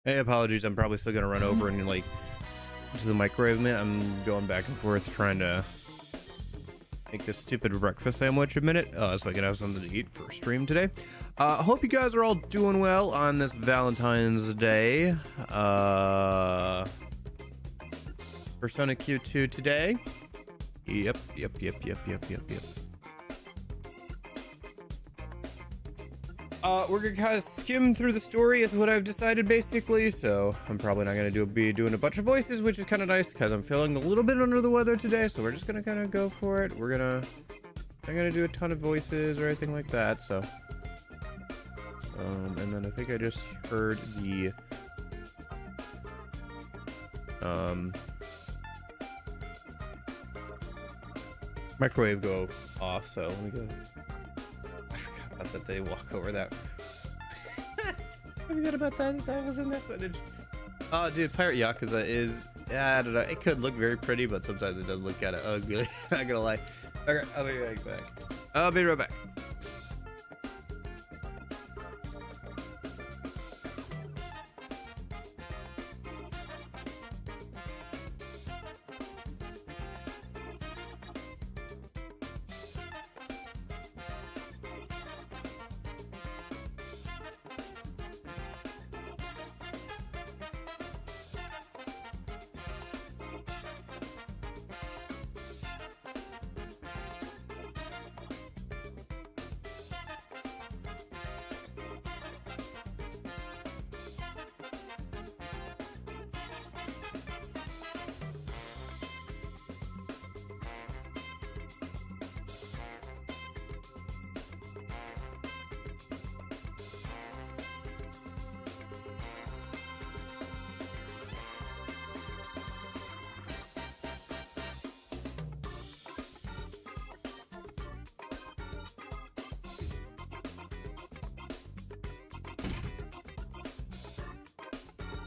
Hey, apologies. I'm probably still gonna run over and like to the microwave. Man, I'm going back and forth trying to make this stupid breakfast sandwich a minute, so I can have something to eat for stream today. Hope you guys are all doing well on this Valentine's Day. Persona Q2 today. Yep. We're gonna kind of skim through the story is what I've decided basically, so I'm probably not gonna be doing a bunch of voices, which is kind of nice because I'm feeling a little bit under the weather today, so we're just gonna kind of go for it. I'm gonna do a ton of voices or anything like that, so and then I think I just heard the microwave go off, so let me go. I forgot about that. They walk over that. I forgot about that. That was in that footage. Oh, dude, Pirate Yakuza is, I don't know. It could look very pretty, but sometimes it does look kind of ugly. Not gonna lie. Okay, I'll be right back. I'll be right back.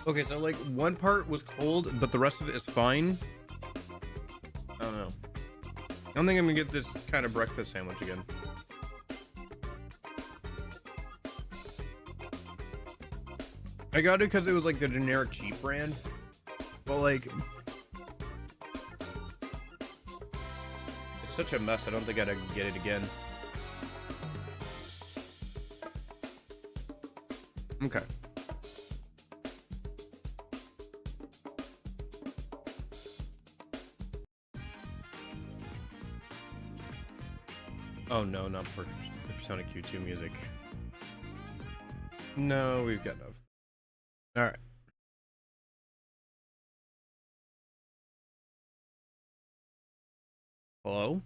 Okay, so like one part was cold, but the rest of it is fine. I don't know. I don't think I'm gonna get this kind of breakfast sandwich again. I got it because it was like the generic cheap brand, but like it's such a mess. I don't think I'd get it again. Okay. Oh no, not for Persona Q2 music. No, we've got enough. All right. Hello?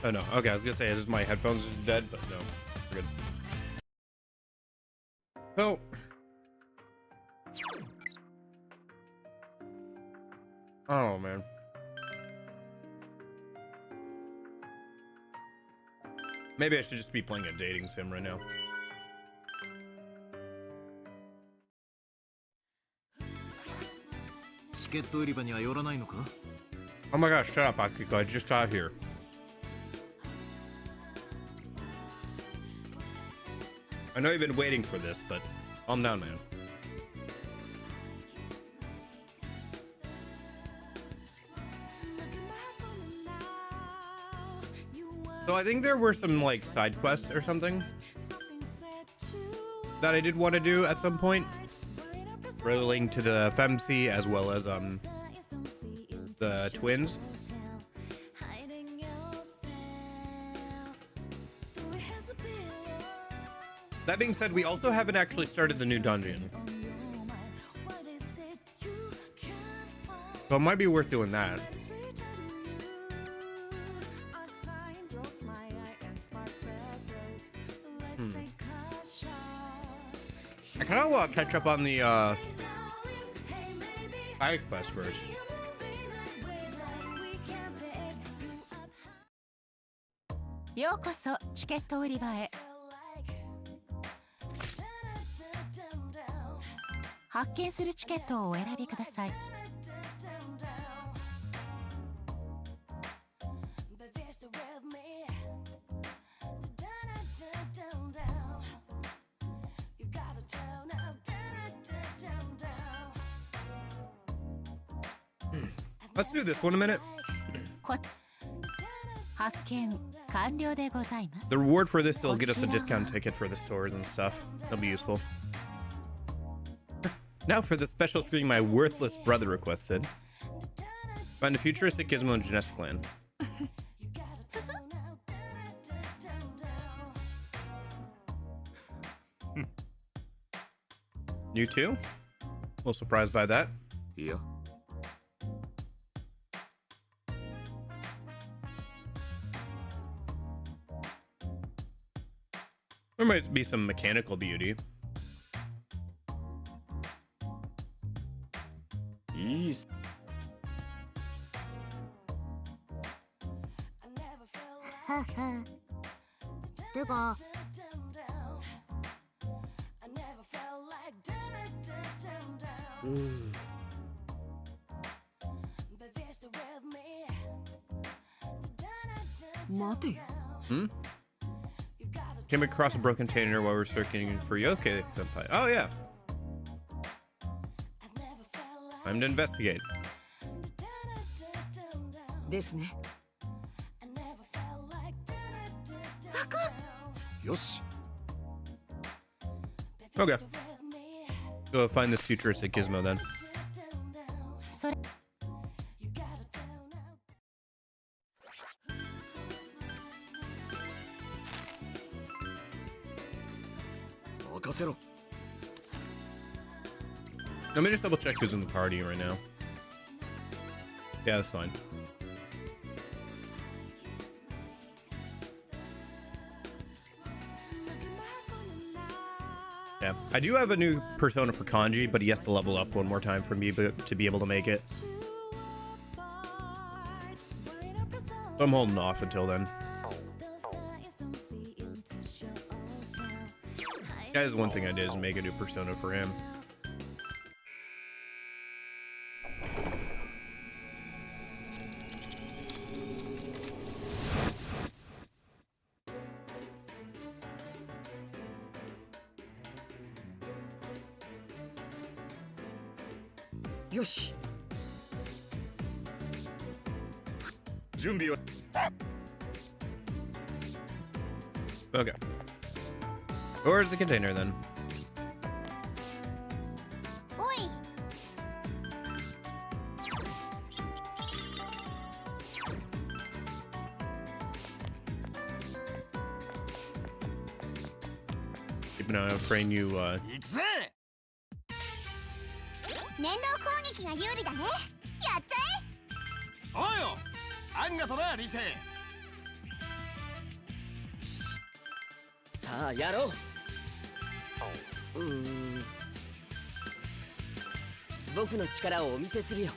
Oh no. Okay, I was gonna say, is my headphones dead? But no, we're good. So, oh man. Maybe I should just be playing a dating sim right now. Oh my gosh, shut up, Akiko. I just got here. I know you've been waiting for this, but calm down, man. So I think there were some like side quests or something that I did want to do at some point, relating to the FemC as well as the twins. That being said, we also haven't actually started the new dungeon, so it might be worth doing that. I kind of want to catch up on the side quest first. Let's do this one a minute. The reward for this will get us a discount ticket for the stores and stuff. That'll be useful. Now for the special screen my worthless brother requested. Find a futuristic gizmo in Genesis Clan. You too? A little surprised by that. Yeah. There might be some mechanical beauty. Yes. Hmm? Came across a broken container while we were searching for Yoke. Oh yeah. Time to investigate. Yosh. Okay. Go find this futuristic gizmo then. Let me just double check who's in the party right now. Yeah, that's fine. Yeah, I do have a new persona for Kanji, but he has to level up one more time for me to be able to make it. I'm holding off until then. That is one thing I did is make a new persona for him. Yoshi. 準備は Okay. Where's the container then? おい Keep an eye out for any new 行くぜ。念動攻撃が有利だね。やっちゃおうよ。あんがとな、リセ。さあやろう。僕の力をお見せするよ。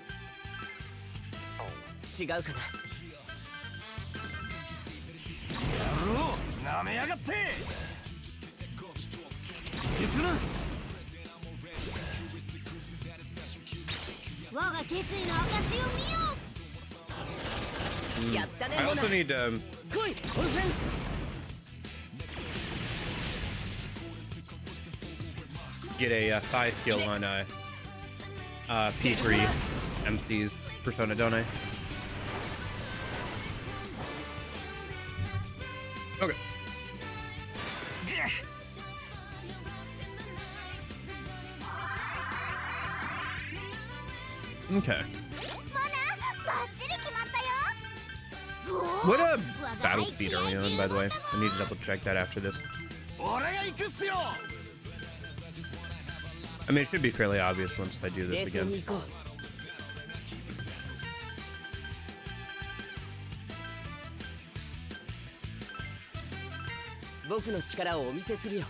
違うかな。やろう。なめやがって。すな。え。我が決意の証を見よう。 I also need 来い、オルフェンス。 get a psi skill on P3 MC's persona, don't I? Okay. Okay. What a battle speed early on, by the way. I need to double check that after this. I mean, it should be fairly obvious once I do this again. 僕の力をお見せするよ。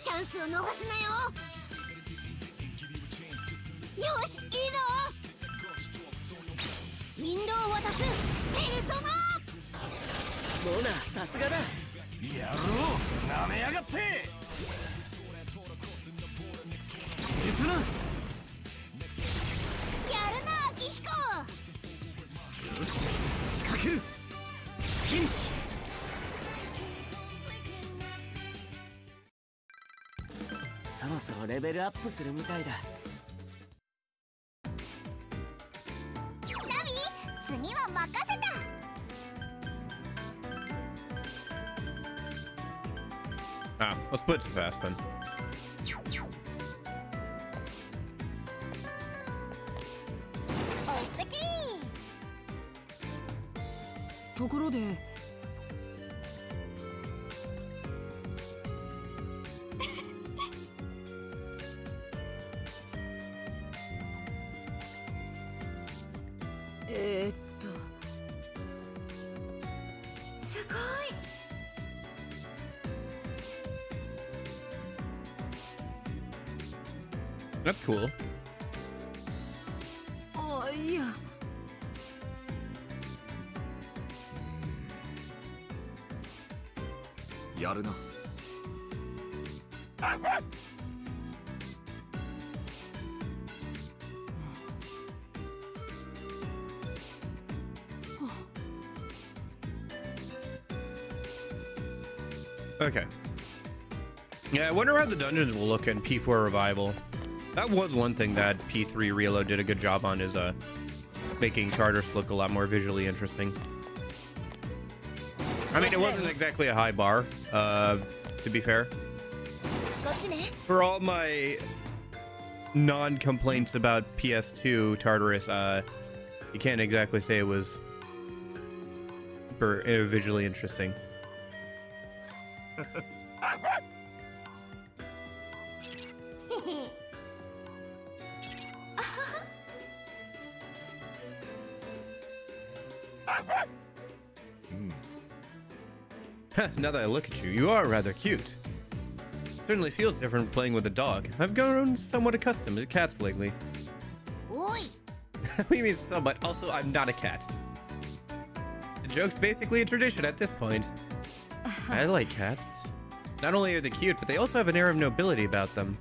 チャンスを逃すなよ。よし、いいぞ。引導を渡すペルソナ。モナ、さすがだ。やろう、なめやがって。すな。やるな、キヒコ。よし、仕掛ける。フィニッシュ。そろそろレベルアップするみたいだ。ナビ、次は任せた。Ah, let's split too fast then. おっさき。ところで。すごい。 That's cool. あ、いや。やるな。Okay. Yeah, I wonder how the dungeons will look in P4 Revival. That was one thing that P3 Reload did a good job on, is making Tartarus look a lot more visually interesting. I mean, it wasn't exactly a high bar, to be fair. For all my non-complaints about PS2 Tartarus, you can't exactly say it was visually interesting. Now that I look at you, you are rather cute. Certainly feels different playing with a dog. I've grown somewhat accustomed to cats lately. Oi. What do you mean somewhat? Also, I'm not a cat. The joke's basically a tradition at this point. I like cats. Not only are they cute, but they also have an air of nobility about them.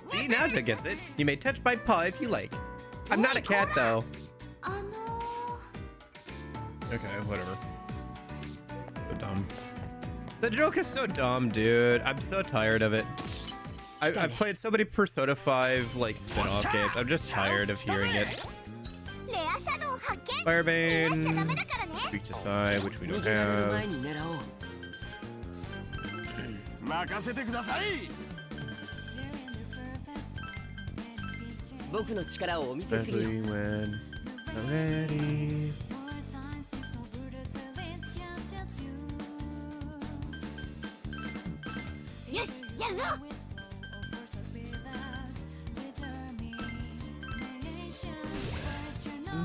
See, now Ted gets it. You may touch my paw if you like. I'm not a cat, though. Okay, whatever. So dumb. The joke is so dumb, dude. I'm so tired of it. I've played so many Persona 5 like spin-off games. I'm just tired of hearing it. Firebane. Reach aside, which we don't have. 任せてください。僕の力をお見せするよ。 Especially when I'm ready. よし、やるぞ。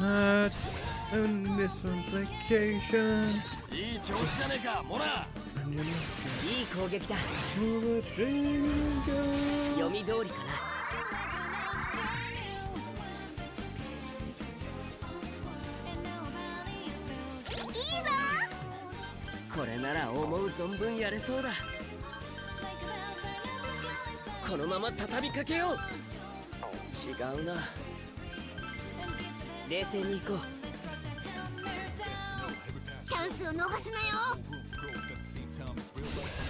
Not on this complication. いい調子じゃねえか、モナ。いい攻撃だ。読み通りかな。いいぞ。これなら思う存分やれそうだ。このまま畳みかけよう。違うな。冷静に行こう。チャンスを逃すなよ。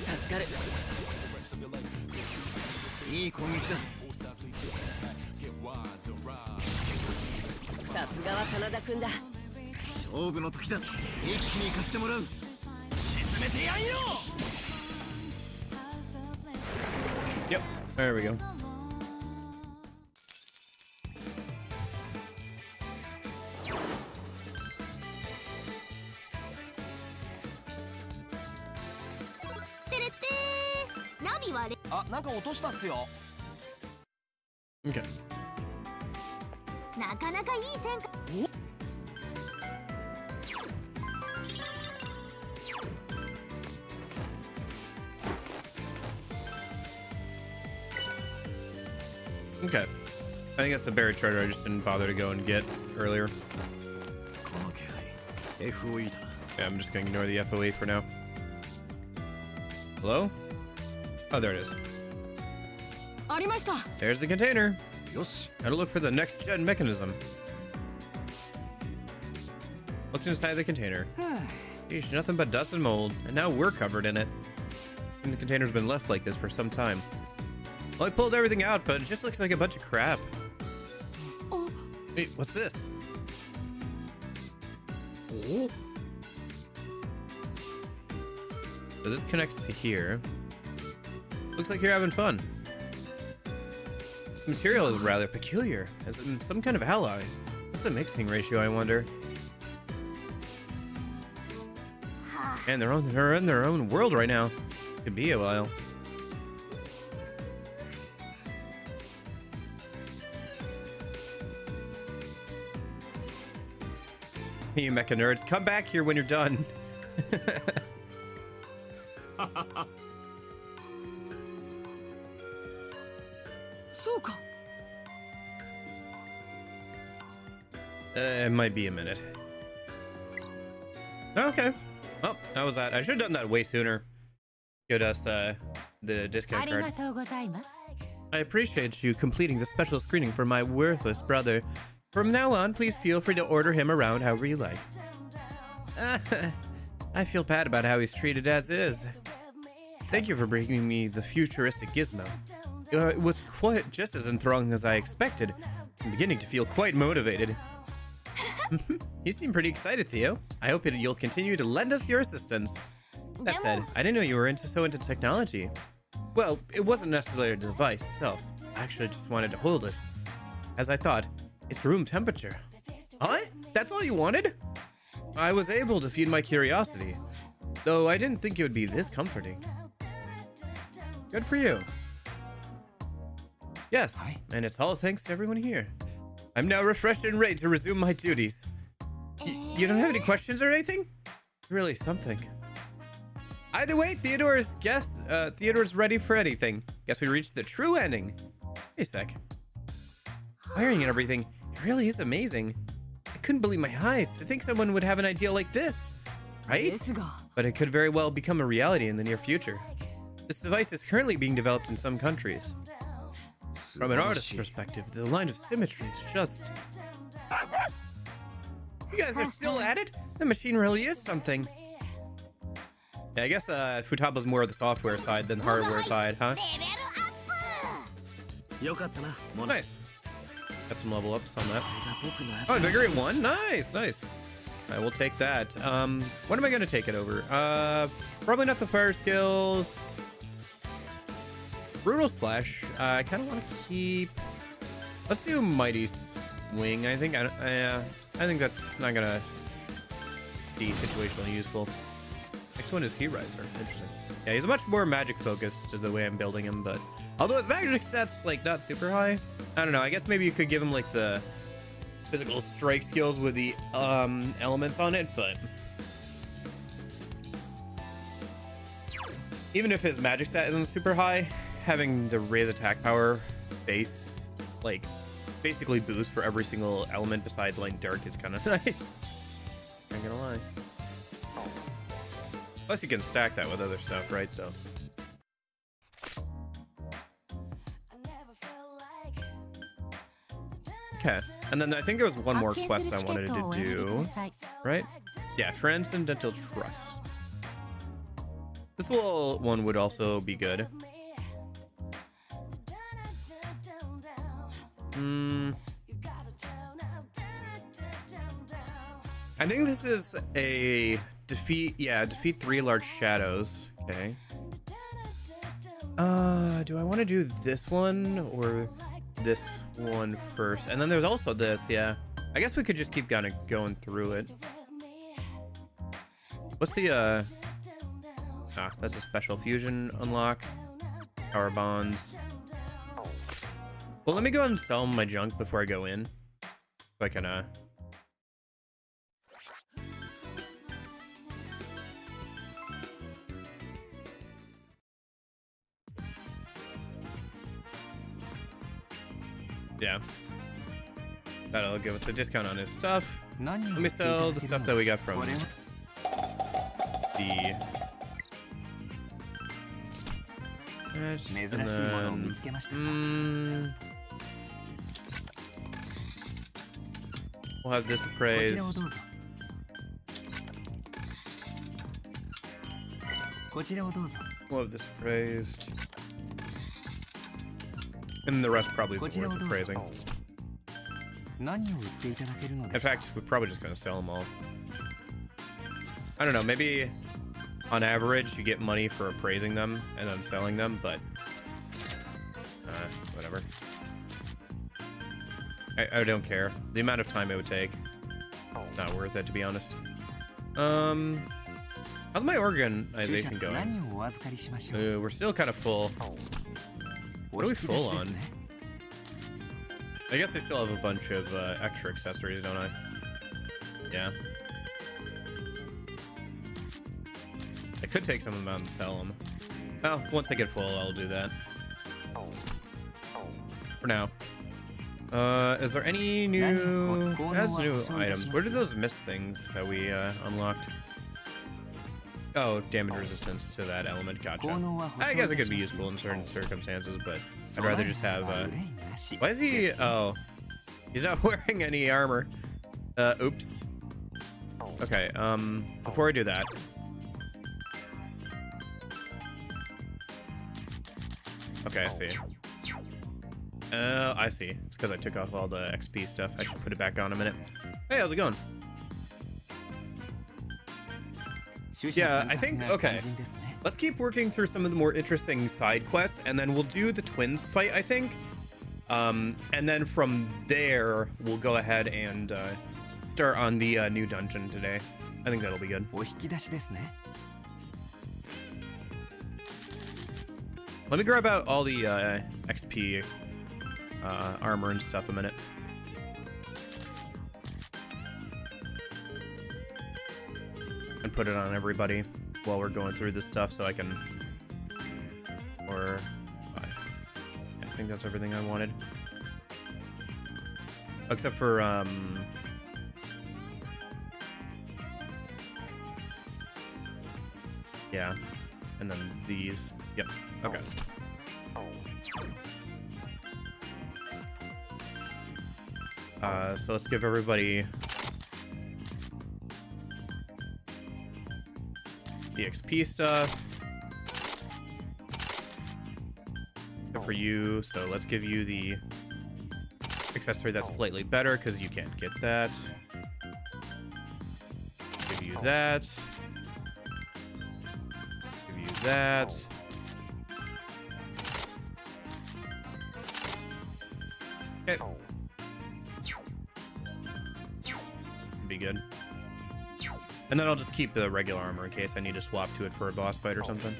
助かる。いい攻撃だ。さすがは真田君だ。勝負の時だ。一気に行かせてもらう。沈めてやんよ。 Yep, there we go. Ah, なんか落としたっすよ。 Okay. なかなかいい戦果。 Okay. I think that's the buried treasure I just didn't bother to go and get earlier. Yeah, I'm just gonna ignore the FOE for now. Hello? Oh, there it is. There's the container. Gotta look for the next gen mechanism. Looked inside the container. Sheesh, nothing but dust and mold, and now we're covered in it. And the container's been left like this for some time. Well, I pulled everything out, but it just looks like a bunch of crap. Wait, what's this? So this connects to here. Looks like you're having fun. This material is rather peculiar, as in some kind of alloy. What's the mixing ratio, I wonder? And they're in their own world right now. Could be a while. You mecha nerds, come back here when you're done. It might be a minute. Okay. Well, that was that. I should have done that way sooner. Give us the discount card. I appreciate you completing the special screening for my worthless brother. From now on, please feel free to order him around however you like. I feel bad about how he's treated as is. Thank you for bringing me the futuristic gizmo. It was quite just as enthralling as I expected. I'm beginning to feel quite motivated. You seem pretty excited, Theo. I hope you'll continue to lend us your assistance. That said, I didn't know you were so into technology. Well, it wasn't necessarily the device itself. I actually just wanted to hold it. As I thought, it's room temperature. Huh? That's all you wanted? I was able to feed my curiosity, though I didn't think it would be this comforting. Good for you. Yes, and it's all thanks to everyone here. I'm now refreshed and ready to resume my duties. You don't have any questions or anything? Really something. Either way, Theodore's ready for anything. Guess we reached the true ending. Hey, sec. Wiring and everything, it really is amazing. I couldn't believe my eyes to think someone would have an idea like this. right? But it could very well become a reality in the near future. This device is currently being developed in some countries. From an artist's perspective, the line of symmetry is just... You guys are still at it? The machine really is something. Yeah, I guess Futaba's more of the software side than the hardware side, huh? Nice. Got some level ups on that. Oh, Vigor 1? Nice, nice. I will take that. What am I going to take it over? Probably not the fire skills. Brutal Slash. I kind of want to keep... Let's do Mighty Swing. I think that's not going to be situationally useful. Next one is Heat Riser. Interesting. Yeah, he's much more magic focused to the way I'm building him, but although his magic set's like not super high, I don't know. I guess maybe you could give him like the physical strike skills with the elements on it, but even if his magic set isn't super high, having the raise attack power base, like basically boost for every single element besides like dark is kind of nice. Not gonna lie. Plus you can stack that with other stuff, right? So. Okay, and then I think there was one more quest I wanted to do, right? Yeah, Transcendental Trust. This little one would also be good. I think this is a defeat 3 large shadows. Okay. Do I want to do this one or this one first? And then there's also this, yeah. I guess we could just keep kind of going through it. What's the that's a special fusion unlock. Power bonds. Well, let me go ahead and sell my junk before I go in. So I can yeah. That'll give us a discount on his stuff. Let me sell the stuff that we got from the... And then, we'll have this appraised. We'll have this appraised. And the rest probably isn't worth appraising. In fact, we're probably just going to sell them all. I don't know, maybe on average you get money for appraising them and then selling them, but whatever. I don't care. The amount of time it would take, it's not worth it, to be honest. How's my organization going? We're still kind of full. What are we full on? I guess I still have a bunch of extra accessories, don't I? Yeah. I could take some of them out and sell them. Well, once I get full, I'll do that. For now. Is there any new... Has new items. Where did those mist things that we unlocked? Oh, damage resistance to that element. Gotcha. I guess it could be useful in certain circumstances, but I'd rather just have... Why is he... Oh. He's not wearing any armor. Oops. Okay, before I do that... Okay, I see. I see. It's because I took off all the XP stuff. I should put it back on in a minute. Hey, how's it going? Yeah, I think, okay. Let's keep working through some of the more interesting side quests, and then we'll do the twins fight, I think. And then from there, we'll go ahead and start on the new dungeon today. I think that'll be good. Let me grab out all the XP armor and stuff a minute. And put it on everybody while we're going through this stuff so I can... Or... I think that's everything I wanted. Except for, Yeah. And then these. Yep. Okay. So let's give everybody the XP stuff. Good for you. So let's give you the accessory that's slightly better because you can't get that. Give you that. Give you that. Okay. Be good. And then I'll just keep the regular armor in case I need to swap to it for a boss fight or something.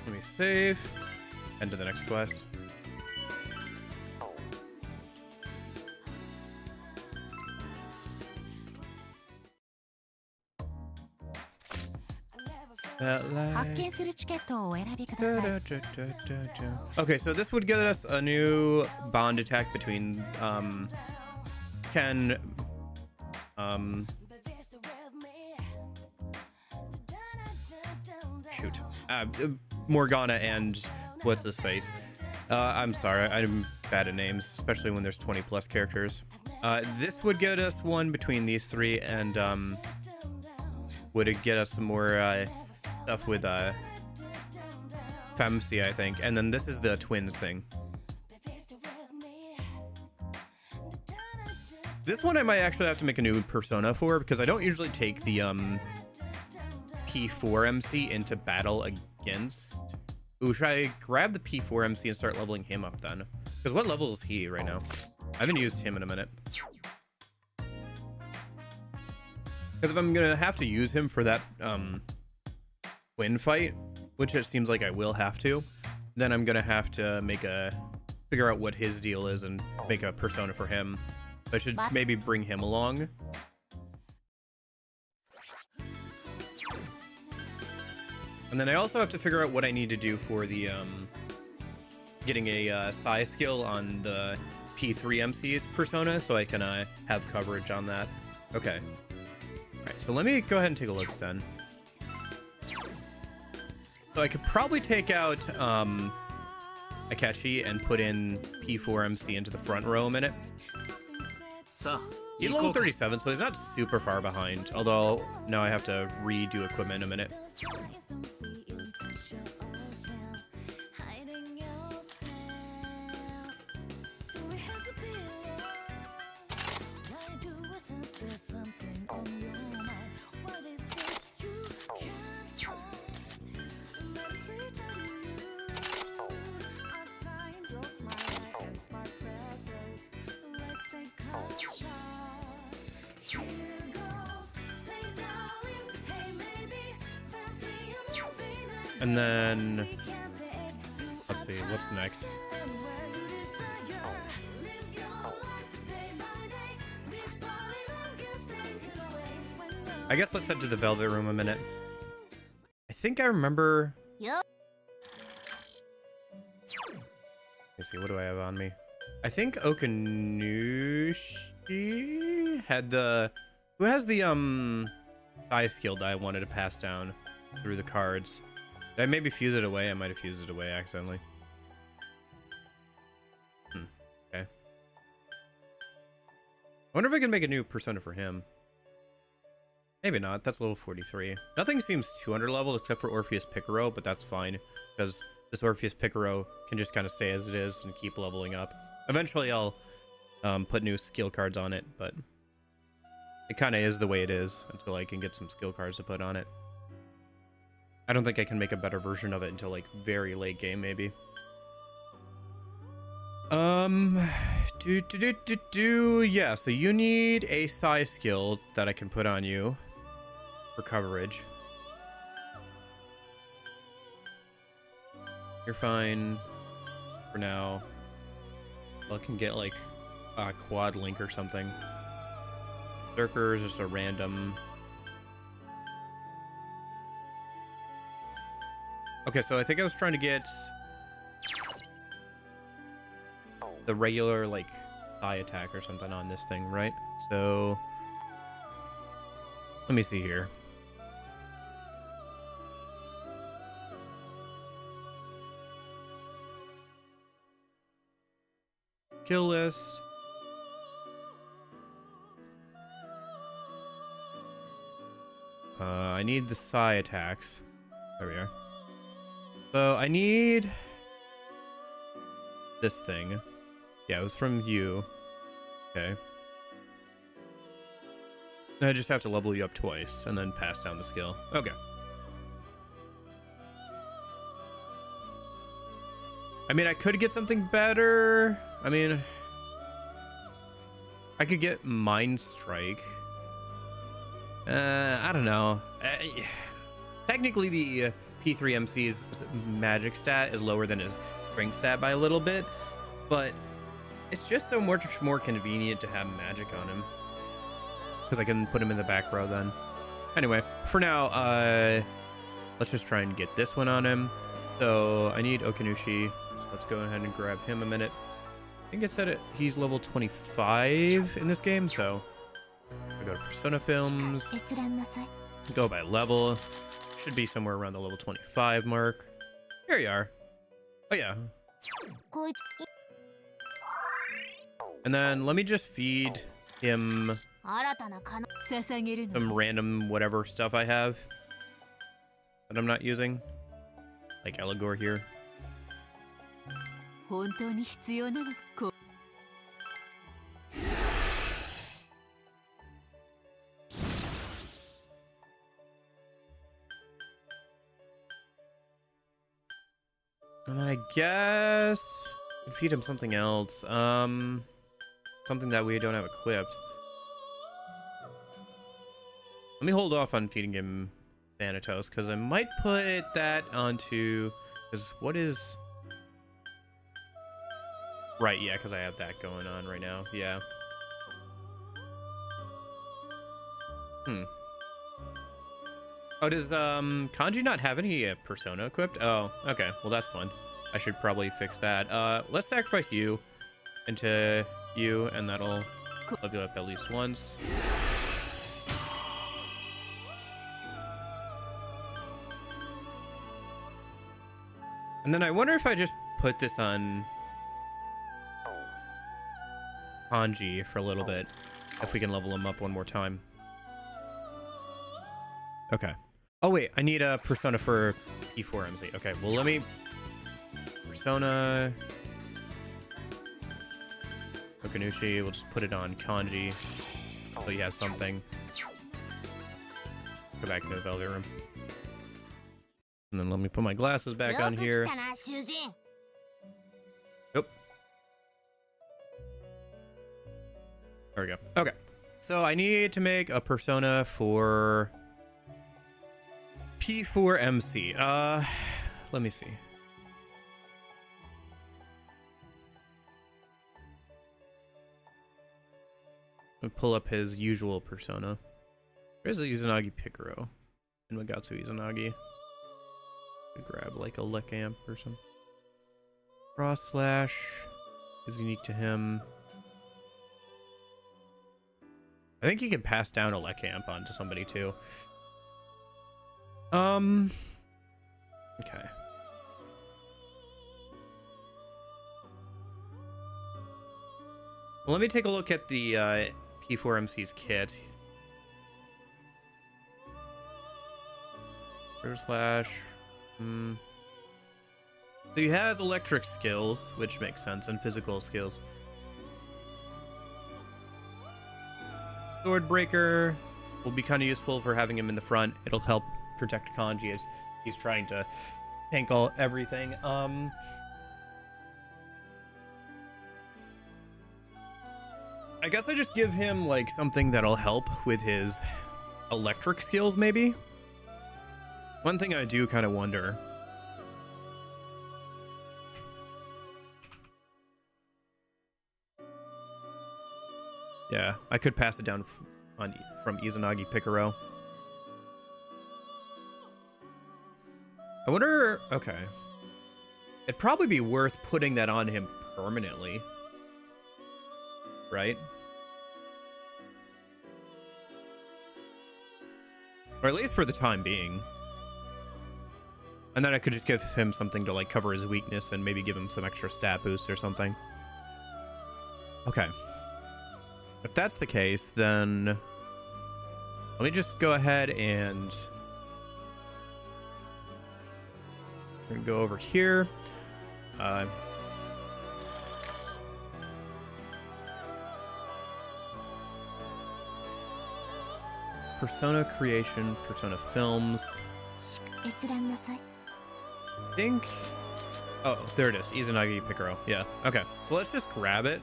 Let me save. End to the next quest. Okay, so this would get us a new bond attack between Ken, shoot, Morgana and what's his face. I'm sorry, I'm bad at names, especially when there's 20 plus characters. This would get us one between these three, and would it get us some more stuff with Femsi, I think. And then this is the twins thing. This one I might actually have to make a new persona for, because I don't usually take the P4 MC into battle against. Ooh, should I grab the P4 MC and start leveling him up then? Because what level is he right now? I haven't used him in a minute. Because if I'm gonna have to use him for that twin fight, which it seems like I will have to, then I'm gonna have to figure out what his deal is and make a persona for him. So I should maybe bring him along. And then I also have to figure out what I need to do for the getting a psi skill on the P3 MC's persona, so I can have coverage on that. Okay. All right, so let me go ahead and take a look then. So I could probably take out Akechi and put in P4 MC into the front row a minute. He's level 37, so he's not super far behind. Although now I have to redo equipment in a minute. And then, let's see, what's next? I guess let's head to the Velvet Room a minute. I think I remember... Yep. Let's see, what do I have on me? I think Okanushi had the... Who has the, eye skill that I wanted to pass down through the cards? Did I maybe fuse it away? I might have fused it away accidentally. Okay. I wonder if I can make a new persona for him. Maybe not. That's level 43. Nothing seems too under leveled except for Orpheus Picaro, but that's fine because this Orpheus Picaro can just kind of stay as it is and keep leveling up. Eventually I'll put new skill cards on it, but it kind of is the way it is until I can get some skill cards to put on it. I don't think I can make a better version of it until like very late game, maybe. Yeah, so you need a psi skill that I can put on you for coverage. You're fine for now. Well, I can get like a quad link or something. Berserker is just a random. Okay, so I think I was trying to get the regular, like, Thigh attack or something on this thing, right? So let me see here. Kill list. I need the psi attacks. There we are. So I need this thing. Yeah, it was from you. Okay. I just have to level you up twice and then pass down the skill. Okay. I mean, I could get something better. I mean, I could get Mind Strike. I don't know. Technically, the P3MC's magic stat is lower than his spring stat by a little bit, but it's just so much more convenient to have magic on him because I can put him in the back row then. Anyway, for now, let's just try and get this one on him. So I need Okanushi. So let's go ahead and grab him a minute. I think it said it. He's level 25 in this game, so I go to Persona Films. Go by level. Should be somewhere around the level 25 mark. Here you are. Oh yeah. And then let me just feed him some random whatever stuff I have that I'm not using. Like Eligor here. And then I guess I'd feed him something else. Something that we don't have equipped. Let me hold off on feeding him Thanatos, because I might put that onto... Because what is... Right, yeah, because I have that going on right now. Yeah. Oh, does Kanji not have any persona equipped? Oh, okay. Well, that's fun. I should probably fix that. Let's sacrifice you into you, and that'll level you up at least once. And then I wonder if I just put this on Kanji for a little bit, if we can level him up one more time. Okay. Oh wait, I need a persona for E4MC. Okay, well let me... Persona... Okanushi, we'll just put it on Kanji, so he has something. Go back to the Velvet Room. And then let me put my glasses back on here. Nope. There we go. Okay. So I need to make a persona for P4MC. Let me see. I'll pull up his usual persona. There's a Izanagi Picaro and Magatsu Izanagi. Grab like a Lecamp or something. Cross Slash is unique to him. I think he can pass down a Lecamp onto somebody too. Okay. Well, let me take a look at the P4MC's kit. First Slash. So he has electric skills, which makes sense, and physical skills. Swordbreaker will be kind of useful for having him in the front. It'll help protect Kanji as he's trying to tank everything. I guess I just give him like something that'll help with his electric skills, maybe. One thing I do kind of wonder. Yeah, I could pass it down from Izanagi Picaro. I wonder... Okay. It'd probably be worth putting that on him permanently. right? Or at least for the time being. And then I could just give him something to like cover his weakness and maybe give him some extra stat boost or something. Okay. If that's the case, then let me just go ahead and we're gonna go over here. Persona creation, Persona films. I think. Oh, there it is. Izanagi Picaro. Yeah. Okay. So let's just grab it.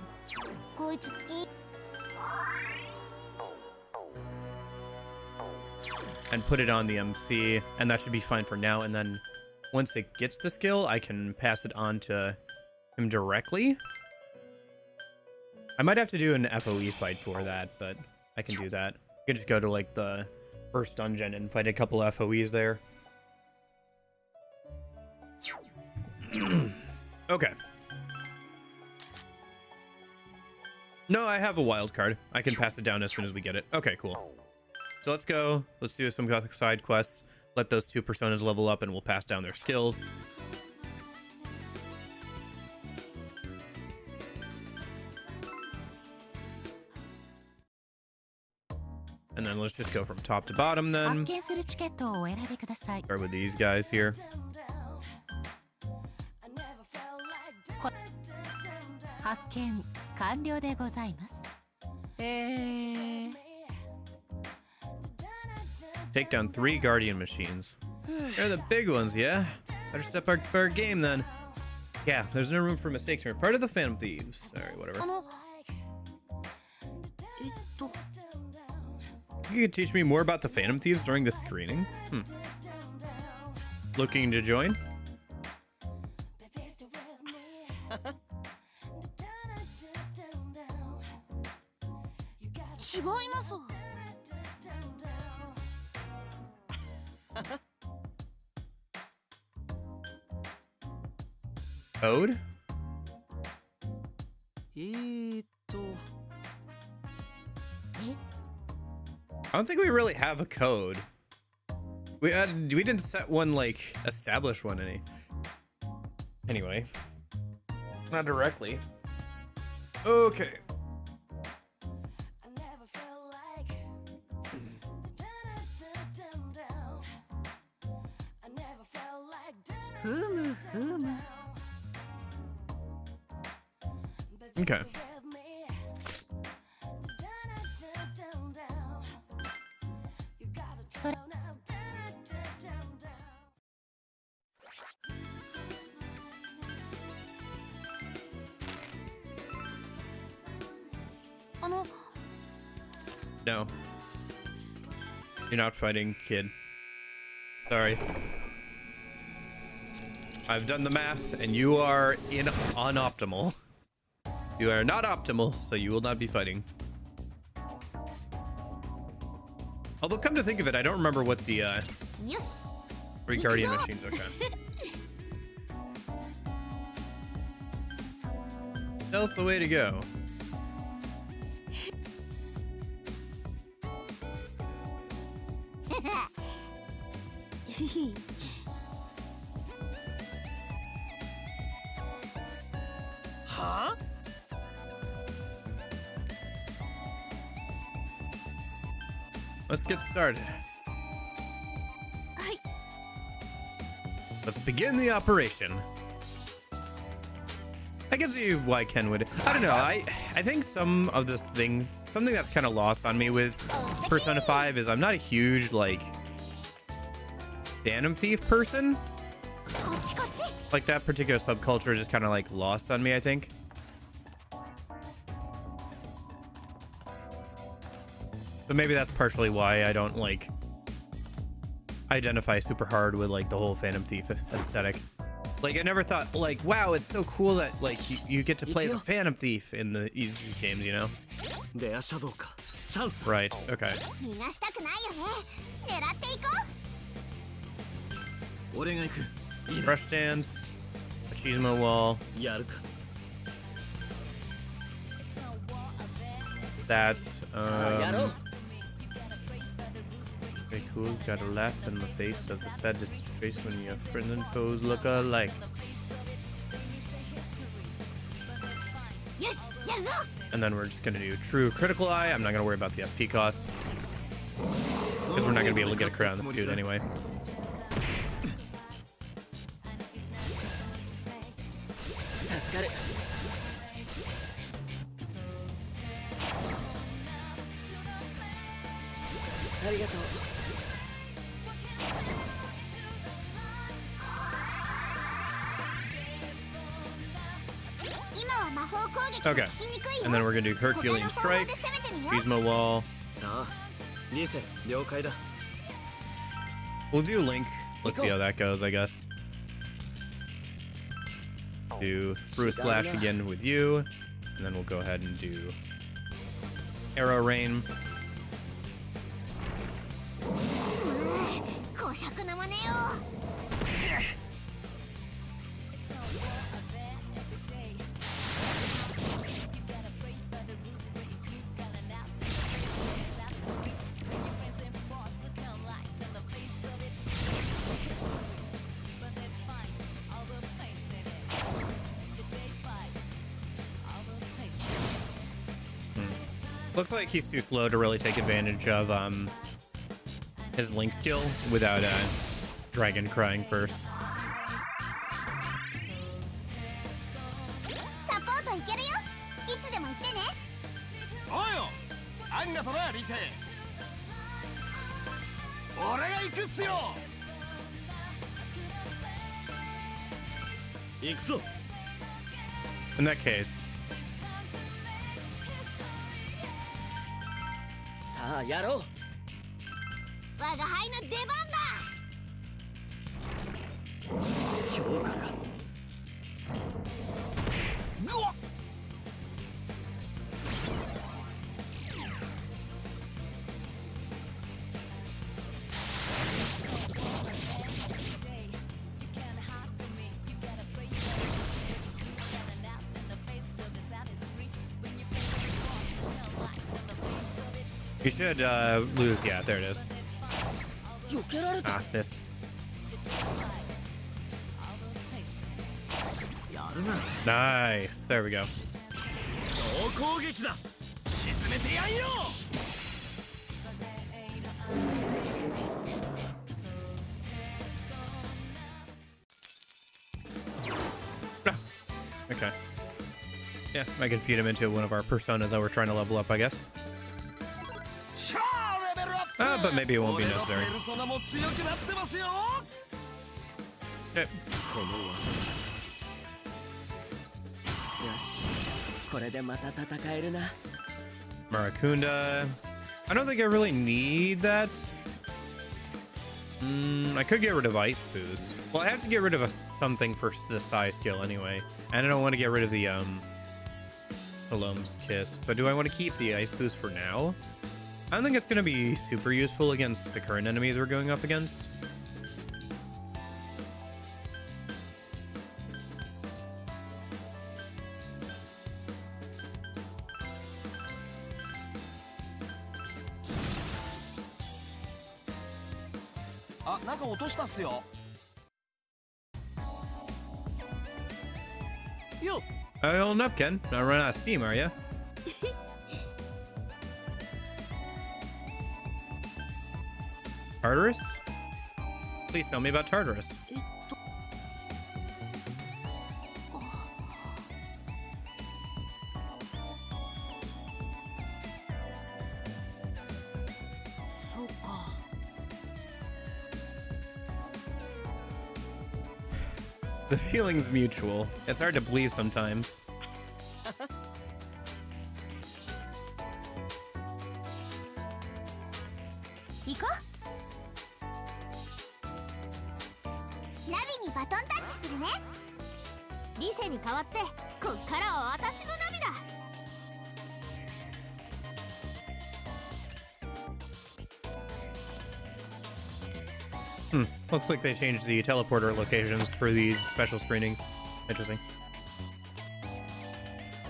And put it on the MC, and that should be fine for now. And then once it gets the skill, I can pass it on to him directly. I might have to do an FOE fight for that, but I can do that. I can just go to like the first dungeon and fight a couple FOEs there. Okay. No, I have a wild card. I can pass it down as soon as we get it. Okay, cool. So let's go. Let's do some side quests. Let those two personas level up and we'll pass down their skills. And then let's just go from top to bottom then. Start with these guys here. Take down 3 Guardian machines. They're the big ones, yeah? Better step up our game then. Yeah, there's no room for mistakes. We're part of the Phantom Thieves. Alright, whatever. You could teach me more about the Phantom Thieves during the screening? Looking to join? Code? I don't think we really have a code. We didn't set one, like, establish one anyway. Not directly. Okay. Okay. No. You're not fighting, kid. Sorry. I've done the math, and you are unoptimal. You are not optimal, so you will not be fighting. Although, come to think of it, I don't remember what the 3 Guardian machines are. That's the way to go. Huh? Let's get started. Let's begin the operation. I can see why Ken would. I don't know. I think some of this something that's kind of lost on me with Persona 5 is I'm not a huge like Phantom Thief person. Like that particular subculture just kind of like lost on me, I think. But maybe that's partially why I don't like identify super hard with like the whole Phantom Thief aesthetic. Like I never thought like, wow, it's so cool that like you get to play as a Phantom Thief in these games, you know? Right, okay. Brush stance, achievement wall. stats. Very cool. Got a laugh in the face of the saddest face when your friends and foes look alike. And then we're just gonna do true critical eye. I'm not gonna worry about the SP cost because we're not gonna be able to get a crit on this dude anyway. Okay, and then we're gonna do Herculean Strike, Gizmo Wall. We'll do Link. Let's see how that goes, I guess. Do Fruit Splash again with you, and then we'll go ahead and do Arrow Rain. Looks like he's too slow to really take advantage of his Link skill without Dragon crying first. In that case, you should lose. Yeah, there it is. Ah, missed. Nice. There we go. Okay. Yeah, I can feed him into one of our personas that we're trying to level up, I guess. But maybe it won't be necessary. Okay. Maracunda. I don't think I really need that. I could get rid of Ice Boost. Well, I have to get rid of something for the Psy skill anyway. And I don't want to get rid of the Salome's Kiss. But do I want to keep the Ice Boost for now? I don't think it's going to be super useful against the current enemies we're going up against. How you holding up, Ken? Not running out of steam, are you? Tartarus? Please tell me about Tartarus. The feeling's mutual. It's hard to believe sometimes. Looks like they changed the teleporter locations for these special screenings. Interesting.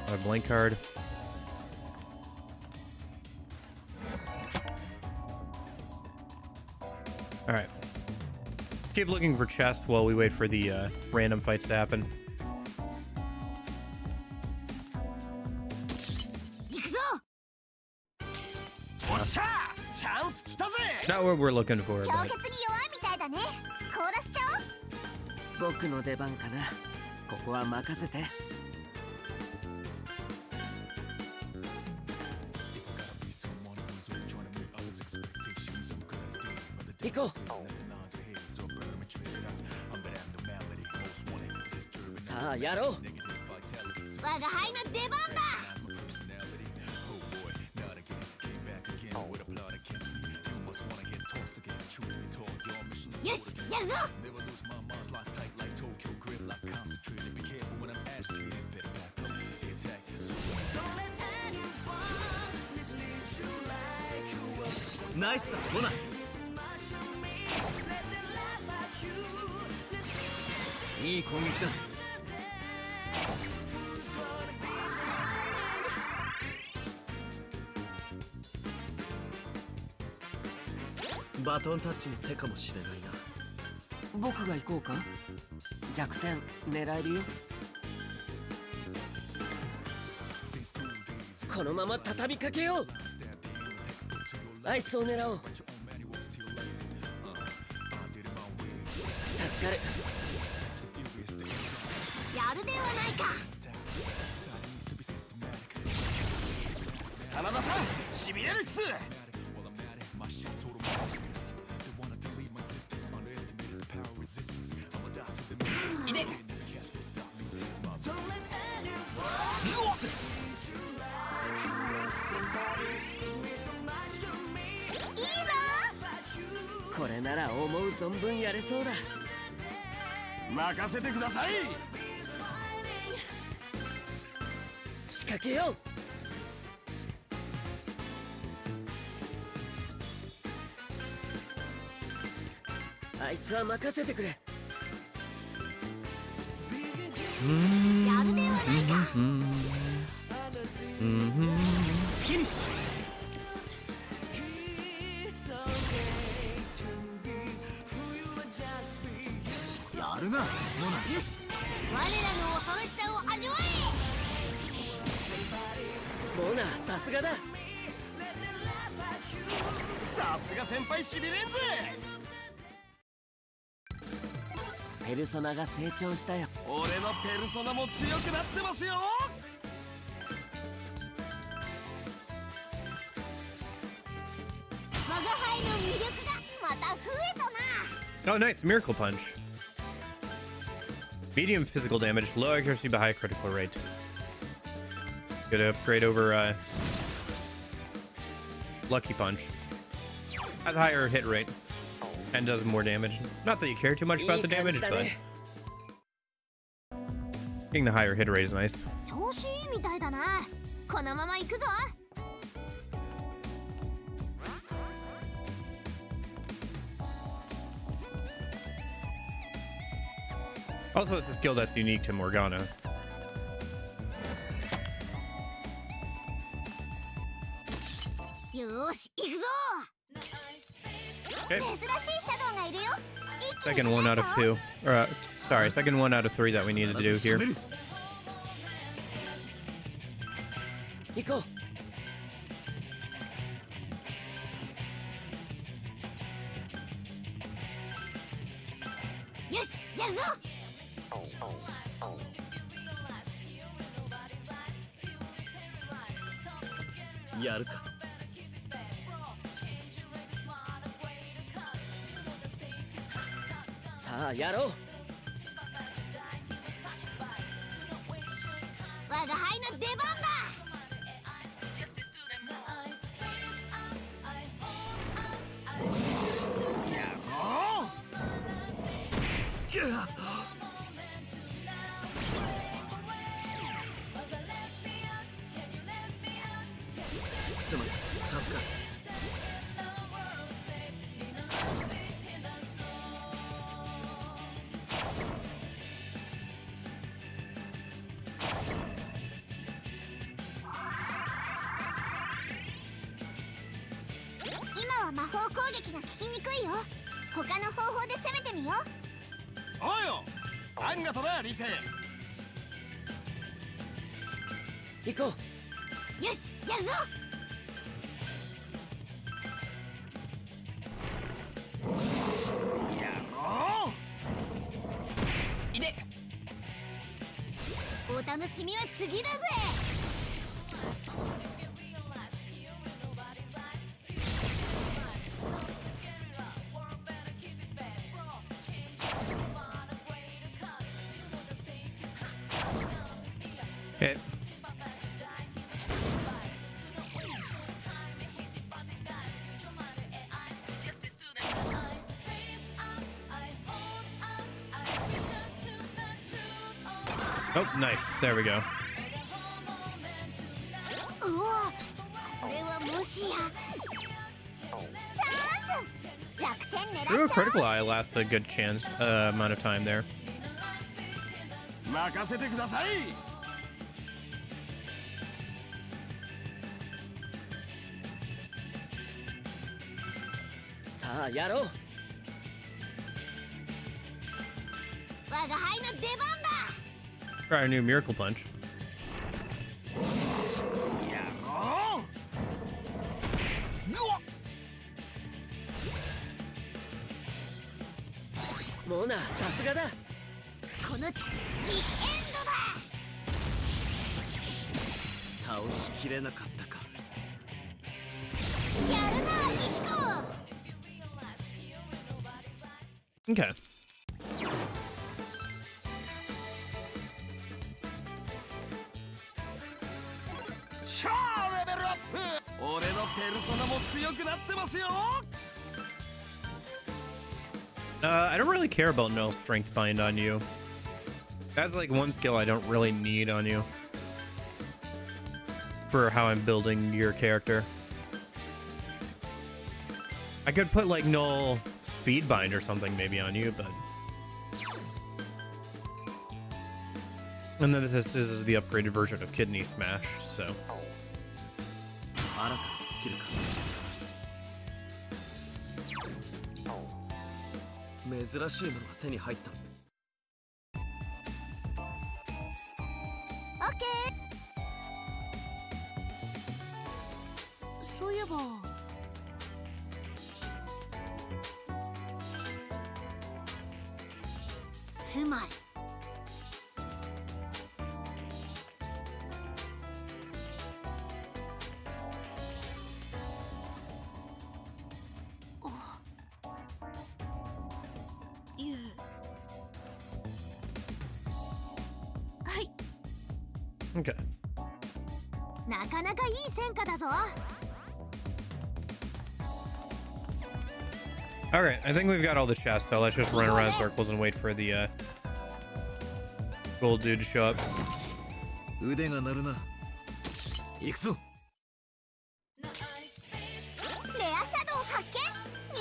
A blank card. All right. Keep looking for chests while we wait for the random fights to happen. 行くぞ。おっしゃー、チャンス来たぜ。 Not what we're looking for, 氷 but 結に弱いみたいだね。凍らせちゃおう。僕の出番かな。ここは任せて。行こう。さあやろう。我が輩の出番だ。よし、やるぞ。ナイスだ、モナ。いい攻撃だ。バトンタッチの手かもしれないな。僕が行こうか。弱点狙えるよ。このまま畳みかけよう。あいつを狙おう。助かる。やるではないか。真田さん、しびれるっす。いで。いいぞ。これなら思う存分やれそうだ。任せてください。仕掛けよう。あいつは任せてくれ。やるではないか。フィニッシュ。やるな、モナ。よし、我らの恐ろしさを味わモナ、さすがだ。さすが先輩、しびれんぜ。ペルソナが成長したよ。俺のペルソナも強くなってますよ。え。我が輩の魅力がまた増えたな。 oh, nice miracle punch. Medium physical damage, low accuracy but high critical rate. Good upgrade over lucky punch. Has a higher hit rate and does more damage. Not that you care too much about the damage, but getting the higher hit rate is nice. 調子いいみたいだな。このまま行くぞ。Also, it's a skill that's unique to Morgana. Okay. Second one out of two. Or, sorry, second one out of three that we needed to do here. 行こよし、やるぞ。やるか。さあやろう。我が輩の出番だ。やろう。すまない、助かる。今は魔法攻撃が効きにくいよ。他の方法で攻めてみよう。おうよ、あんがとな理性。行こう。よし、やるぞ。やろう。いで。お楽しみは次だぜ。Okay. Oh, nice. There we go. うわ、これはもしやチャンス。弱点狙っちゃ True う。 critical eye lasts a good chance amount of time there. 任せてください。さあやろう。我が輩の出番だ。 Try a new miracle punch. やろう。ぐわっ。モナ、さすがだ。このジエンドだ。倒しきれなかったか。やるな、ニヒコ。 Okay. シャーレベルアップ。俺のペルソナも強くなってますよ。I don't really care about no strength bind on you. That's like one skill I don't really need on you for how I'm building your character. I could put like no speed bind or something maybe on you, but and then this is the upgraded version of Kidney Smash, so 新たなスキルか。珍しいものが手に入った。オッケー。そういえばつまりいえ、はい、 okay. なかなかいい戦果だぞ。 All right, I think we've got all the chests, so let's just run around in circles and wait for the gold dude to show up. 腕が鳴るな。行くぞ。レアシャドウ発見。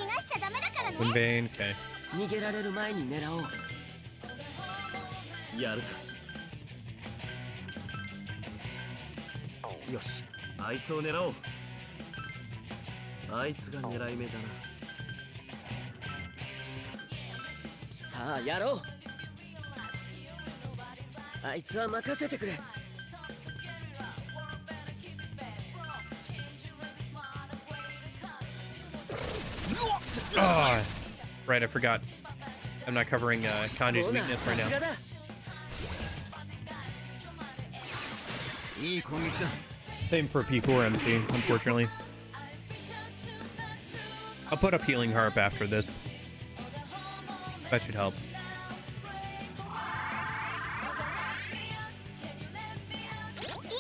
逃がしちゃダメだからね。 In vain, okay. 逃げられる前に狙おう。やるか。よし、あいつを狙おう。あいつが狙い目だな。さあやろう。あいつは任せてくれ。Oh, right, I forgot. I'm not covering Kanji's モナ、 weakness さ right す now. がだ。いい攻撃だ。 Same for P4MC, unfortunately. I'll put up Healing Harp after this. That should help. いいぞ。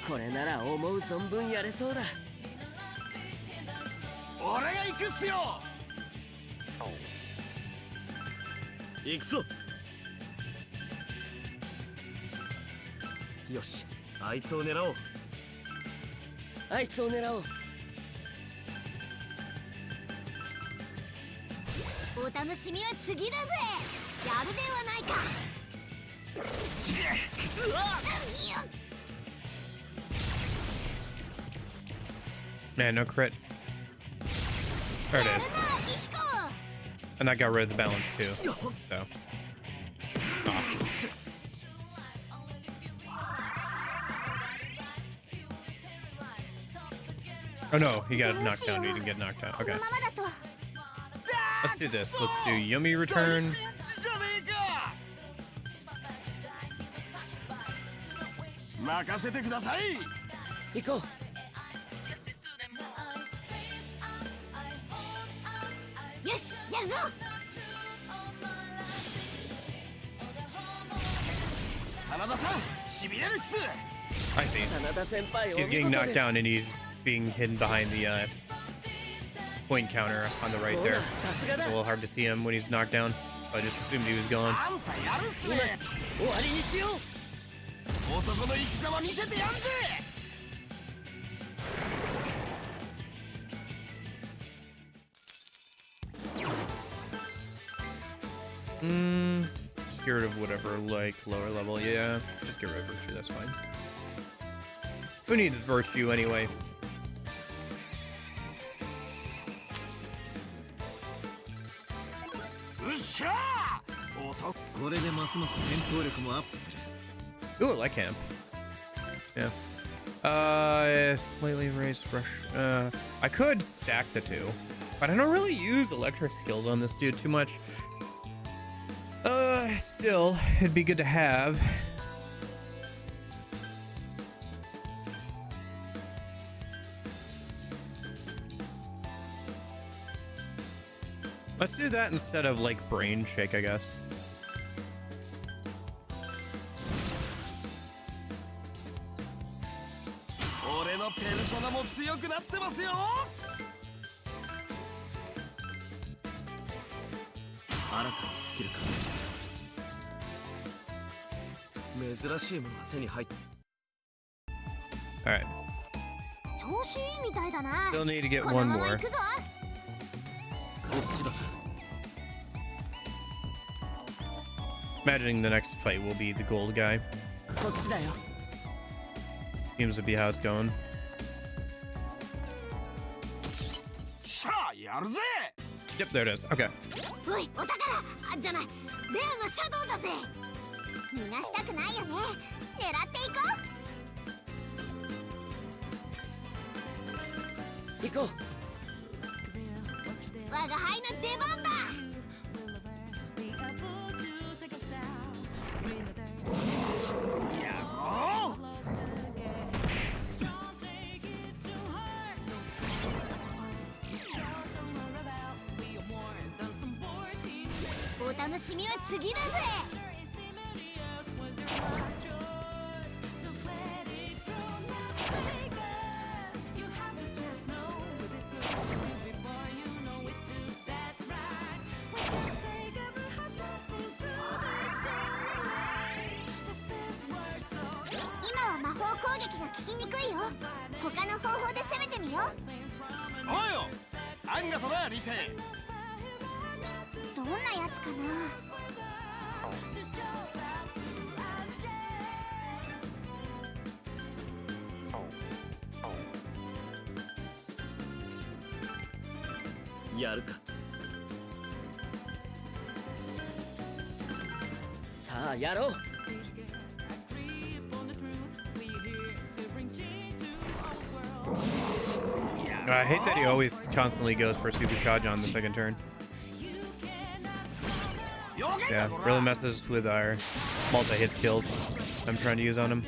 これなら思う存分やれそうだ。俺が行くっすよ。行くぞ。よし、あいつを狙おう。あいつを狙おう。お楽しみは次だぜ。やるではないか。うわっ。 Man, no crit. There it やる is. な、ニヒ And that got rid of the balance too. So. Ah. Oh no, he got knocked down. He didn't get knocked out. Okay. このままだと Let's do this. Let's do Yummy Return. ピンチじゃねえか任せてください。行こう。よしやるぞ。真田さんしびれるっす。 I see. 真田先輩お He's 見 getting 事 knocked です。 down and he's being hidden behind the point counter on the right ほ there. らさすが It's だ a。little hard to see him when he's knocked down. So I just assumed he was gone. あんたやるっす今ね。終わりにしよう。男の生き様見せてやんぜ。 Just get rid of whatever, like, lower level. Yeah, just get rid of Virtue, that's fine. Who needs Virtue anyway? うっしゃー。男。これでますます戦闘力もアップする。 Ooh, I like camp. Yeah. Slightly raised brush. I could stack the two, but I don't really use electric skills on this dude too much. Still, it'd be good to have. Let's do that instead of like brain shake, I guess. All right. 調子いいみたいだな。 Still need to get この one まま more. 行くぞ。こっちだ。 Imagining the next fight will be the gold guy. こっちだよ。 Seems to be how it's going. しゃあやるぜ。 Yep, there it is. Okay. おいお宝あじゃないレアのシャドウだぜ。逃がしたくないよね。狙っていこう。行こう。我が輩の出番だ。やろう。お楽しみは次だぜ。今は魔法攻撃が効きにくいよ。他の方法で攻めてみよう。おいよ。あんがとな理性。どんなやつかな。やるか。さあやろう。 I hate that he always constantly goes for Super Charge on the second turn. Yeah, really messes with our multi-hit skills I'm trying to use on him.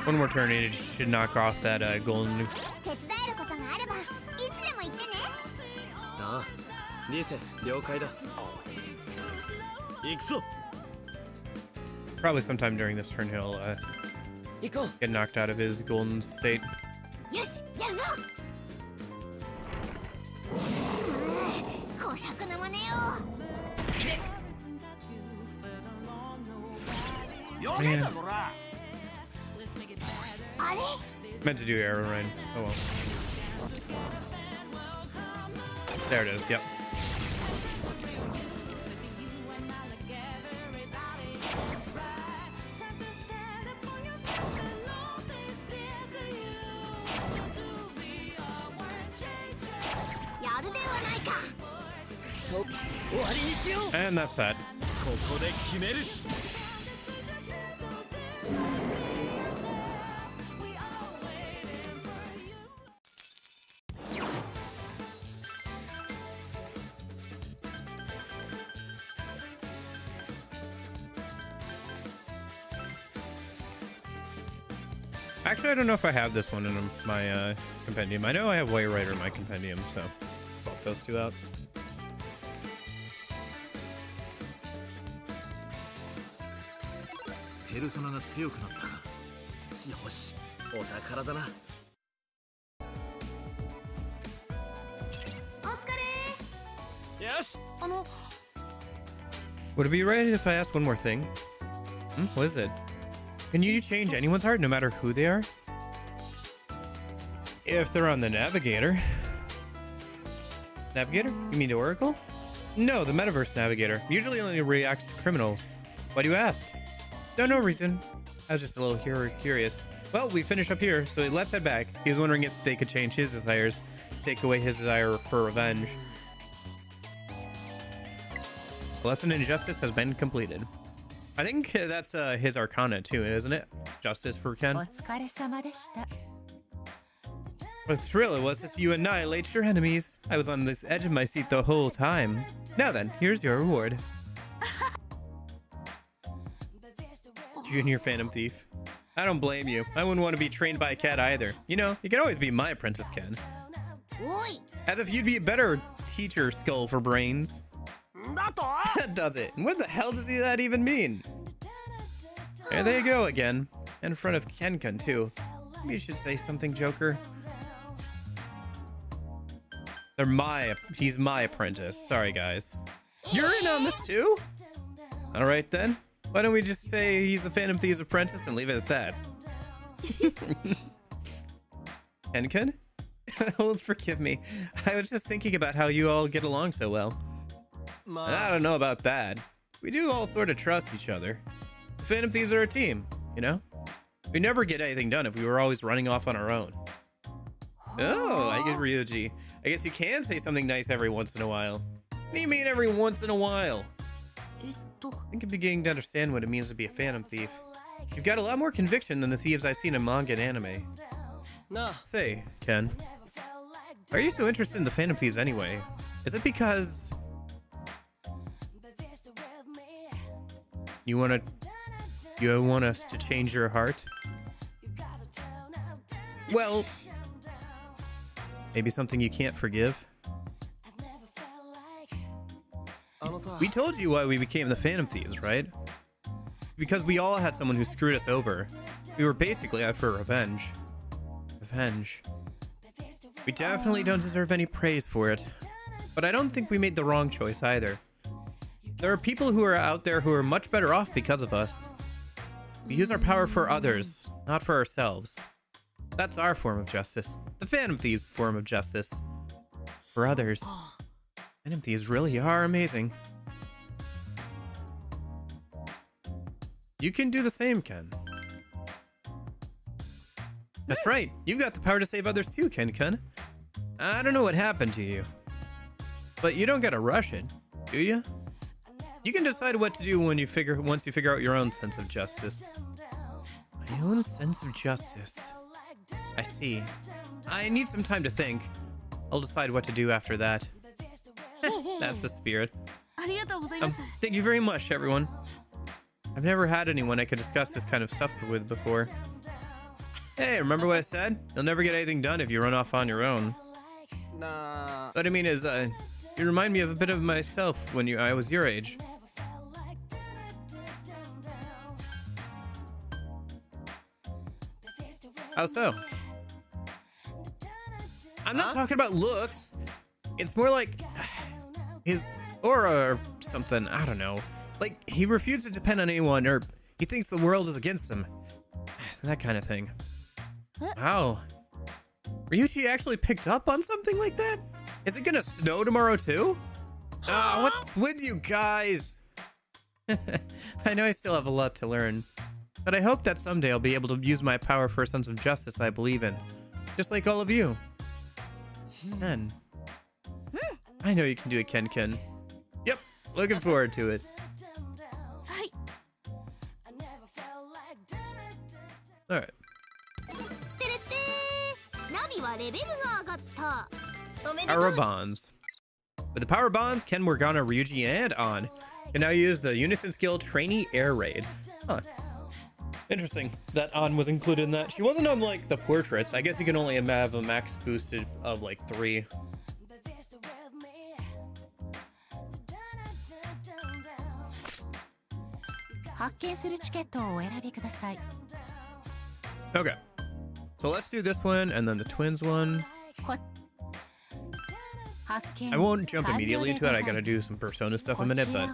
One more turn and it should knock off that golden nuke. 手伝えることがあればいつでも言ってね。ああ、リセ了解だ。行くぞ。 Probably sometime during this turn he'll 行こう。 get knocked out of his golden state. よしやるぞ。こしゃくなまねよ。Man. だこら あれ Meant to do arrow rain. Oh well. There it is. Yep. And that's that. ここで決める Actually, I don't know if I have this one in my compendium. I know I have Way Rider in my compendium, so swap those two out. ペルソナが強くなった。よし、お宝だな。お疲れ。よし Would it be right if I asked one more thing? What is it? Can you change anyone's heart no matter who they are? If they're on the Navigator. Navigator? You mean the Oracle? No, the Metaverse Navigator. Usually only reacts to criminals. Why do you ask? No reason. I was just a little curious. Well, we finish up here, so let's head back. He was wondering if they could change his desires, take away his desire for revenge. The lesson in justice has been completed. I think that's his Arcana too, isn't it? Justice for Ken. お疲れ様でした。 What a thrill it was to see you annihilate your enemies. I was on this edge of my seat the whole time. Now then, here's your reward. Junior Phantom Thief. I don't blame you. I wouldn't want to be trained by a cat either. You know, you can always be my apprentice, Ken. おい。 As if you'd be a better teacher, Skull for brains. だと That does it. And what the hell does that even mean? There they go again. In front of Ken-kun, too. Maybe you should say something, Joker. He's my apprentice. Sorry, guys. You're in on this, too? Alright, then. Why don't we just say he's the Phantom Thief's apprentice and leave it at that? Ken-kun? Oh, forgive me. I was just thinking about how you all get along so well. I don't know about that. We do all sort of trust each other. The Phantom Thieves are a team, you know? We'd never get anything done if we were always running off on our own. Oh, I get Ryuji. I guess you can say something nice every once in a while. What do you mean every once in a while? I think I'm beginning to understand what it means to be a Phantom Thief. You've got a lot more conviction than the thieves I've seen in manga and anime. Nah. Say, Ken, are you so interested in the Phantom Thieves anyway? Is it because you want us to change your heart? Well, maybe something you can't forgive? We told you why we became the Phantom Thieves, right? Because we all had someone who screwed us over. We were basically out for revenge. Revenge. We definitely don't deserve any praise for it. But I don't think we made the wrong choice either. There are people who are out there who are much better off because of us. We use our power for others, not for ourselves. That's our form of justice. The Phantom Thieves' form of justice. For others. Phantom Thieves really are amazing. You can do the same, Ken. That's right. You've got the power to save others too, Ken-kun. I don't know what happened to you, but you don't gotta rush it, do you? You can decide what to do once you figure out your own sense of justice. My own sense of justice. I see. I need some time to think. I'll decide what to do after that. That's the spirit. Thank you very much, everyone. I've never had anyone I could discuss this kind of stuff with before. Hey, remember what I said? You'll never get anything done if you run off on your own. Nah. What I mean is, you remind me of a bit of myself when I was your age. How so? I'm not talking about looks. It's more like his aura or something. I don't know. Like, he refused to depend on anyone, or He thinks the world is against him. That kind of thing. Wow. Ryuichi actually picked up on something like that? Is it gonna snow tomorrow too? Ah, what's with you guys? I know I still have a lot to learn, but I hope that someday I'll be able to use my power for a sense of justice I believe in. Just like all of you. Ken. I know you can do it, Ken. Yep, looking forward to it. Alright. Power bonds. With the power bonds, Ken work on a Ryuji and on. Can now use the unison skill trainee air raid. Huh. Interesting that on was included in that. She wasn't on like the portraits. I guess you can only have a max boosted of like 3. Okay. So let's do this one and then the twins one. I won't jump immediately into it. I gotta do some Persona stuff in a minute, but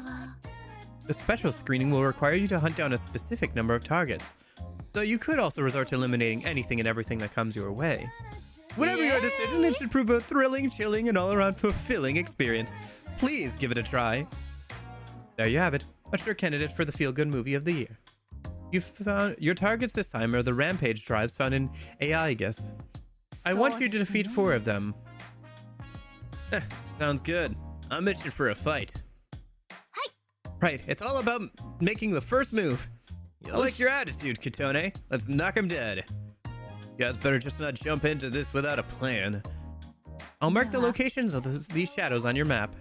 the special screening will require you to hunt down a specific number of targets. Though you could also resort to eliminating anything and everything that comes your way. Whatever your decision, it should prove a thrilling, chilling, and all-around fulfilling experience. Please give it a try. There you have it. A sure candidate for the feel-good movie of the year. You found your targets this time are the rampage drives found in AI, I guess. I want you to defeat 4 of them. Sounds good. I'm itching for a fight. Right, it's all about making the first move. I like your attitude, Kitone. Let's knock him dead. You guys better just not jump into this without a plan. I'll mark the locations of these shadows on your map.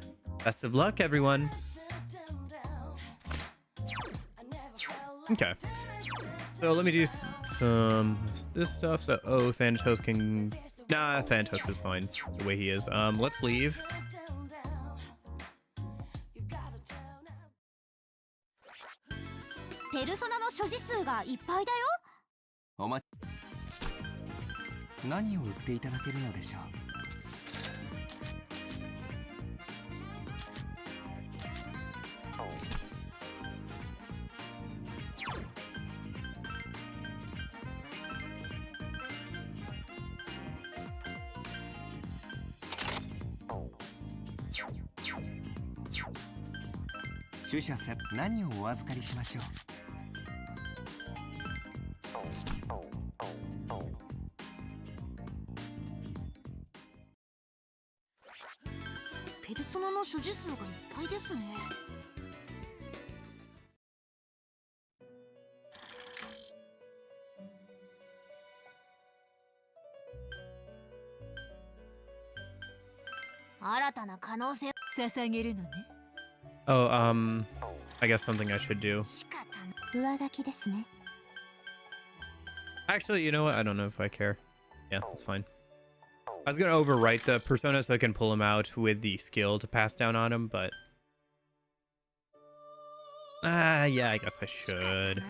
Best of luck, everyone. Okay. So let me do some this stuff. So, Thanatos can... Nah, Thanatos is fine the way he is. Let's leave. Oh, I guess something I should do. Actually, you know what? I don't know if I care. Yeah, that's fine. I was gonna overwrite the persona so I can pull him out with the skill to pass down on him, but... yeah, I guess I should.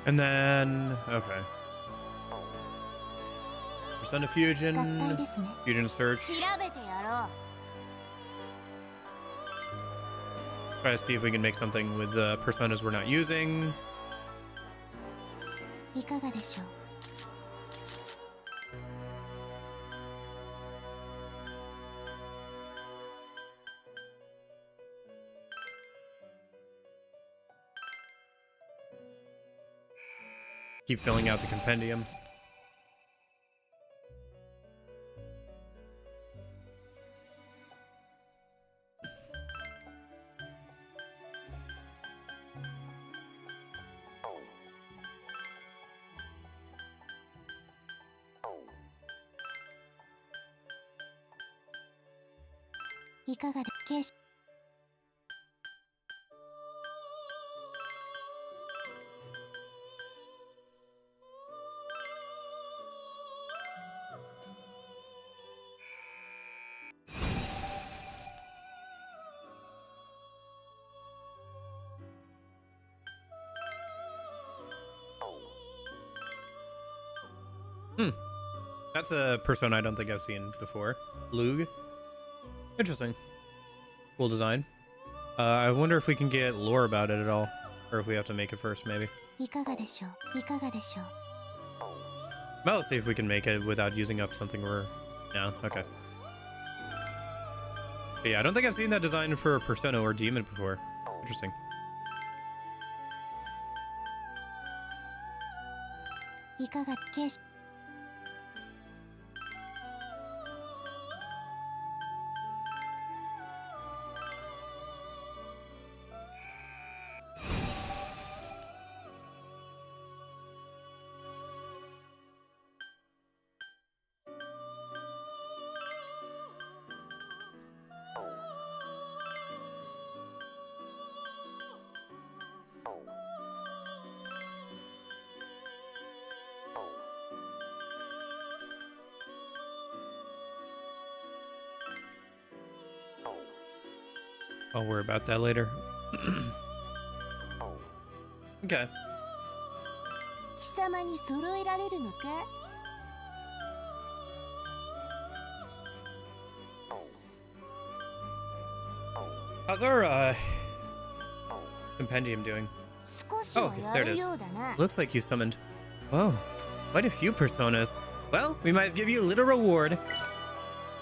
And then, okay. Persona 合体 Fusion, ですね Fusion Search. 調べてやろ Try to see if we can make something with the personas we're not using. ういかがでしょう Keep filling out the compendium.いかがでケーシ That's a persona I don't think I've seen before. Lug. Interesting. Cool design. I wonder if we can get lore about it at all. Or if we have to make it first, maybe. いかがでしょういかがでしょう Well, let's see if we can make it without using up something we're... Yeah, okay. But yeah, I don't think I've seen that design for a persona or demon before. Interesting. いかがケーシ I'll worry about that later. Okay. 貴様に揃えられるのか How's our compendium doing? 少しはや there it る is. ようだな Looks like you summoned... Whoa, quite a few personas. Well, we might as give you a little reward.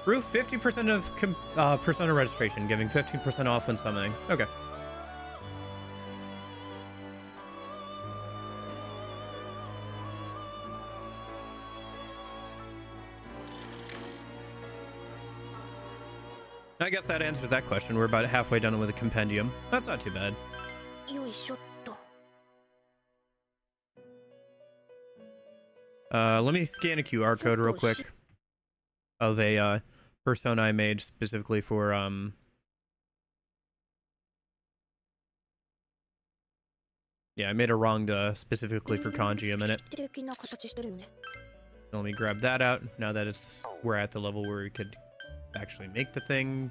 Roof 50% of persona registration, giving 15% off when summoning. Okay. I guess that answers that question. We're about halfway done with a compendium. That's not too bad. よいしょっと Let me scan a QR code real quick of a persona I made specifically for yeah, I made a wrong specifically for kanji a minute. 的な形してるよね Let me grab that out now that we're at the level where we could actually make the thing.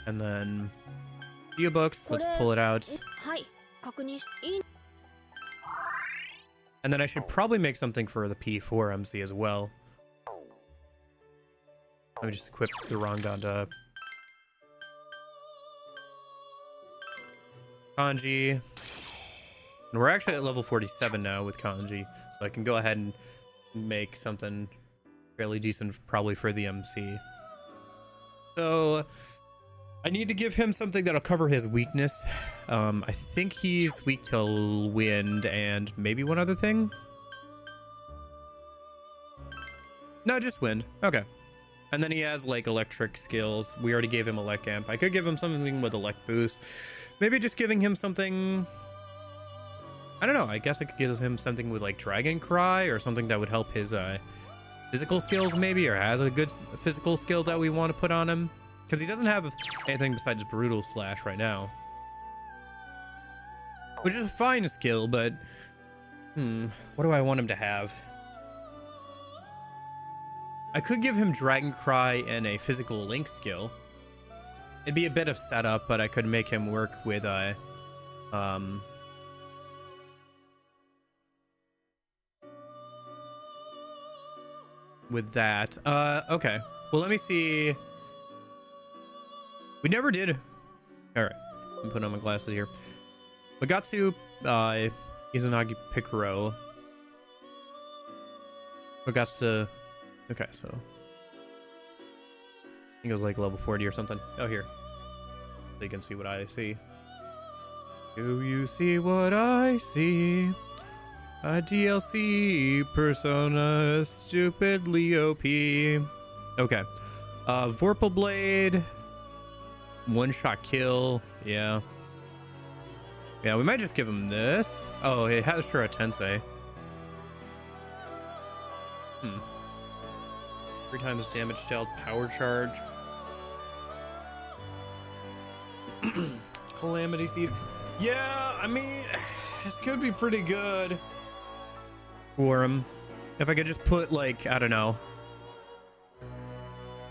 And then geobooks, let's pull it out. はい確認しいい And then I should probably make something for the P4 MC as well. Let me just equip the wrong onto kanji. And we're actually at level 47 now with kanji, so I can go ahead and make something fairly decent probably for the MC. So I need to give him something that'll cover his weakness. I think he's weak to wind and maybe one other thing. No, just wind. Okay. And then he has like electric skills. We already gave him elect amp. I could give him something with elect boost. Maybe just giving him something, I don't know. I guess I could give him something with like Dragon Cry or something that would help his physical skills maybe, or has a good physical skill that we want to put on him. Because he doesn't have anything besides Brutal Slash right now. Which is a fine skill, but what do I want him to have? I could give him Dragon Cry and a physical link skill. It'd be a bit of setup, but I could make him work with with that. Okay. Well, let me see. We never did. All right. I'm putting on my glasses here. Magatsu, Izanagi Picaro. Magatsu. Okay, so. I think it was like level 40 or something. Oh, here. So you can see what I see. Do you see what I see? A DLC persona stupidly OP. Okay. Vorpal Blade. One-shot kill. Yeah. Yeah, we might just give him this. Oh, it has Shura Tensei. 3 times damage dealt. Power charge. Calamity Seed. Yeah, I mean, this could be pretty good for him. If I could just put, like, I don't know,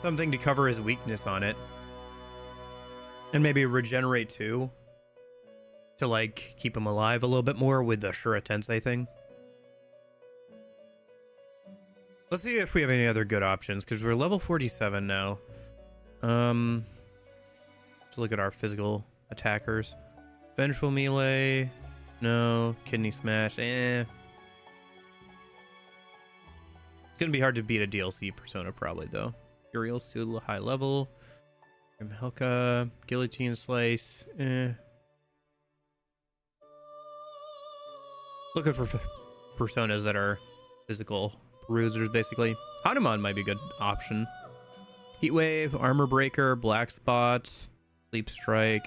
something to cover his weakness on it. And maybe regenerate too. To, like, keep him alive a little bit more with the Shura Tensei thing. Let's see if we have any other good options, because we're level 47 now. Let's look at our physical attackers. Vengeful Melee. No. Kidney Smash. It's gonna be hard to beat a DLC persona probably, though. Uriel's still high level. Helka. Guillotine Slice. Looking for personas that are physical bruisers, basically. Hanuman might be a good option. Heatwave, Armor Breaker, Black Spot, Sleep Strike.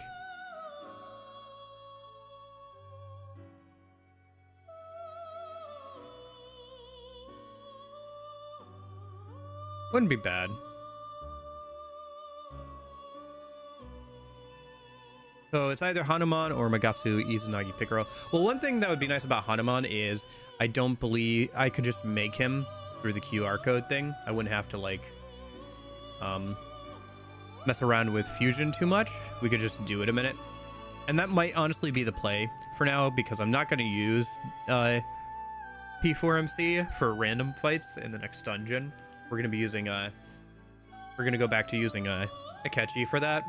Wouldn't be bad. So it's either Hanuman or Magatsu Izanagi Picaro. Well, one thing that would be nice about Hanuman is I don't believe I could just make him through the QR code thing. I wouldn't have to like mess around with fusion too much. We could just do it a minute. And that might honestly be the play for now, because I'm not going to use P4MC for random fights in the next dungeon. We're going to be using we're going to go back to using Akechi for that.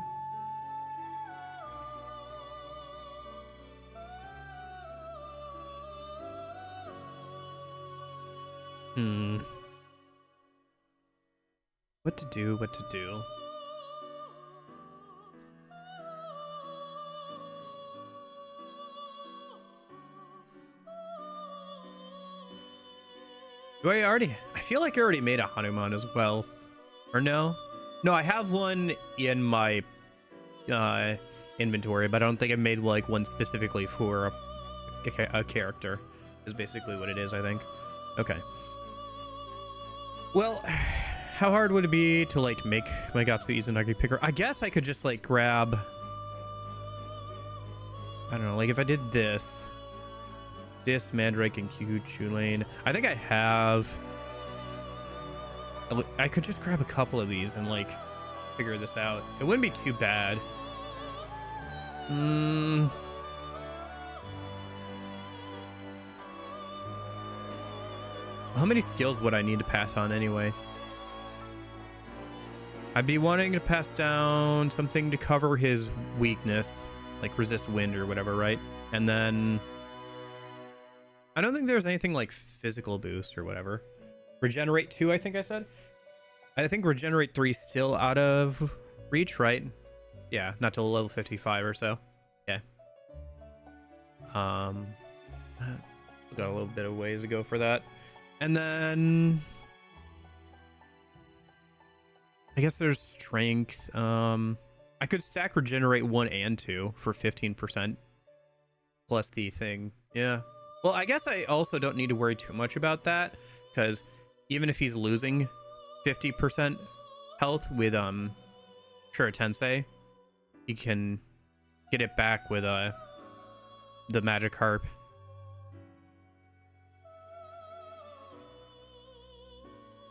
What to do, what to do. I feel like I already made a Hanuman as well. Or no? No, I have one in my inventory, but I don't think I made like one specifically for a character. Is basically what it is, I think. Okay. Well, how hard would it be to like make Magatsu Izanagi Picker? I guess I could just like grab, I don't know, like if I did this Mandrake and Kyuchu Lane. I think I have, I could just grab a couple of these and like figure this out. It wouldn't be too bad. How many skills would I need to pass on anyway? I'd be wanting to pass down something to cover his weakness, like resist wind or whatever, right? And then I don't think there's anything like physical boost or whatever. Regenerate 2, I think I said. I think Regenerate 3 still out of reach, right? Yeah, not till level 55 or so. Yeah. Got a little bit of ways to go for that. And then I guess there's strength. I could stack Regenerate 1 and 2 for 15% plus the thing. Yeah. Well, I guess I also don't need to worry too much about that, because even if he's losing 50% health with Shura Tensei, he can get it back with the Magikarp.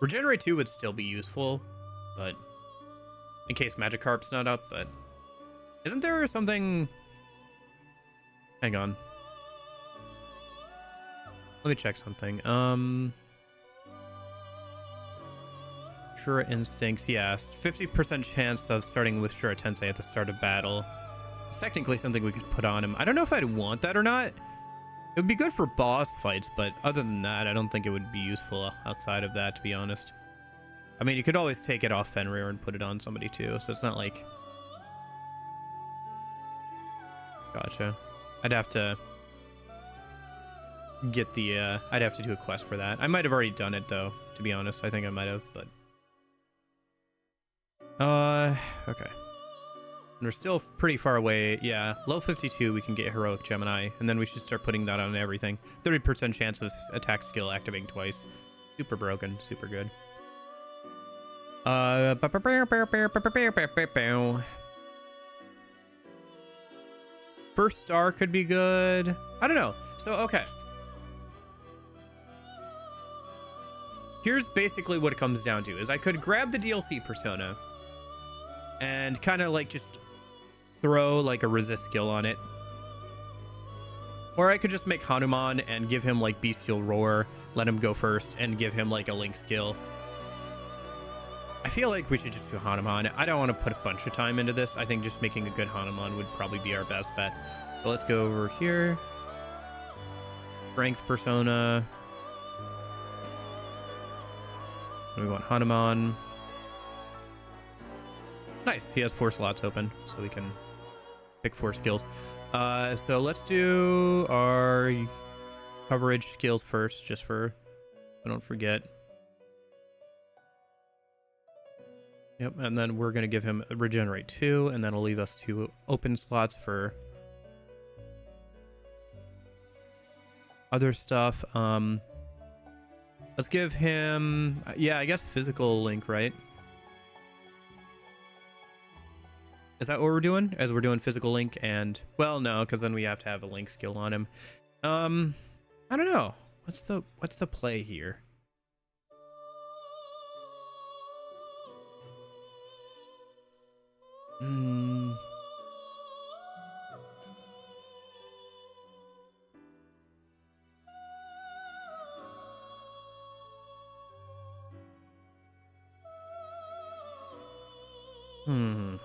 Regenerate 2 would still be useful, but in case Magikarp's not up. But isn't there something? Hang on. Let me check something. Sure Instincts, yes. 50% chance of starting with Shura Tensei at the start of battle. It's technically something we could put on him. I don't know if I'd want that or not. It would be good for boss fights, but other than that, I don't think it would be useful outside of that, to be honest. I mean, you could always take it off Fenrir and put it on somebody too, so it's not like... Gotcha. I'd have to get the, I'd have to do a quest for that. I might have already done it, though, to be honest. I think I might have, but... okay. And we're still pretty far away. Yeah, level 52, we can get Heroic Gemini, and then we should start putting that on everything. 30% chance of attack skill activating twice. Super broken, super good. First star could be good. I don't know. So, okay. Here's basically what it comes down to, is I could grab the DLC persona and kind of like just throw like a resist skill on it. Or I could just make Hanuman and give him like Bestial Roar, let him go first, and give him like a Link skill. I feel like we should just do Hanuman. I don't want to put a bunch of time into this. I think just making a good Hanuman would probably be our best bet. So let's go over here. Strength persona. We want Hanuman. Nice. He has 4 slots open, so we can pick 4 skills. So let's do our coverage skills first, just for I don't forget. Yep, and then we're going to give him regenerate 2, and then it'll leave us 2 open slots for other stuff. Let's give him, yeah, I guess physical link, right? Is that what we're doing? As we're doing physical link and, well, no, because then we have to have a link skill on him. I don't know. What's the play here? Hmm. Hmm.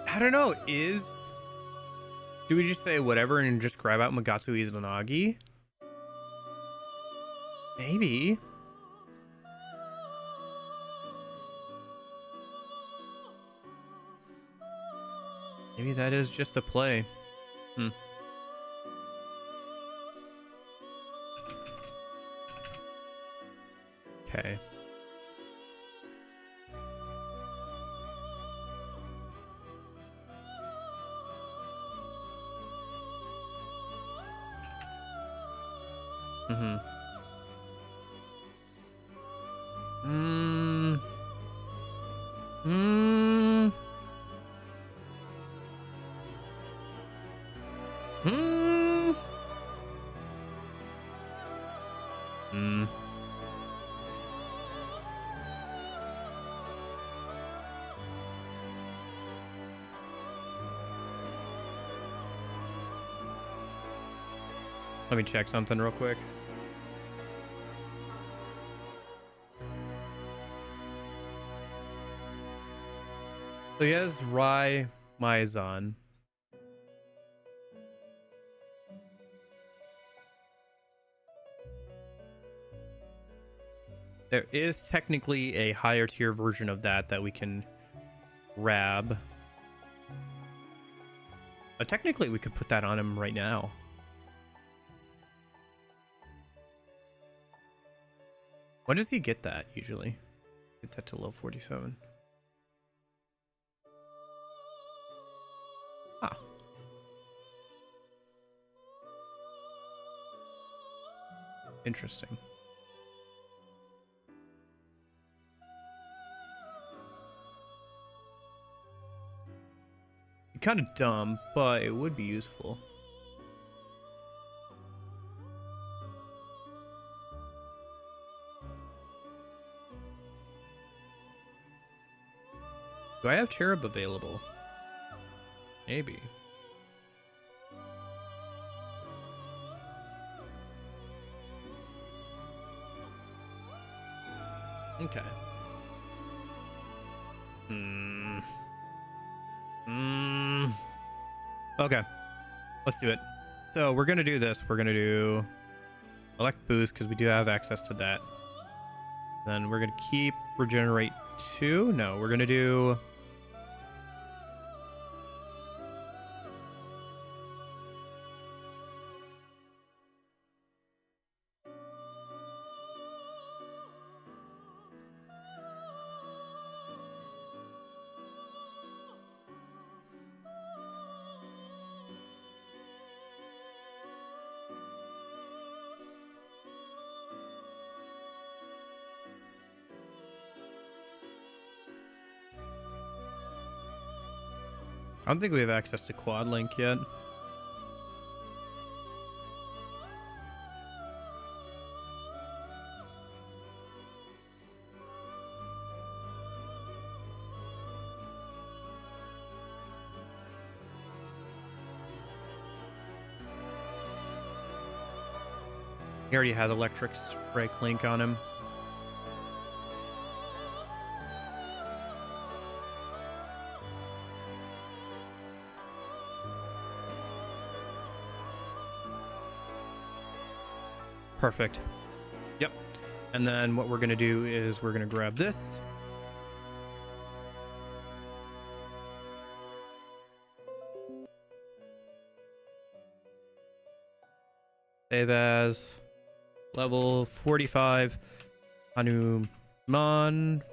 I don't know. Do we just say whatever and just grab out Magatsu Izanagi? Maybe. Maybe that is just a play. Okay. Let me check something real quick. So he has Rai Maizan. There is technically a higher tier version of that we can grab. But technically we could put that on him right now. When does he get that usually? Get that to level 47. Interesting. Kind of dumb, but it would be useful. Do I have Cherub available? Maybe. Okay. Okay. Let's do it. So we're gonna do this. We're gonna do elect boost because we do have access to that. Then we're gonna keep regenerate 2. No, we're gonna do I don't think we have access to quad link yet. He already has electric strike link on him. Perfect. Yep. And then what we're going to do is we're going to grab this. Save as level 45 Hanuman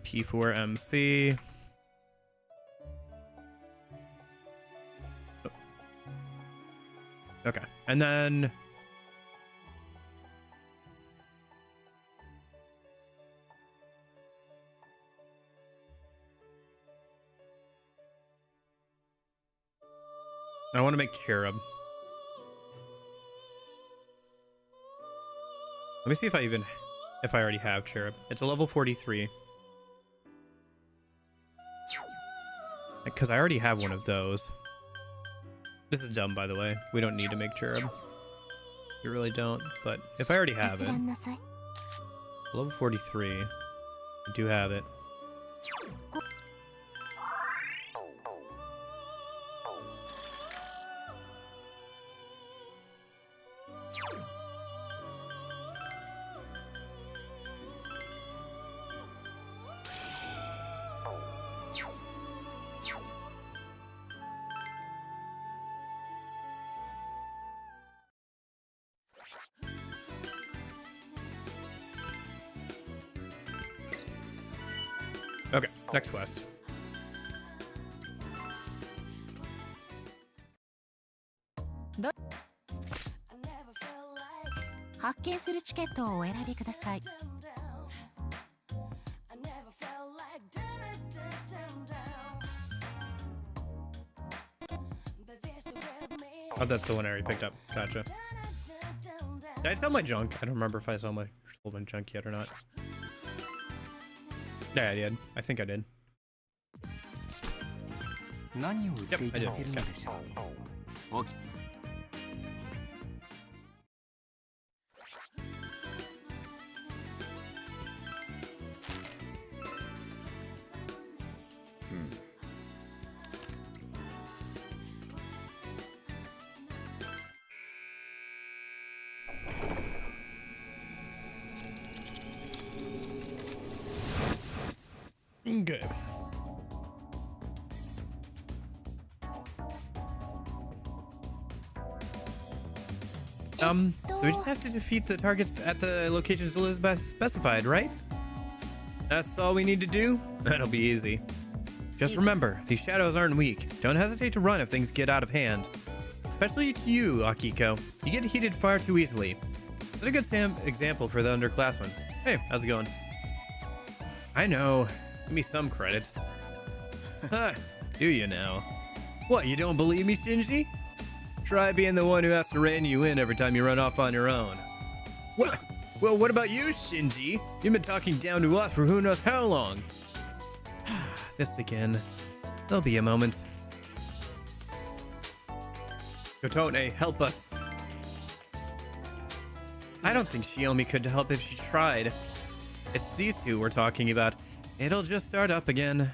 P4MC. Okay, and then I want to make Cherub. Let me see if I already have Cherub. It's a level 43. Because I already have one of those. This is dumb, by the way. We don't need to make Cherub. We really don't. But if I already have it, level 43, I do have it. Okay, next quest. Oh, that's the one I already picked up. Gotcha. Did I sell my junk? I don't remember if I sold my junk yet or not. Yeah, I did. I think I did. Yep, I did. Okay. Okay. So we just have to defeat the targets at the locations Elizabeth specified, right? That's all we need to do? That'll be easy. Just remember, these shadows aren't weak. Don't hesitate to run if things get out of hand. especially to you, Akiko. You get heated far too easily. That's a good example for the underclassmen. Hey, how's it going? I know. Give me some credit. Huh, do you now? What, you don't believe me, Shinji? Try being the one who has to rein you in every time you run off on your own. What? Well, what about you, Shinji? You've been talking down to us for who knows how long. This again. There'll be a moment. Kotone, help us. I don't think Shiomi could help if she tried. It's these two we're talking about. It'll just start up again.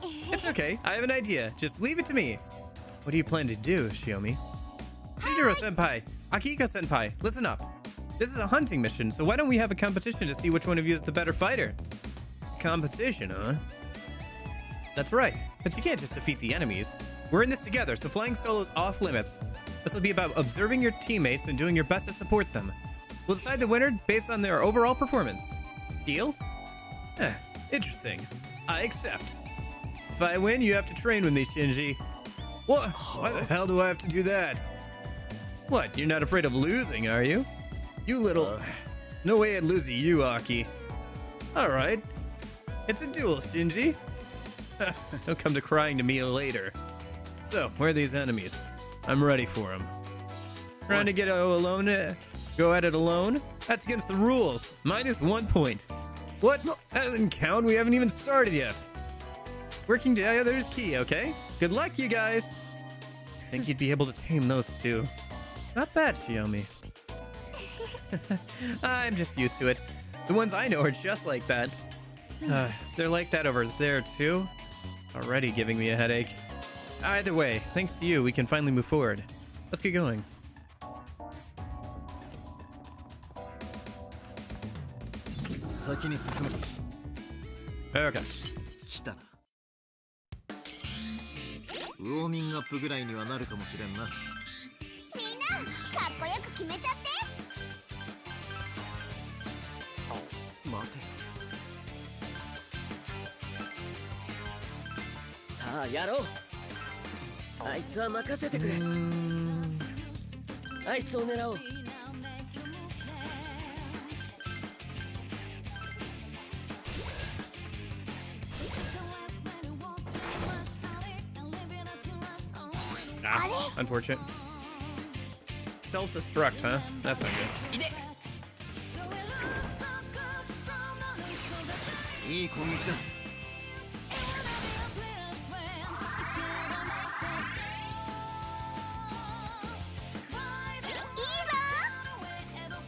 It's okay. I have an idea. Just leave it to me. What do you plan to do, Shiomi? Shinjiro-senpai, Akiko-senpai, listen up. This is a hunting mission, so why don't we have a competition to see which one of you is the better fighter? Competition, huh? That's right, but you can't just defeat the enemies. We're in this together, so flying solo's off limits. This will be about observing your teammates and doing your best to support them. We'll decide the winner based on their overall performance. Deal? Interesting. I accept. If I win, you have to train with me, Shinji. What? Why the hell do I have to do that? What, you're not afraid of losing, are you? You little... No way I'd lose to you, Aki. Alright. It's a duel, Shinji. Don't come to crying to me later. So, where are these enemies? I'm ready for them. Trying to get alone, go at it alone? That's against the rules. -1 point. What? That doesn't count. We haven't even started yet. Working together is key, okay? Good luck, you guys. I think you'd be able to tame those two. Not bad, Shiomi. I'm just used to it. The ones I know are just like that. They're like that over there, too. Already giving me a headache. Either way, thanks to you, we can finally move forward. Let's get going. Okay. 来たな。ウォーミングアップぐらいにはなるかもしれんな。みんなかっこよく決めちゃって。待て。さあやろう。あいつは任せてくれ。あいつを狙おう。Unfortunate. Self-destruct, huh? That's not good. いい攻撃だ。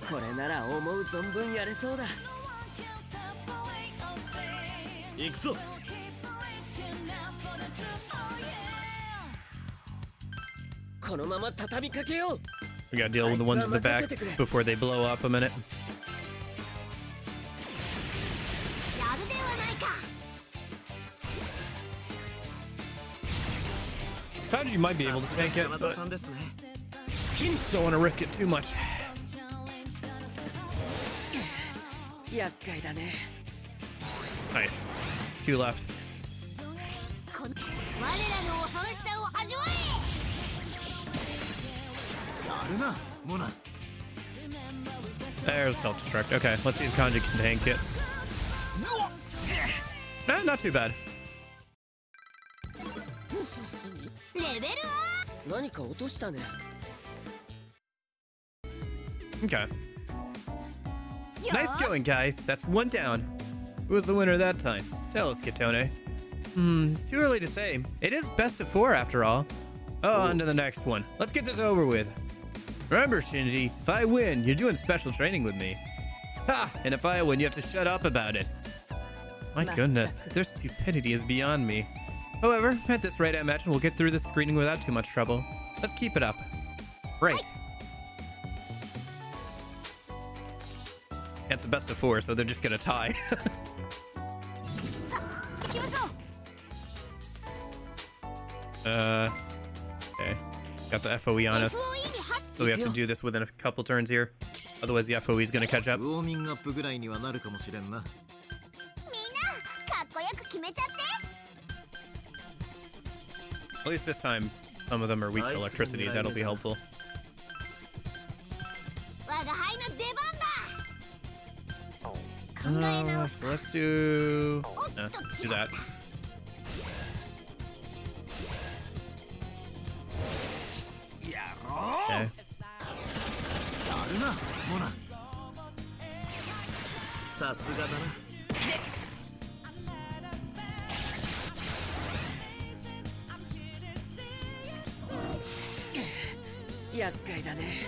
これなら思う存分やれそうだ。行くぞ。このまま畳みかけよう。 We gotta deal with the ones in the back before they blow up a minute. やるではないか。 Kanji might be able to tank it, but don't want to risk it too much. 厄介だね。 Nice. 2 left. 我らの恐ろしさを味わえ。 やるな、モナ。 There's self-destruct. Okay, let's see if Kanji can tank it. Not too bad. レベルアップ。何か落としたね。 Okay. Nice going, guys. That's 1 down. Who was the winner that time? Tell us, Kitone. It's too early to say. It is best of 4 after all. Oh, on to the next one. Let's get this over with. Remember, Shinji, if I win, you're doing special training with me. Ha! And if I win, you have to shut up about it. My goodness, their stupidity is beyond me. However, at this rate, I imagine we'll get through this screening without too much trouble. Let's keep it up. Right. It's a best of 4, so they're just gonna tie. Okay. Got the FOE on us. So we have to do this within a couple turns here. Otherwise the FOE is gonna catch up. ウォーミングアップぐらいにはなるかもしれんな。みんなかっこよく決めちゃって。 At least this time, Some of them are weak to electricity. That'll be helpful. 我が輩の出番だ。考え直す So let's do. おっと Do 違った that. Okay. やるなモナ。さすがだな。厄介だね。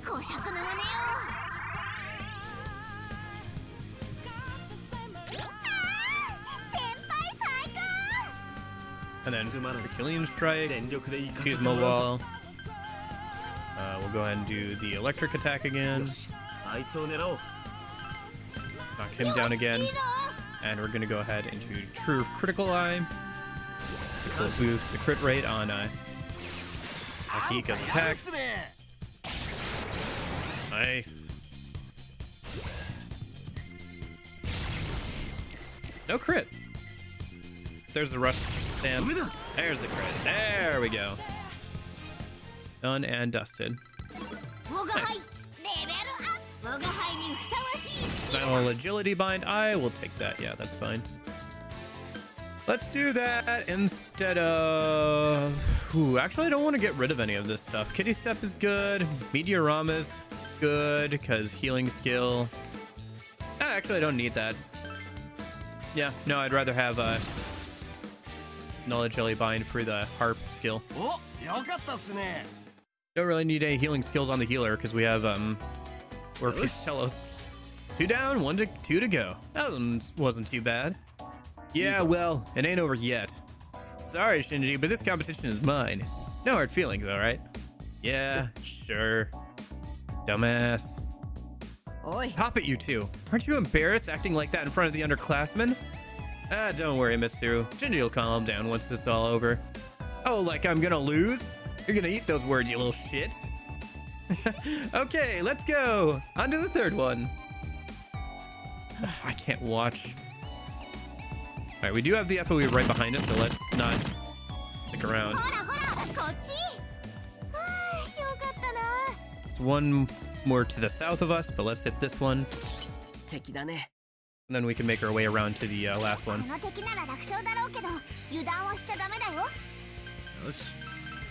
こしゃくなまねよ。先輩最高。 And then Herculean Strike. 全力で行かせ Use てもらうぞ。 Mobile. We'll go ahead and do the electric attack again. よし、あいつを狙おう。 Knock him down again. いいぞ。 And we're gonna go ahead and do True Critical Eye. Which will boost the crit rate on Akika's attacks. Nice. No crit. There's the rush stance. There's the crit. There we go. Done and dusted. 我が輩レベルアップ。我が輩にふさわしいスキル。 Final agility bind. I will take that. Yeah, that's fine. Let's do that instead of. Ooh, actually, I don't want to get rid of any of this stuff. Kitty Step is good. Meteorama's good because healing skill. Actually, I don't need that. Yeah, no, I'd rather have Knowledge Jelly Bind for the harp skill. お、よかったっすね。 Don't really need any healing skills on the healer because we have Orpheus Telos. 2 down, 2 to go. That one wasn't too bad. Yeah, well, it ain't over yet. Sorry, Shinji, but this competition is mine. No hard feelings, all right? Yeah, sure. Dumbass. おい。 Stop it, you two. Aren't you embarrassed acting like that in front of the underclassmen? Ah, don't worry, Mitsuru. Shinji will calm down once this is all over. Oh, like I'm gonna lose? You're gonna eat those words, you little shit. Okay, let's go. On to the third one. I can't watch. All right, we do have the FOE right behind us, so let's not stick around. ほらほらこっち。はあ、よかったな。 There's one more to the south of us, but let's hit this one. 敵だね。 And then we can make our way around to the last こ one. の敵なら楽勝だろうけど、油断はしちゃダメだよ。よし、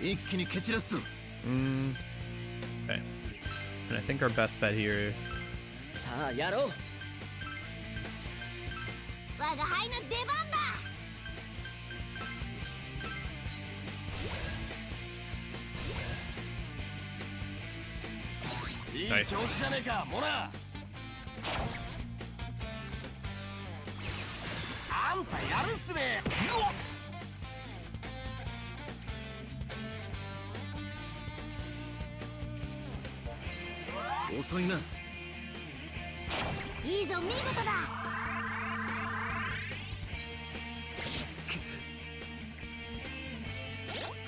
一気に蹴散らすぞ。 Okay. And I think our best bet here. さあやろう。我が輩の出番だ。 いい Nice. 調子じゃねえか、モナ。あんたやるっすね。うわっ。 遅いな。いいぞ、見事だ。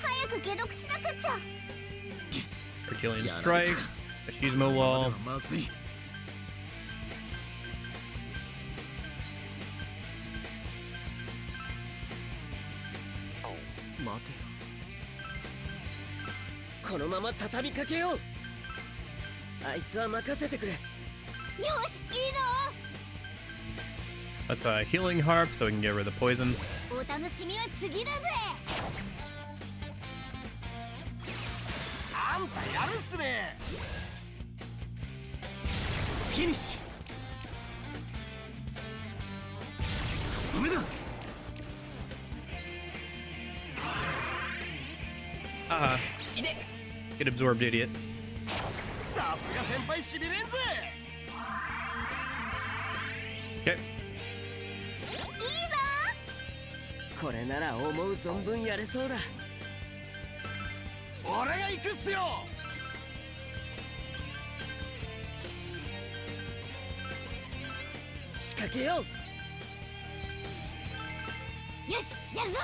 早く解毒しなくっちゃ。 Herculean Strike. Machismo Wall. まずい。待てよ。このまま畳みかけよう。あいつは任せてくれ。よし、いいぞ。 Let's healing harp so we can get rid of the poison. お楽しみは次だぜ。あんたやるっすね。フィニッシュ。とどめだ。 Get absorbed, idiot. さすが先輩しびれんぜ。 Okay. いいぞ。これなら思う存分やれそうだ。俺が行くっすよ。仕掛けよう。よし、やるぞ。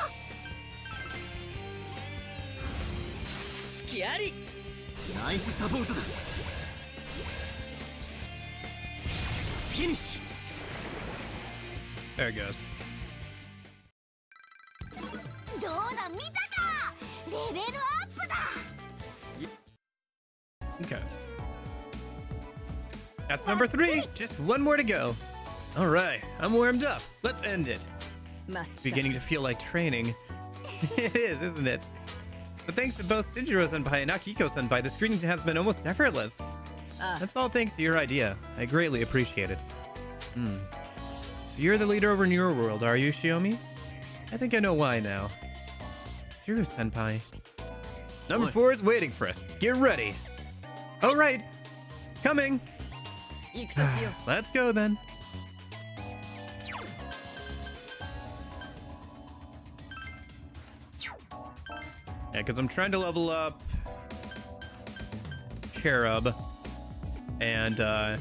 隙あり。ナイスサポートだ。フィニッシュ。 There it goes. どうだ見たか。レベルアップだ。 Okay. That's number 3. Just one more to go. All right, I'm warmed up. Let's end it. Beginning to feel like training. It is, isn't it? But thanks to both Shinjiro-senpai and Akiko-senpai, the screening has been almost effortless. That's all thanks to your idea. I greatly appreciate it. So you're the leader over your world, are you, Shiomi? I think I know why now. Tsuru-senpai. Number 4 is waiting for us. Get ready. All right. Coming. Let's go then. Yeah, because I'm trying to level up Cherub and we're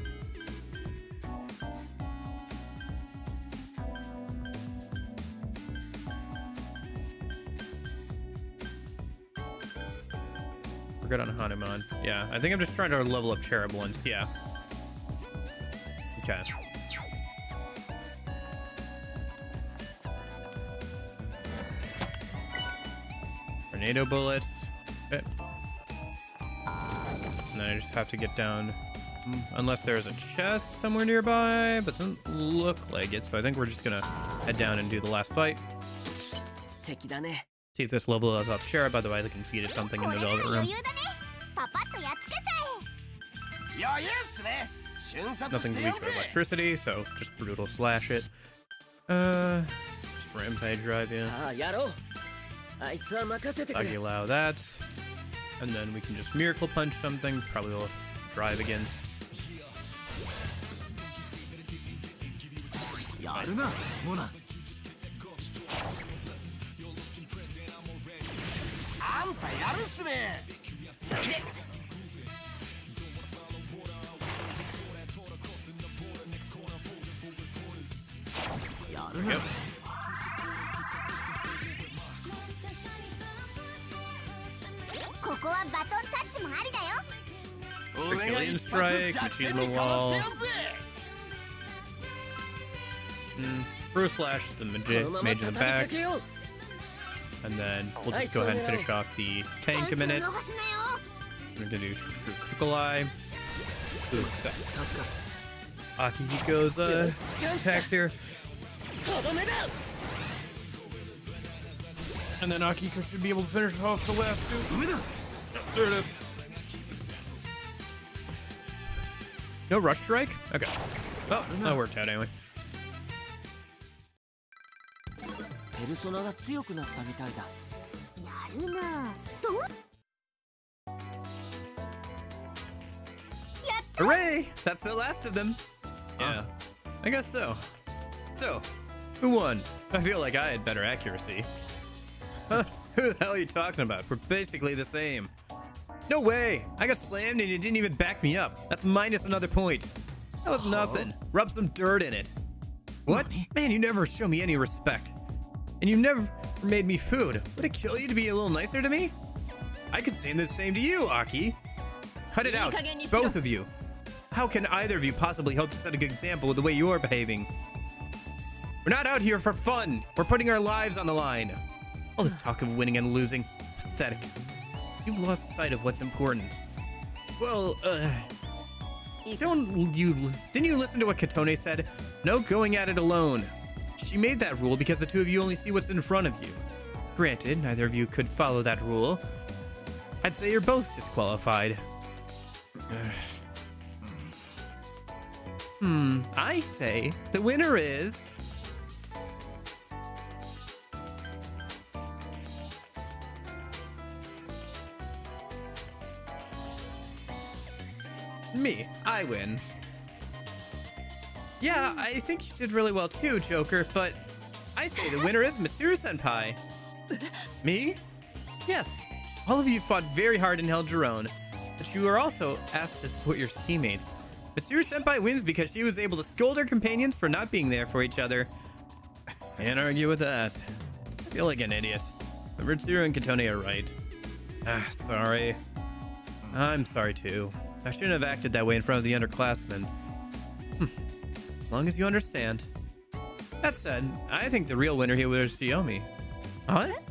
good on Hanuman. Yeah, I think I'm just trying to level up Cherub once. Yeah. Okay. Tornado bullets. Okay. And then I just have to get down. Unless there's a chest somewhere nearby, but doesn't look like it. So I think we're just gonna head down and do the last fight. See if this levels up Cherub, otherwise I can feed it something in the velvet room. Nothing weak for electricity, so just brutal slash it. Just rampage drive, yeah. Doggy allow that. And then we can just miracle punch something. Probably will drive again. Nice. Yep. Alien strike, machismo wall. Bruce slash the mage in the back. And then we'll just go ahead and finish off the tank a minute. We're gonna do critical eye. Boost Akihiko's attacks here. And then Akihiko should be able to finish off the last two. There it is. No rush strike? Okay. Oh, that worked out anyway. Hooray! That's the last of them. Yeah, I guess so. So, who won? I feel like I had better accuracy. Huh? Who the hell are you talking about? We're basically the same. No way! I got slammed and you didn't even back me up. That's minus another point. That was nothing. Rub some dirt in it. What? Man, you never show me any respect. And you never made me food. Would it kill you to be a little nicer to me? I could say the same to you, Aki. Cut it out, both of you. How can either of you possibly hope to set a good example with the way you're behaving? We're not out here for fun. We're putting our lives on the line. All this talk of winning and losing. Pathetic. You've lost sight of what's important. Well, didn't you listen to what Katone said? No going at it alone. She made that rule because the two of you only see what's in front of you. Granted, neither of you could follow that rule. I'd say you're both disqualified. I say the winner is... me. I win. Yeah, I think you did really well too, Joker, but I say the winner is Mitsuru-senpai. Me? Yes. All of you fought very hard and held your own, but you were also asked to support your teammates. Mitsuru-senpai wins because she was able to scold her companions for not being there for each other. Can't argue with that. I feel like an idiot. But Mitsuru and Katone are right. Sorry. I'm sorry too. I shouldn't have acted that way in front of the underclassmen. As long as you understand. That said, I think the real winner here was Shiomi. What?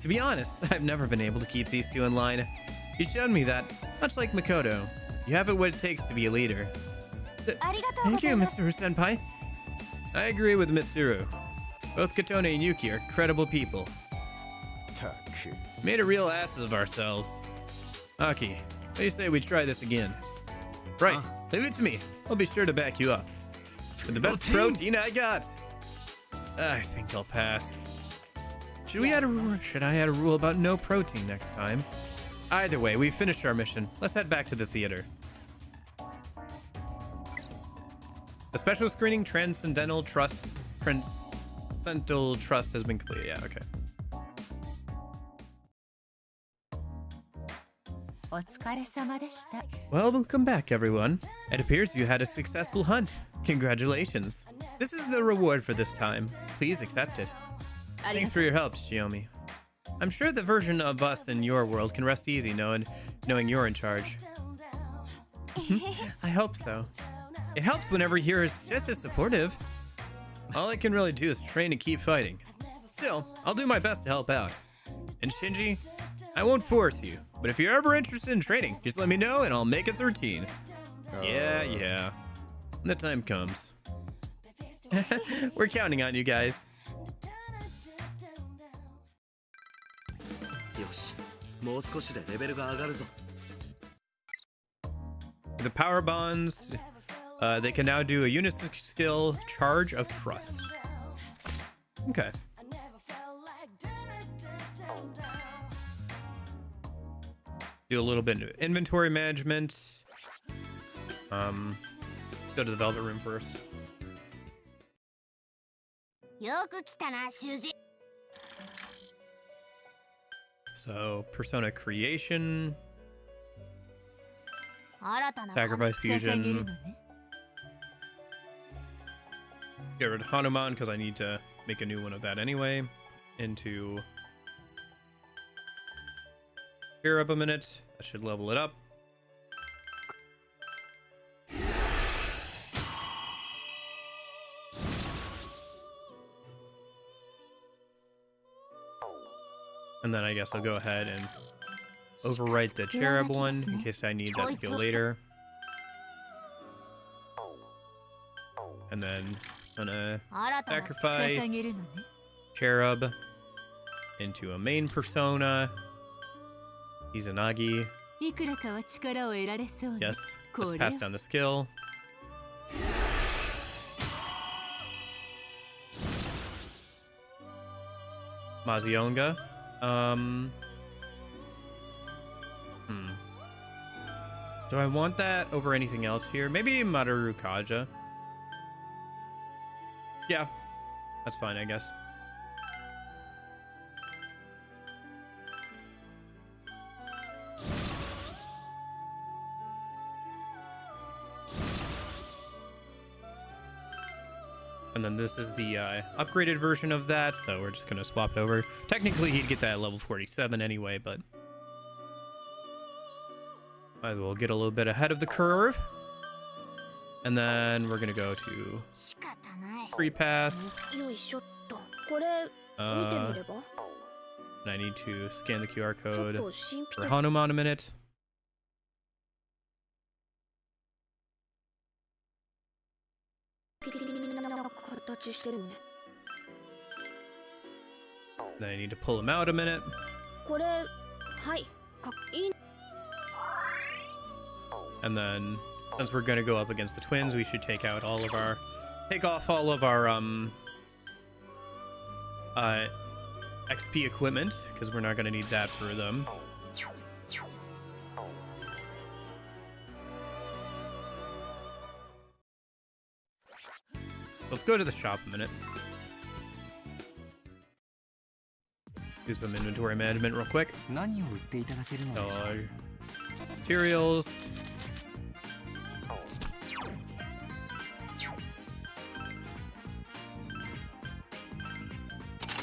To be honest, I've never been able to keep these two in line. You showed me that, much like Makoto. You have it what it takes to be a leader. Thank you, Mitsuru-senpai. I agree with Mitsuru. Both Katone and Yuki are credible people. Made a real asses of ourselves. Aki, what do you say we try this again? Right, leave it to me. I'll be sure to back you up. For the best protein I got. I think I'll pass. Should I add a rule about no protein next time? Either way, we've finished our mission. Let's head back to the theater. The special screening Transcendental Trust has been completed. Yeah, okay. Well, welcome back, everyone. It appears you had a successful hunt. Congratulations. This is the reward for this time. Please accept it. Thanks for your help, Shiomi. I'm sure the version of us in your world can rest easy knowing you're in charge. I hope so. It helps whenever you're just as supportive. All I can really do is train and keep fighting. Still, I'll do my best to help out. And Shinji, I won't force you, but if you're ever interested in training, just let me know and I'll make it a routine. Yeah. When the time comes. We're counting on you guys. The power bonds, they can now do a unison skill charge of trust. Okay. Do a little bit of inventory management. Go to the Velvet Room first. So, persona creation. Sacrifice fusion. Get rid of Hanuman because I need to make a new one of that anyway. Into here up a minute. That should level it up. And then I guess I'll go ahead and overwrite the cherub one in case I need that skill later. And then I'm gonna sacrifice cherub into a main persona. Izanagi. Yes, let's pass down the skill. Mazionga. Do I want that over anything else here? Maybe Madoru Kaja. Yeah, that's fine, I guess. And then this is the upgraded version of that, so we're just gonna swap it over. Technically, he'd get that at level 47 anyway, but might as well get a little bit ahead of the curve. And then we're gonna go to free pass. And I need to scan the QR code for Hanuman a minute. Then I need to pull him out a minute. And then, since we're gonna go up against the twins, we should take off all of our XP equipment, because we're not gonna need that for them. Let's go to the shop a minute. Do some inventory management real quick. Materials.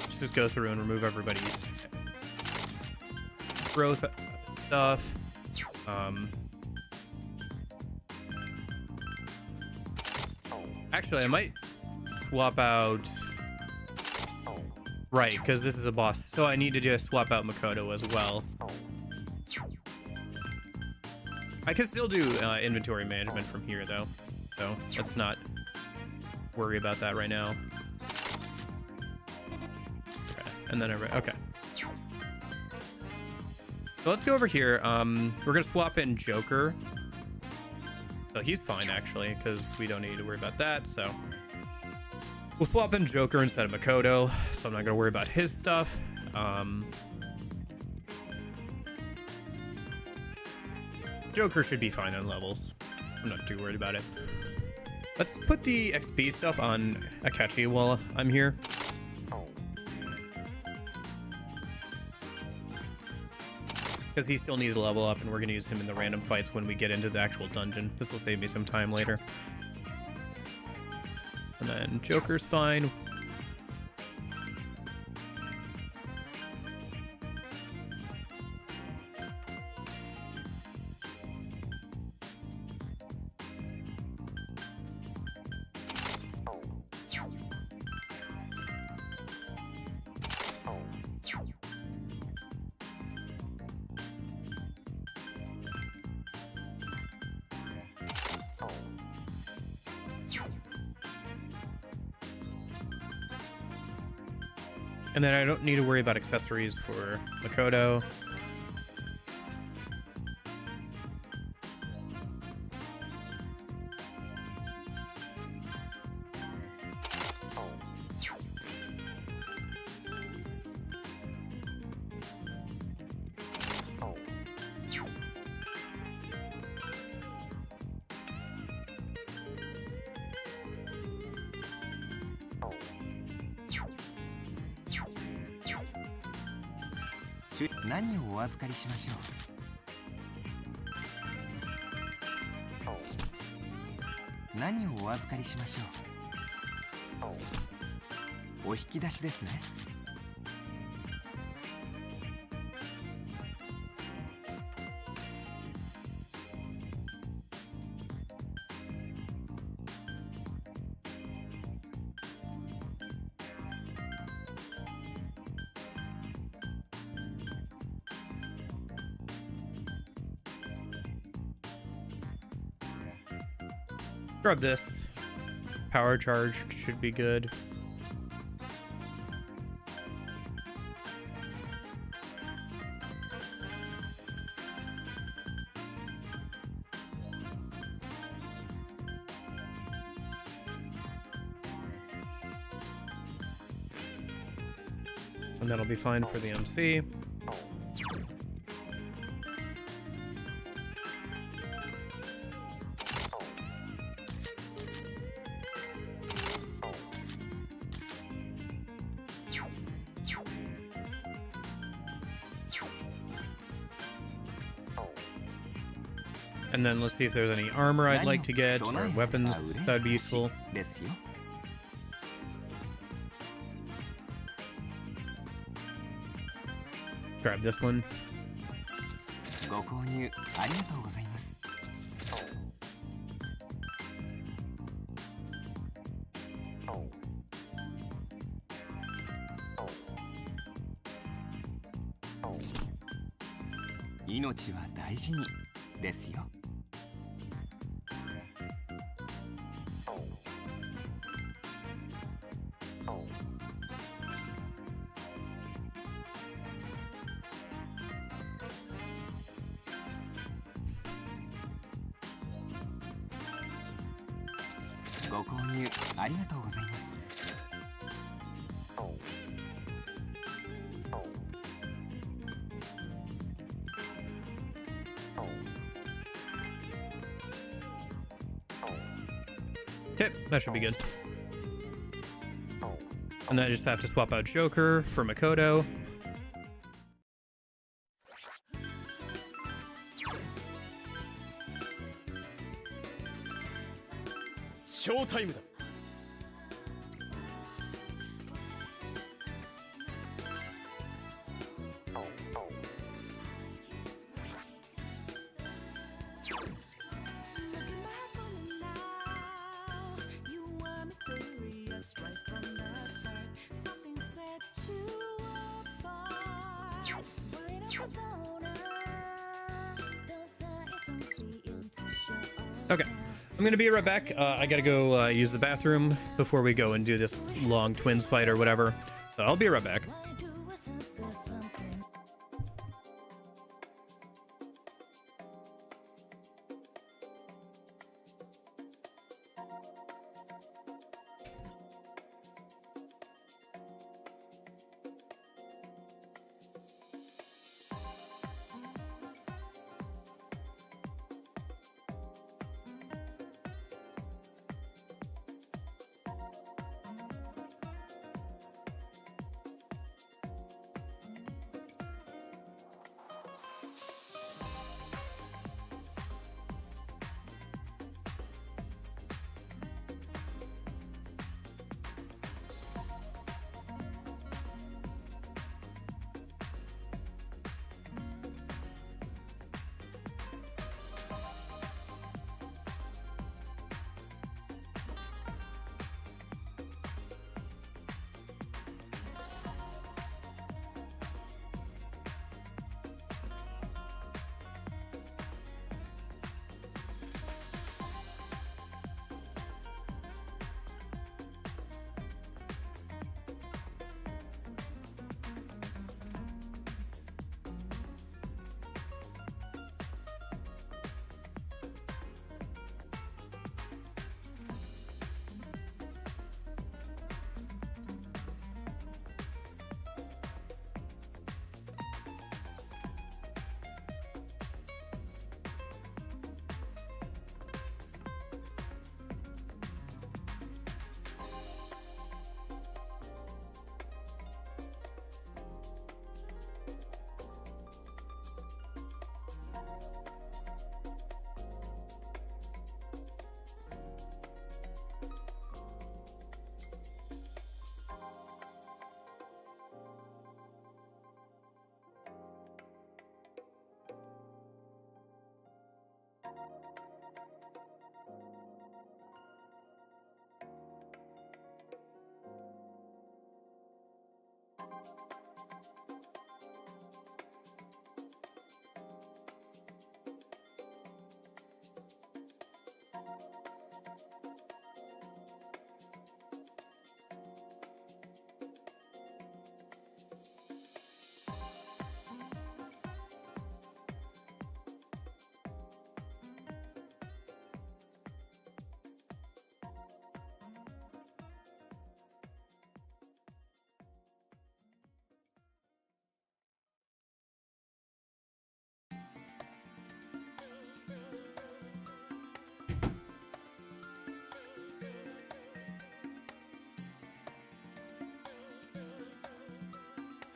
Let's just go through and remove everybody's growth stuff. Actually, I might swap out Right, because this is a boss. So I need to just swap out Makoto as well. I can still do inventory management from here, though. So let's not worry about that right now. Okay, and then okay. So let's go over here. We're gonna swap in Joker. So he's fine actually, because we don't need to worry about that. So we'll swap in Joker instead of Makoto. So I'm not gonna worry about his stuff. Joker should be fine on levels. I'm not too worried about it. Let's put the XP stuff on Akechi while I'm here. Because he still needs to level up, and we're going to use him in the random fights when we get into the actual dungeon. This will save me some time later. And then Joker's fine. And then I don't need to worry about accessories for Makoto. Grab this. Power charge should be good. And that'll be fine for the MC. And then let's see if there's any armor I'd like to get, or weapons that would be useful. Grab this one. Okay, that should be good. And then I just have to swap out Joker for Makoto. Showtime だ。Mysterious right from the start. Something said to I'm gonna be right back. I gotta go use the bathroom before we go and do this long twins fight or whatever. So I'll be right back.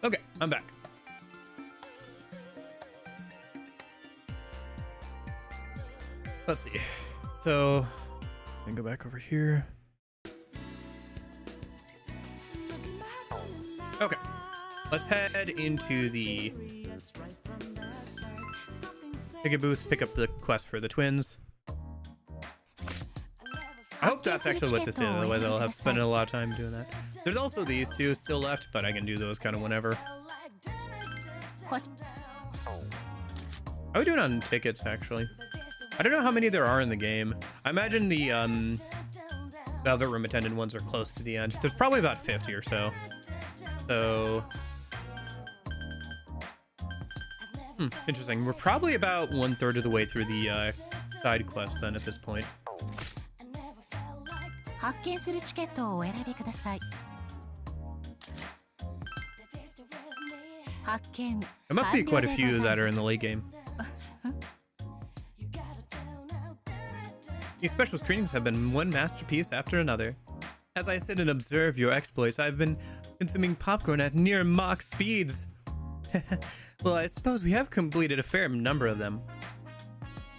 Okay, I'm back. Let's see. So, I can go back over here. Okay, let's head into the ticket booth, pick up the quest for the twins. I hope that's actually what this is, otherwise I'll have to spend a lot of time doing that. There's also these two still left, but I can do those kind of whenever. How are we doing on tickets, actually? I don't know how many there are in the game. I imagine the Velvet Room attendant ones are close to the end. There's probably about 50 or so. So... interesting. We're probably about 1/3 of the way through the side quest then at this point. There must be quite a few that are in the late game. These special screenings have been one masterpiece after another. As I sit and observe your exploits, I've been consuming popcorn at near Mach speeds. Well, I suppose we have completed a fair number of them.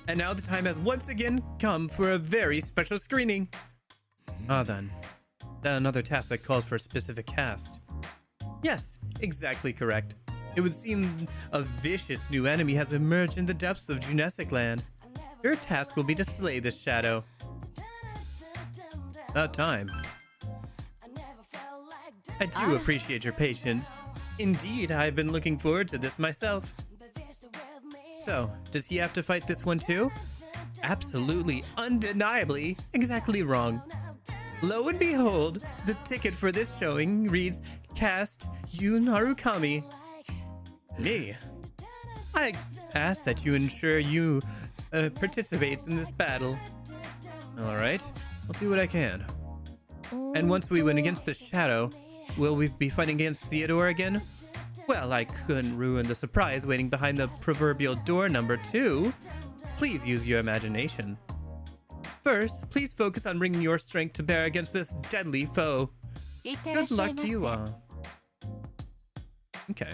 And now the time has once again come for a very special screening. Ah then. Another task that calls for a specific cast. Yes, exactly correct. It would seem a vicious new enemy has emerged in the depths of Junesic land. Your task will be to slay this shadow. About time. I do appreciate your patience. Indeed, I've been looking forward to this myself. So, does he have to fight this one too? absolutely, undeniably, exactly wrong. Lo and behold, the ticket for this showing reads Cast Yu Narukami. Me. I ask that you ensure you participates in this battle. Alright, I'll do what I can. And once we win against the Shadow, will we be fighting against Theodore again? Well, I couldn't ruin the surprise waiting behind the proverbial door number 2. Please use your imagination. First, please focus on bringing your strength to bear against this deadly foe. Good luck to you all. Okay.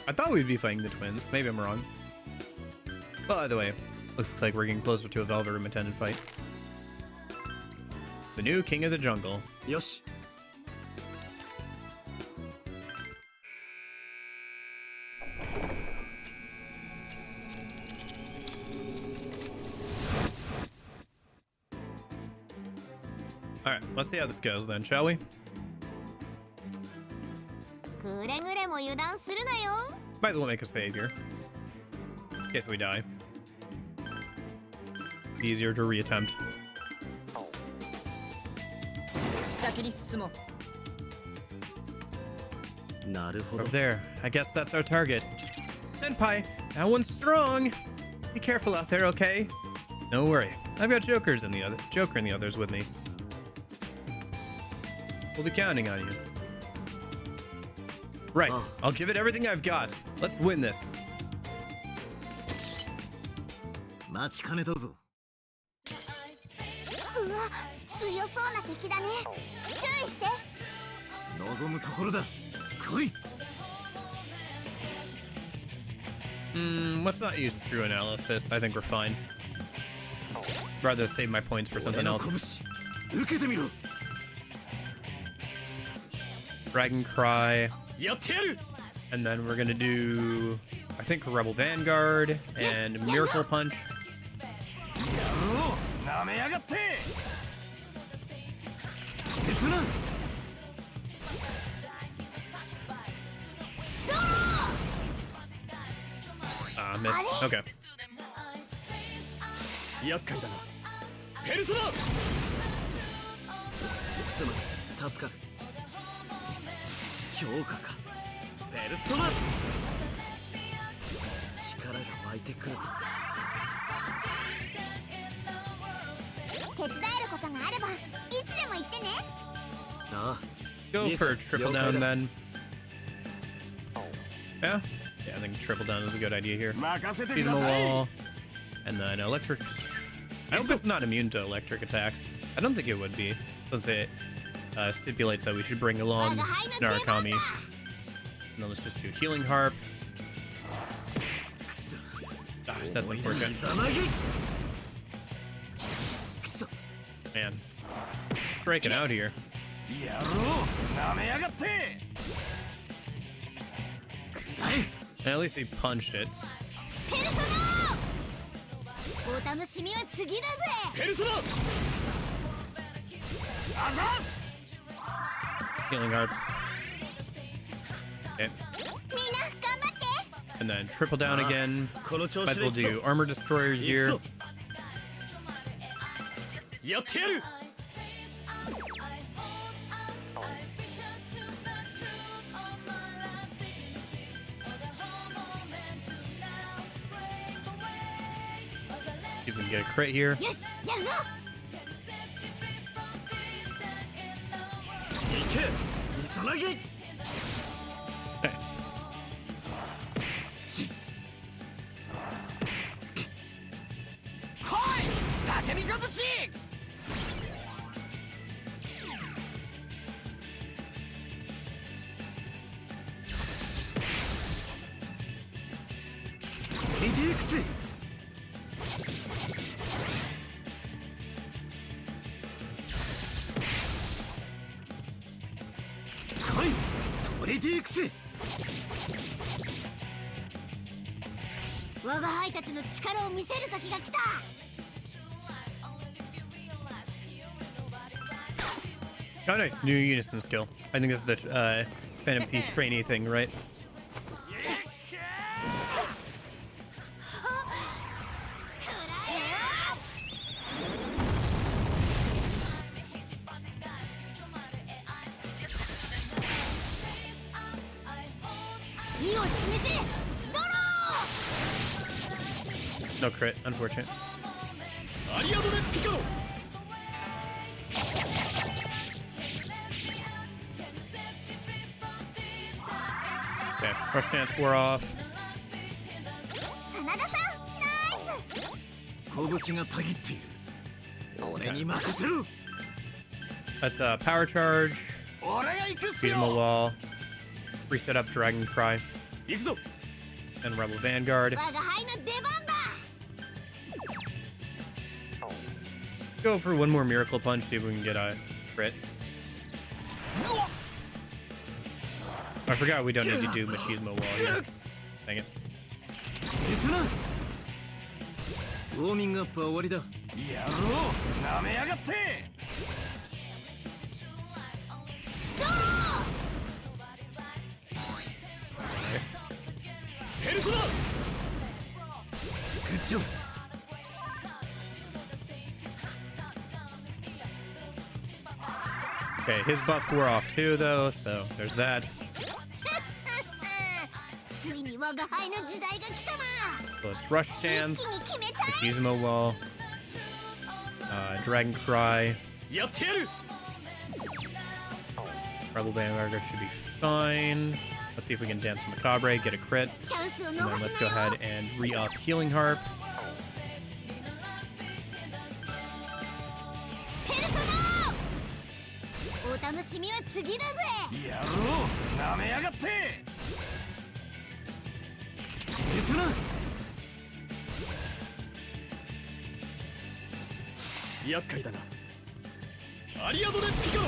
I thought we'd be fighting the twins. Maybe I'm wrong. Well, either way, looks like we're getting closer to a Velvet Room attendant fight. The new king of the jungle. Yosh. Alright, let's see how this goes then, shall we? くれぐれも油断するなよ。 Might as well make a save here. In case we die. Easier to reattempt. 先に進もう。なるほど。 Over there. I guess that's our target. Senpai, that one's strong. Be careful out there, okay? Don't worry. I've got Joker and the others with me. We'll be counting on you. Right. I'll give it everything I've got. Let's win this. 待ちかねたぞ。うわ、強そうな敵だね。注意して。望むところだ。来い。Let's not use true analysis. I think we're fine. Rather save my points for something else. 受けてみろ。 Dragon Cry. やってやる。 And then we're gonna do, I think, Rebel Vanguard and Miracle Punch. なめやがって。ですな。 Miss. Okay. 厄介だな。ペルソナ。すまん、助かる。強化か。ペルソナ。力が湧いてくる。手伝えることがあればいつでも言ってね。ああ。 Go for triple down then. Yeah? Yeah, I think triple down is a good idea here. 任せて Beat く him だ a さい。 wall. And then electric. I hope it's not immune to electric attacks. I don't think it would be, since it stipulates that we should bring along Narukami. And then let's just do Healing Harp. Gosh, that's unfortunate. Man. Striking out here. やろう。なめやがって。 At least he punched it. ペルソナ。お楽しみは次だぜ。ペルソナ。あざっ。 Healing Harp. Okay. みんな頑張って。 And then triple down again. この調 Might 子 as で well いく do ぞ。 Armor Destroyer 行く here. ぞ。やってやる。 See if we can get a crit here. よし、やるぞ。行け。イザナギ。 Nice. 来い。竹見小槌。 リディークス。 来い。トリディークス。 我が輩たちの力を見せる時が来た。 Okay. Oh, nice. New unison skill. I think this is the Phantom Thief trainee thing, right? No crit, unfortunate. アリアドレピカロ Okay, rush stance wore off. 真田さんナイス。拳がたぎっている。俺に任せろ。 That's power charge, 俺が行くっす beat him a よ wall, reset up Dragon Cry, 行くぞ and Rebel Vanguard. 我が輩の出番だ。 Go for one more Miracle Punch, see if we can get a crit. I forgot we don't need to do Machismo Wall here. Dang it. 消すな。ウォーミングアップは終わりだ。やろうなめやがって ペルソナ グッジョブ。 Okay, his buffs wore off too, though, so there's that. ついに我が輩の時代が来たな。 So it's Rush Stance, 一気に決めちゃえ。 Machismo Wall, Dragon Cry, やってやる Rebel Vanguard should be fine. Let's see if we can dance Macabre, get a crit. チャンスを And 逃 then す let's な go よ。 ahead and re-up Healing Harp. ペルソナお楽しみは次だぜ。やろうなめやがって消すな。厄介だなアリアドレピカロ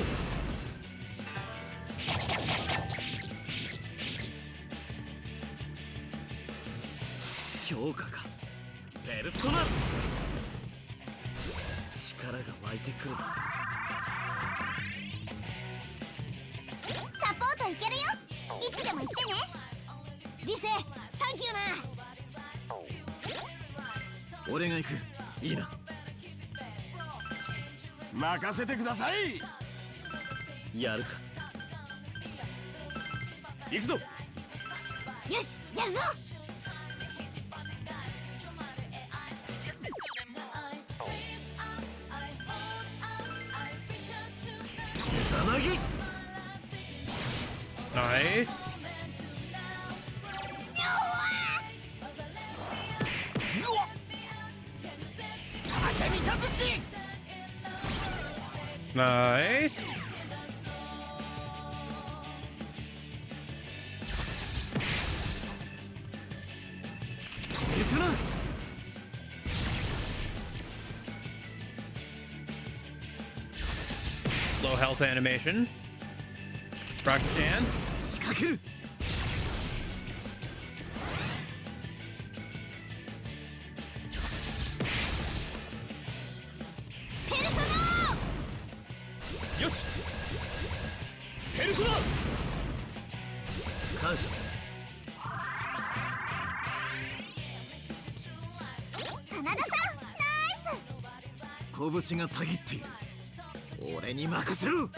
強化か。ペルソナ力が湧いてくるな。サポートいけるよ。いつでも言ってね。リセ、サンキューな。俺が行く。いいな。任せてくださいやるか。行くぞよし、やるぞ。ざなぎ。 Nice. Nice. Low health animation. Rush stance. 仕掛ける。 ペルソナよしペルソナ感謝する。真田さんナイス。拳がたぎっている。俺に任せろ。フ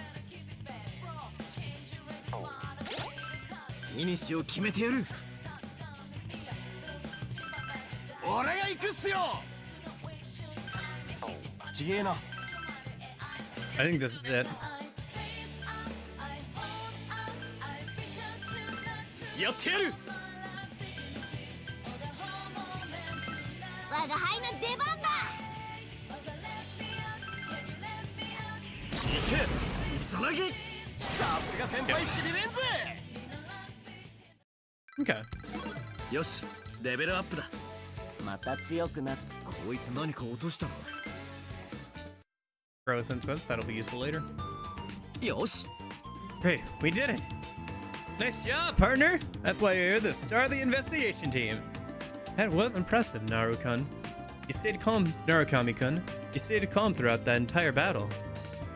ィニッシュを決めてやる。俺が行くっすよちげえな I think this is it. やってやる我が輩の出番だ。行け。イザナギ。さすが先輩しびれんぜ Okay. よし。レベルアップだ。また強くなっ。こいつ何か落としたの。 Frozen sense, that'll be useful later. よし。 Hey, we did it! Nice job, partner! That's why you're the star of the investigation team. That was impressive, Naru-kun. You stayed calm, Narukami-kun. You stayed calm throughout that entire battle.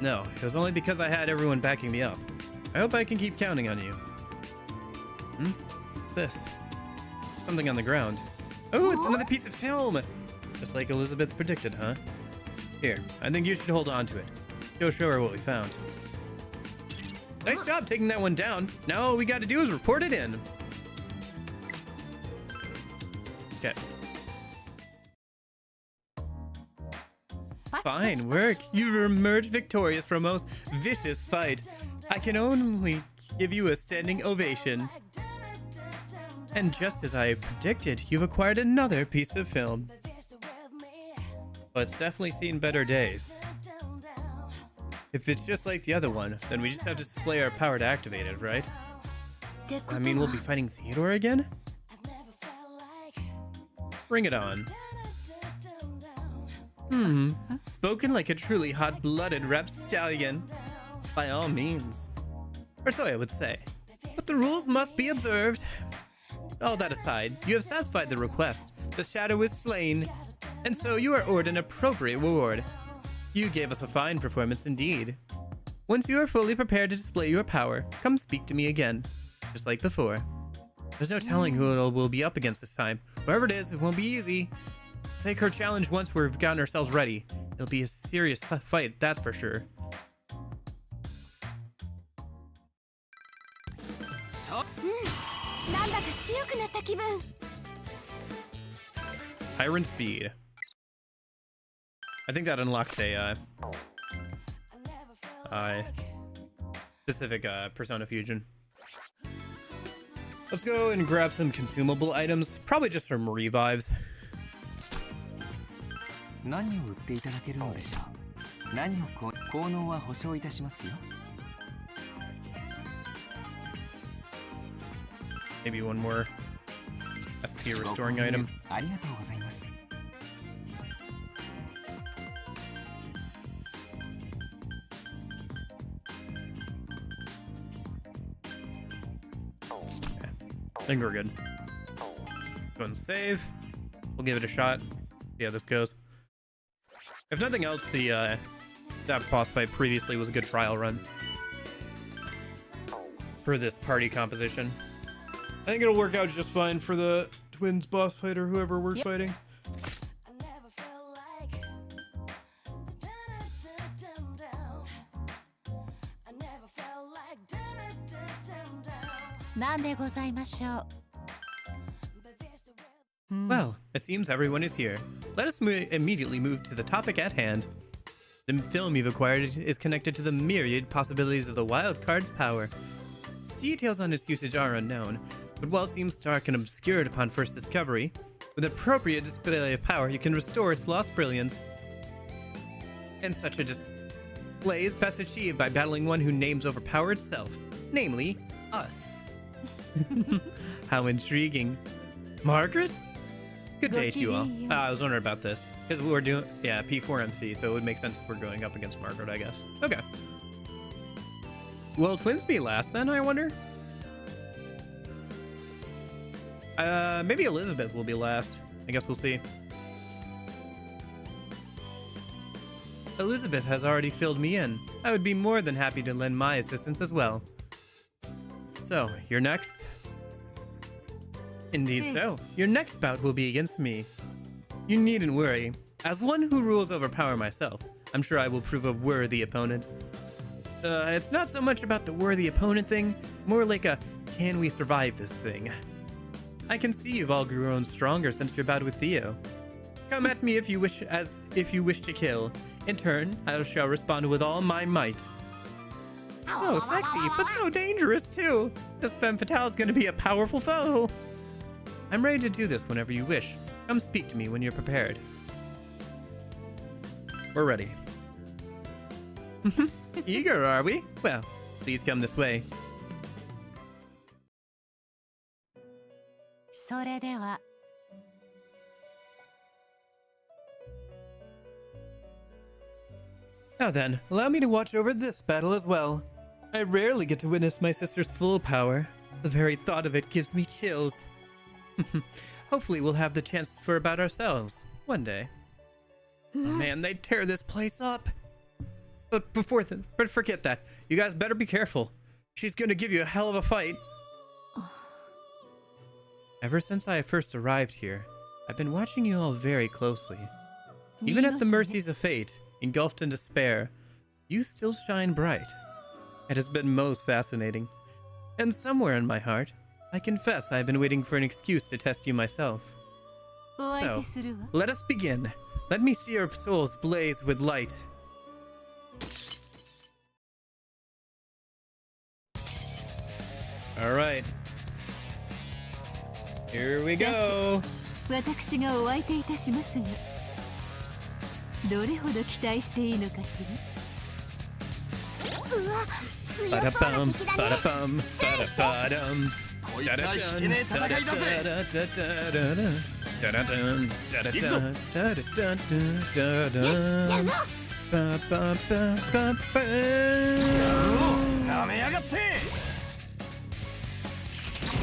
No, it was only because I had everyone backing me up. I hope I can keep counting on you. What's this? Something on the ground. Oh, it's another piece of film! Just like Elizabeth predicted, huh? Here, I think you should hold on to it. Go show her what we found. Nice job taking that one down. Now all we gotta do is report it in. Okay. Fine work. You emerged victorious from a most vicious fight. I can only give you a standing ovation. And just as I predicted, you've acquired another piece of film. But it's definitely seen better days. If it's just like the other one, then we just have to display our power to activate it, right? I mean, we'll be fighting Theodore again? Bring it on. Spoken like a truly hot-blooded rapscallion. By all means. Or so I would say. But the rules must be observed. All that aside, you have satisfied the request. The shadow is slain. And so you are owed an appropriate reward. You gave us a fine performance indeed. Once you are fully prepared to display your power, come speak to me again. Just like before. There's no telling who it will be up against this time. Whoever it is, it won't be easy. Take her challenge once we've gotten ourselves ready. It'll be a serious fight, that's for sure. Tyrant speed. I think that unlocks a specific persona fusion. Let's go and grab some consumable items. Probably just some revives. 何を売っていただけるのでしょう。何を効能は保証いたしますよ。Maybe one more SP restoring item. ありがとうございます。I think we're good. Go and save. We'll give it a shot. See how this goes. If nothing else, that boss fight previously was a good trial run for this party composition. I think it'll work out just fine for the twins boss fight or whoever we're fighting. Well, it seems everyone is here. Let us immediately move to the topic at hand. The film you've acquired is connected to the myriad possibilities of the wild card's power. Details on its usage are unknown, but while it seems dark and obscured upon first discovery, with appropriate display of power you can restore its lost brilliance. And such a display is best achieved by battling one who names over power itself, namely, us. How intriguing. Margaret? Good day to you all. I was wondering about this. Because we're doing, yeah, P4MC, so it would make sense if we're going up against Margaret, I guess. Okay. Will twins be last then, I wonder? Maybe Elizabeth will be last. I guess we'll see. Elizabeth has already filled me in. I would be more than happy to lend my assistance as well. So, you're next? Indeed so. Your next bout will be against me. You needn't worry. As one who rules over power myself, I'm sure I will prove a worthy opponent. It's not so much about the worthy opponent thing, more like a can we survive this thing. I can see you've all grown stronger since your bout with Theo. Come at me if you wish to kill. In turn, I shall respond with all my might. So sexy, but so dangerous too. This femme fatale is going to be a powerful foe. I'm ready to do this whenever you wish. Come speak to me when you're prepared. We're ready. Eager, are we? Well, please come this way. Now then, allow me to watch over this battle as well. I rarely get to witness my sister's full power. The very thought of it gives me chills. Hopefully we'll have the chance for about ourselves one day. Oh man, they'd tear this place up. But forget that. You guys better be careful. She's gonna give you a hell of a fight. Ever since I first arrived here, I've been watching you all very closely. Even at the mercies of fate, engulfed in despair, you still shine bright. It has been most fascinating. And somewhere in my heart, I confess I've been waiting for an excuse to test you myself. So, let us begin. Let me see your souls blaze with light. All right. Here we go. 私がお相手いたしますが、どれほど期待していいのかしら。うわ、強バラそうなバン敵だバラね。バンバラバラン。こいつは引けねえ戦いだぜ。よし、やるぞ。なめやがって。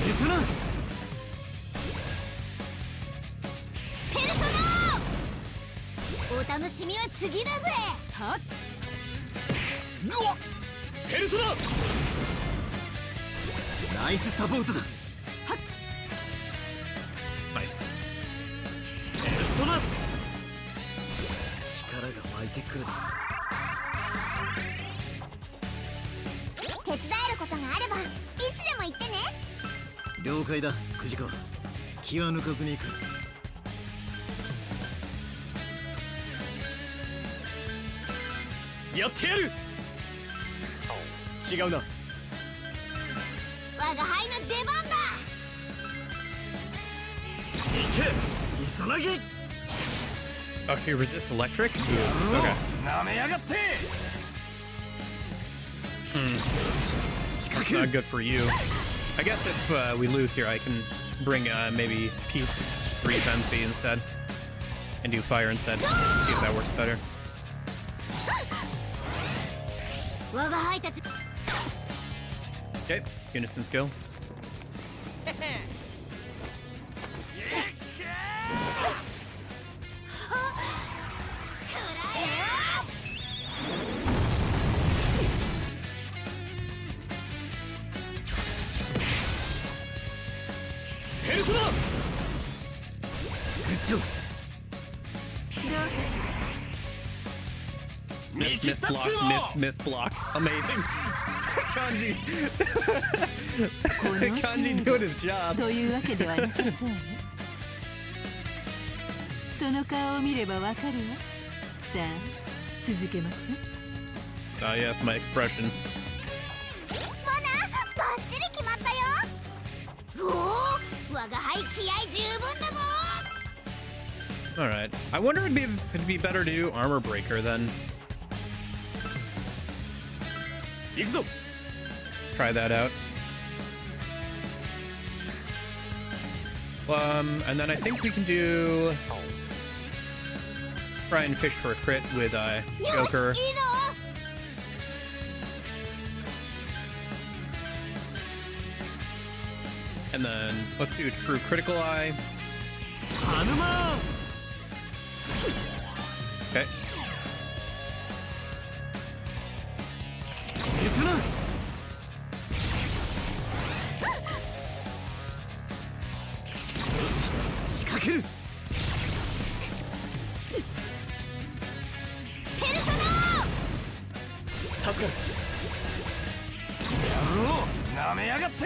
リスナーペルソナー、お楽しみは次だぜ。はっ、うわっ、ペルソナナイスサポートだ。ナイス。ペルソナ力が湧いてくるな。手伝えることがあればいつでも言ってね。了解だ、藤川。気は抜かずに行く。やってやる。違うな。我が輩の出番だ。行け、イザナギ。 Oh, she resists electric? Ooh, okay. なめやがって。It's not good for you. I guess if we lose here, I can bring maybe Peace 3 times speed instead. And do fire instead. See if that works better. 我が輩たち。 Okay, unison skill. Miss block. Amazing. Kanji. Kanji doing his job. というわけではなさそうね。その顔を見ればわかるわ。さあ、続けましょう。Ah, yes, my expression. モナ、バッチリ決まったよ。おお、我が輩気合十分だぞ。 All right. I wonder if it'd be better to do armor breaker then. 行くぞ。 Try that out. And then I think we can do try and fish for a crit with Joker. よし、いいぞ。 And then let's do true critical eye. ハヌマン。 Okay. リスナー。よし、仕掛ける。ペルソナー。助かる。野郎、なめやがって。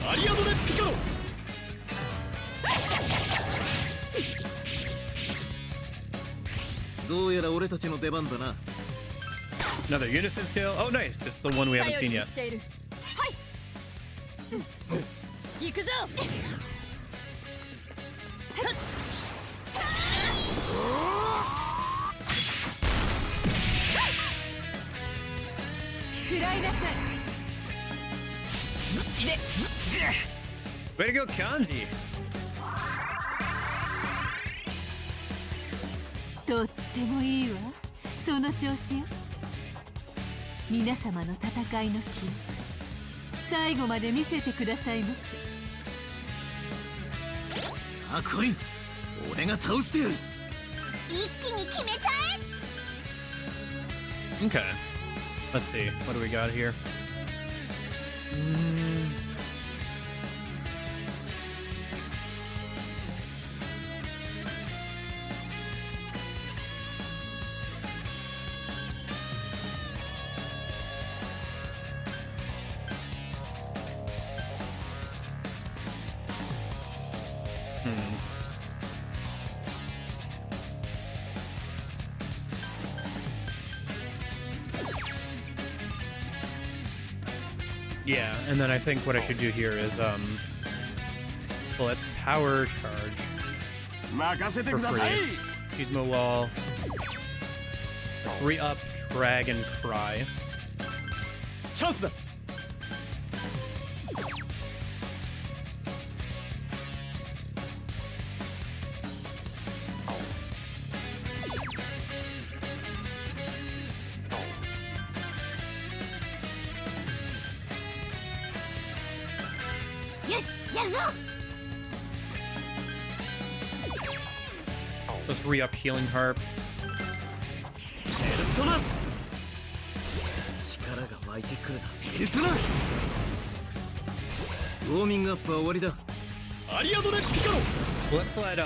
アリアドレピカロ。どうやら俺たちの出番だな。 Another unison skill. Oh, nice. It's the one we haven't seen yet. 行くぞ。食らいなさい。 Way to go, Kanji. とってもいいわ。その調子よ。皆様の戦いの記憶、最後まで見せてくださいませ。さあ来い、俺が倒してやる。一気に決めちゃえ。Okay. Let's see. What do we got here? Yeah, and then I think what I should do here is, well, let's power charge 任せて for ください free. Gizmo Wall. Let's re-up Dragon Cry. チャンスだ。よしやるぞ Let's re-up Healing Harp. ペルソナ力が湧いてくるなペルソナウォーミングアップは終わりだアリアドレピカロ Let's let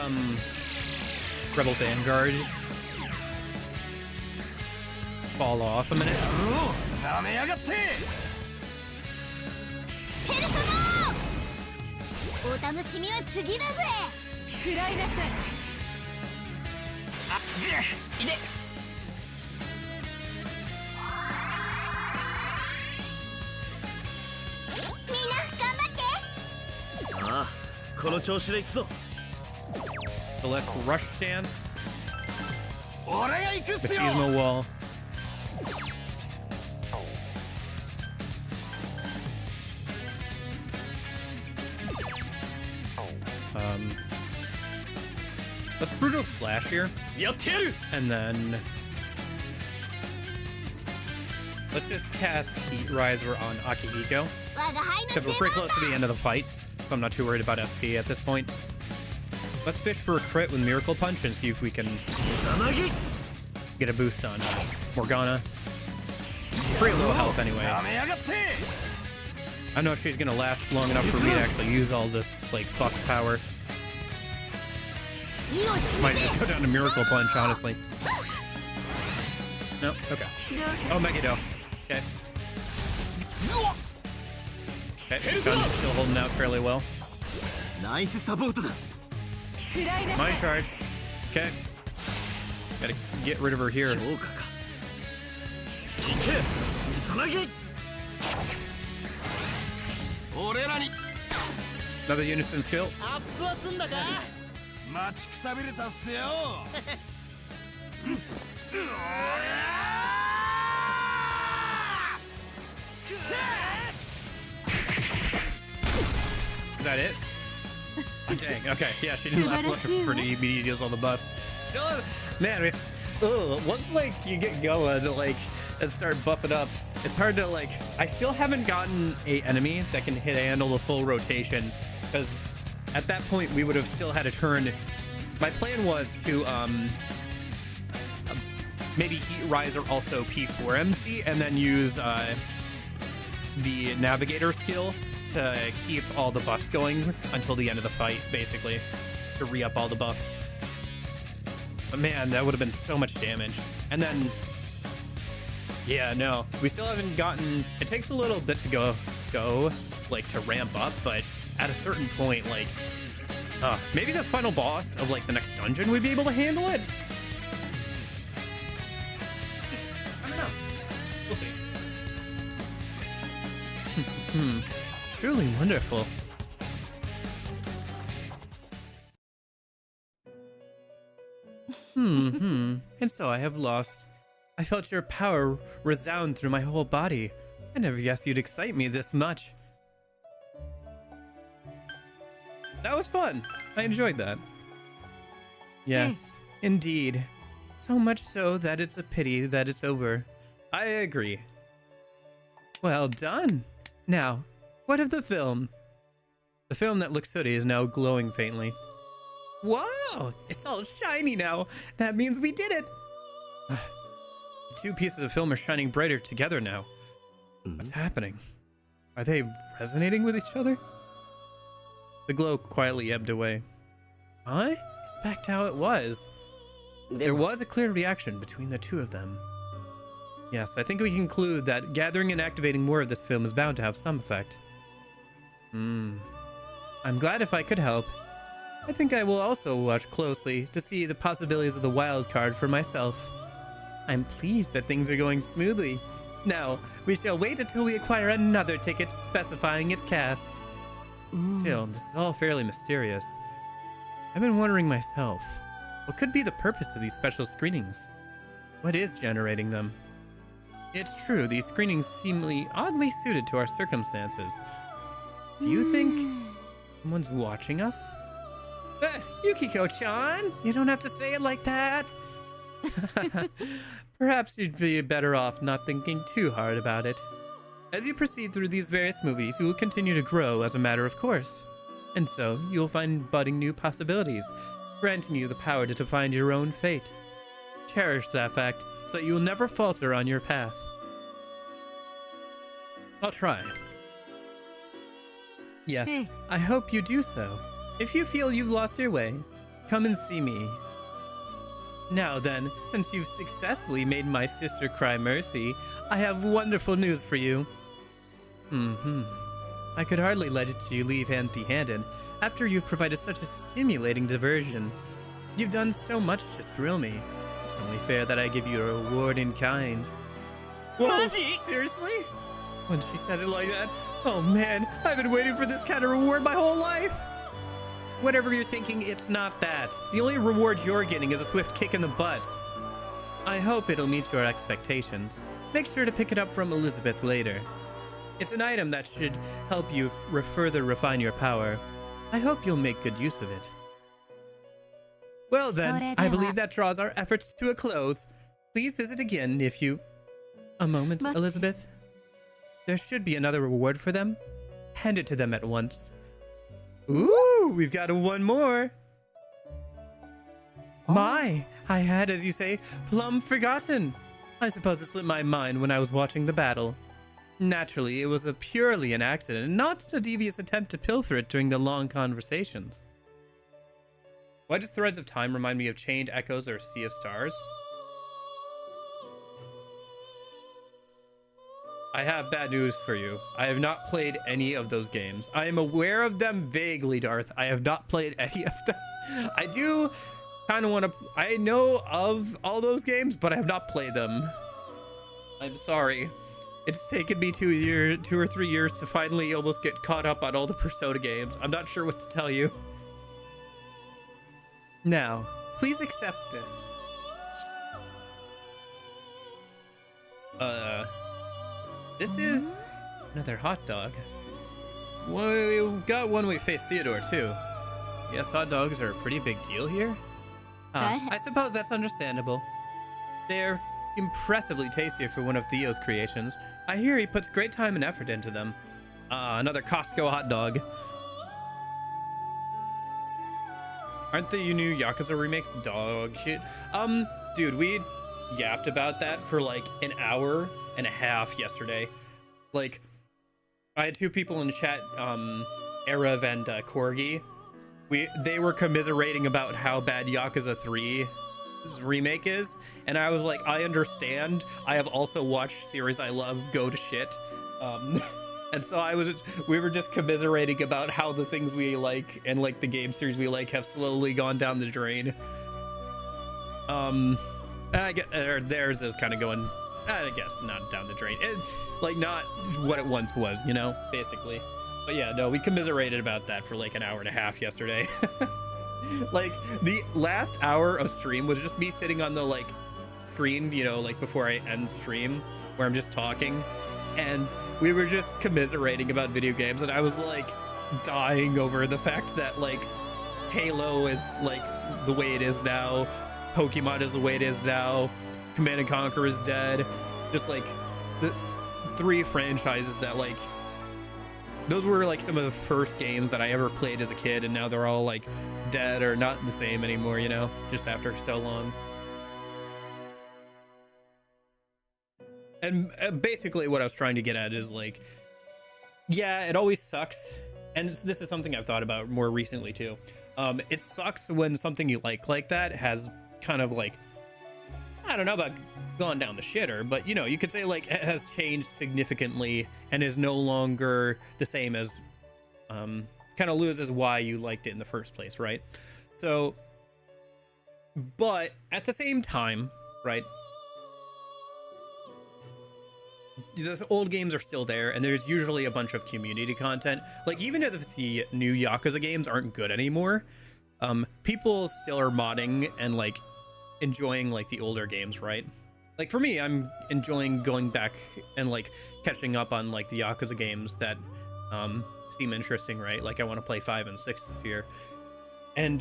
Rebel Vanguard fall off a minute. なめやがってペルソナお楽しみは次だぜ食らいなさい。みんな頑張ってああこの調子で行くぞ So let's Rush Stance. 俺が行くっ The すよ Gizmo Wall. Let's Brutal Slash here. やってやる And then let's just cast Heat Riser on Akihiko. 我が輩の Because 出 we're 番 pretty close to the end of the fight, so I'm not too worried about SP at this point. Let's fish for a crit with Miracle Punch and see if we can ザナギ get a boost on Morgana. Pretty low health anyway. なめやがって I don't know if she's gonna last long enough for me to actually use all this like buff power. 意を示 Might せ just go down to Miracle Punch, honestly. No? Okay. どうか Oh, Megiddo. Okay. Okay, Gun's still holding out fairly well. ナイスサポートだ食らいなさ Mind い。 charge. Okay. Gotta get rid of her here. 強化か行けザナギ俺らに Another unison skill. アップはすんだか待ちくたびれたっすよ Is that it? Oh, dang. Okay. Yeah, she didn't last long for the immediate deals all the buffs. Still, man, it's once like you get going, like and start buffing up, it's hard to like. I still haven't gotten a enemy that can handle the full rotation because at that point we would have still had to turn. My plan was to maybe Heat Riser also P4 MC and then use the Navigator skill to keep all the buffs going until the end of the fight, basically, to re-up all the buffs. But man, that would have been so much damage. And then, yeah, no, we still haven't gotten. It takes a little bit to go, like to ramp up, but at a certain point, like, maybe the final boss of like the next dungeon would be able to handle it. I don't know. We'll see. Truly wonderful. And so I have lost. I felt your power resound through my whole body. I never guessed you'd excite me this much. That was fun. I enjoyed that. Yes, indeed. So much so that it's a pity that it's over. I agree. Well done. Now, what of the film? The film that looks sooty is now glowing faintly. Whoa! It's all shiny now. That means we did it. two pieces of film are shining brighter together now. What's happening? Are they resonating with each other? The glow quietly ebbed away. Huh? It's back to how it was. There was a clear reaction between the two of them. Yes, I think we can conclude that gathering and activating more of this film is bound to have some effect. I'm glad if I could help. I think I will also watch closely to see the possibilities of the wild card for myself. I'm pleased that things are going smoothly. Now, we shall wait until we acquire another ticket specifying its cast. Still, this is all fairly mysterious. I've been wondering myself, what could be the purpose of these special screenings? What is generating them? It's true, these screenings seem oddly suited to our circumstances. Do you think someone's watching us? Yukiko-chan, you don't have to say it like that. Perhaps you'd be better off not thinking too hard about it. As you proceed through these various movies, you will continue to grow as a matter of course. And so, you will find budding new possibilities, granting you the power to define your own fate. Cherish that fact, so that you will never falter on your path. I'll try. Yes, I hope you do so. If you feel you've lost your way, come and see me. Now then, since you've successfully made my sister cry mercy, I have wonderful news for you. I could hardly let you leave empty-handed after you've provided such a stimulating diversion. You've done so much to thrill me. It's only fair that I give you a reward in kind. Whoa, seriously? When she says it like that, oh man, I've been waiting for this kind of reward my whole life. Whatever you're thinking, it's not that. The only reward you're getting is a swift kick in the butt. I hope it'll meet your expectations. Make sure to pick it up from Elizabeth later. It's an item that should help you further refine your power. I hope you'll make good use of it. Well then, I believe that draws our efforts to a close. Please visit again if you... A moment, Elizabeth. There should be another reward for them. Hand it to them at once. Ooh, we've got one more. My, I had, as you say, plumb forgotten. I suppose it slipped my mind when I was watching the battle. Naturally, it was purely an accident, not a devious attempt to pilfer it during the long conversations. Why does Threads of Time remind me of Chained Echoes or Sea of Stars? I have bad news for you. I have not played any of those games. I am aware of them vaguely, Darth. I have not played any of them. I do kind of want to... I know of all those games, but I have not played them. I'm sorry. It's taken me 2 or 3 years to finally almost get caught up on all the Persona games. I'm not sure what to tell you. Now, please accept this. This is another hot dog. Well, we got one-way face Theodore, too. Yes, hot dogs are a pretty big deal here. I suppose that's understandable. They're impressively tasty for one of Theo's creations. I hear he puts great time and effort into them. Another Costco hot dog. Aren't the new Yakuza remakes dog shit? Dude, we yapped about that for like an hour and a half yesterday. Like, I had two people in chat, Erev and Corgi. They were commiserating about how bad Yakuza 3's remake is, and I was like, I understand. I have also watched series I love go to shit. And so we were just commiserating about how the things we like and like the game series we like have slowly gone down the drain. I get theirs is kind of going, I guess not down the drain. Like not what it once was, you know, basically. But yeah, no, we commiserated about that for like an hour and a half yesterday. Like the last hour of stream was just me sitting on the like screen, you know, like before I end stream where I'm just talking. And we were just commiserating about video games, and I was like dying over the fact that like Halo is like the way it is now, Pokemon is the way it is now, Command and Conquer is dead. Just like the 3 franchises that like, those were like some of the first games that I ever played as a kid, and now they're all like dead or not the same anymore, you know, just after so long. And basically what I was trying to get at is like, yeah, it always sucks. And this is something I've thought about more recently too. It sucks when something you like that has kind of like, I don't know about gone down the shitter, but you know, you could say like it has changed significantly and is no longer the same as, kind of loses why you liked it in the first place, right? So, but at the same time, right, the old games are still there, and there's usually a bunch of community content. Like, even if the new Yakuza games aren't good anymore, people still are modding and like enjoying like the older games, right? Like for me, I'm enjoying going back and like catching up on like the Yakuza games that seem interesting, right? Like I want to play 5 and 6 this year, and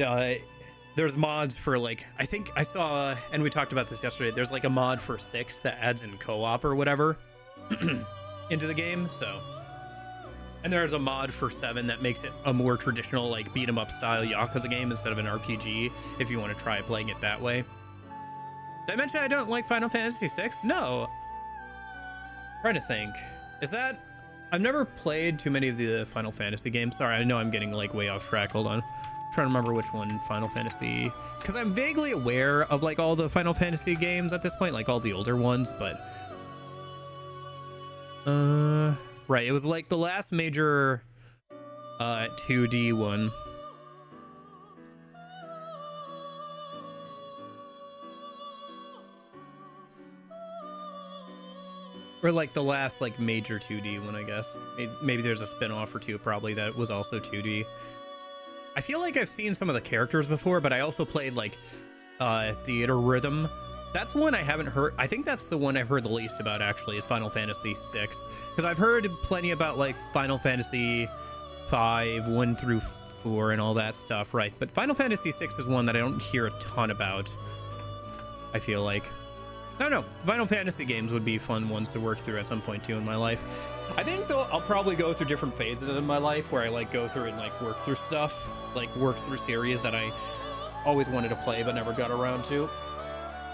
there's mods for like, I think I saw, and we talked about this yesterday, there's like a mod for 6 that adds in co-op or whatever into the game. So, and there's a mod for 7 that makes it a more traditional like beat 'em up style Yakuza game instead of an RPG, if you want to try playing it that way. Did I mention I don't like Final Fantasy VI? No. I'm trying to think. Is that, I've never played too many of the Final Fantasy games. Sorry, I know I'm getting like way off track. Hold on. I'm trying to remember which one Final Fantasy, because I'm vaguely aware of like all the Final Fantasy games at this point, like all the older ones, but right, it was like the last major 2D one. Or like the last like major 2D one, I guess. Maybe there's a spin-off or two probably that was also 2D. I feel like I've seen some of the characters before, but I also played like Theater Rhythm. That's one I haven't heard. I think that's the one I've heard the least about actually, is Final Fantasy VI. Because I've heard plenty about like Final Fantasy 5, 1 through 4 and all that stuff, right? But Final Fantasy VI is one that I don't hear a ton about, I feel like. I don't know. Final Fantasy games would be fun ones to work through at some point too in my life. I think though I'll probably go through different phases in my life where I like go through and like work through stuff, like work through series that I always wanted to play but never got around to.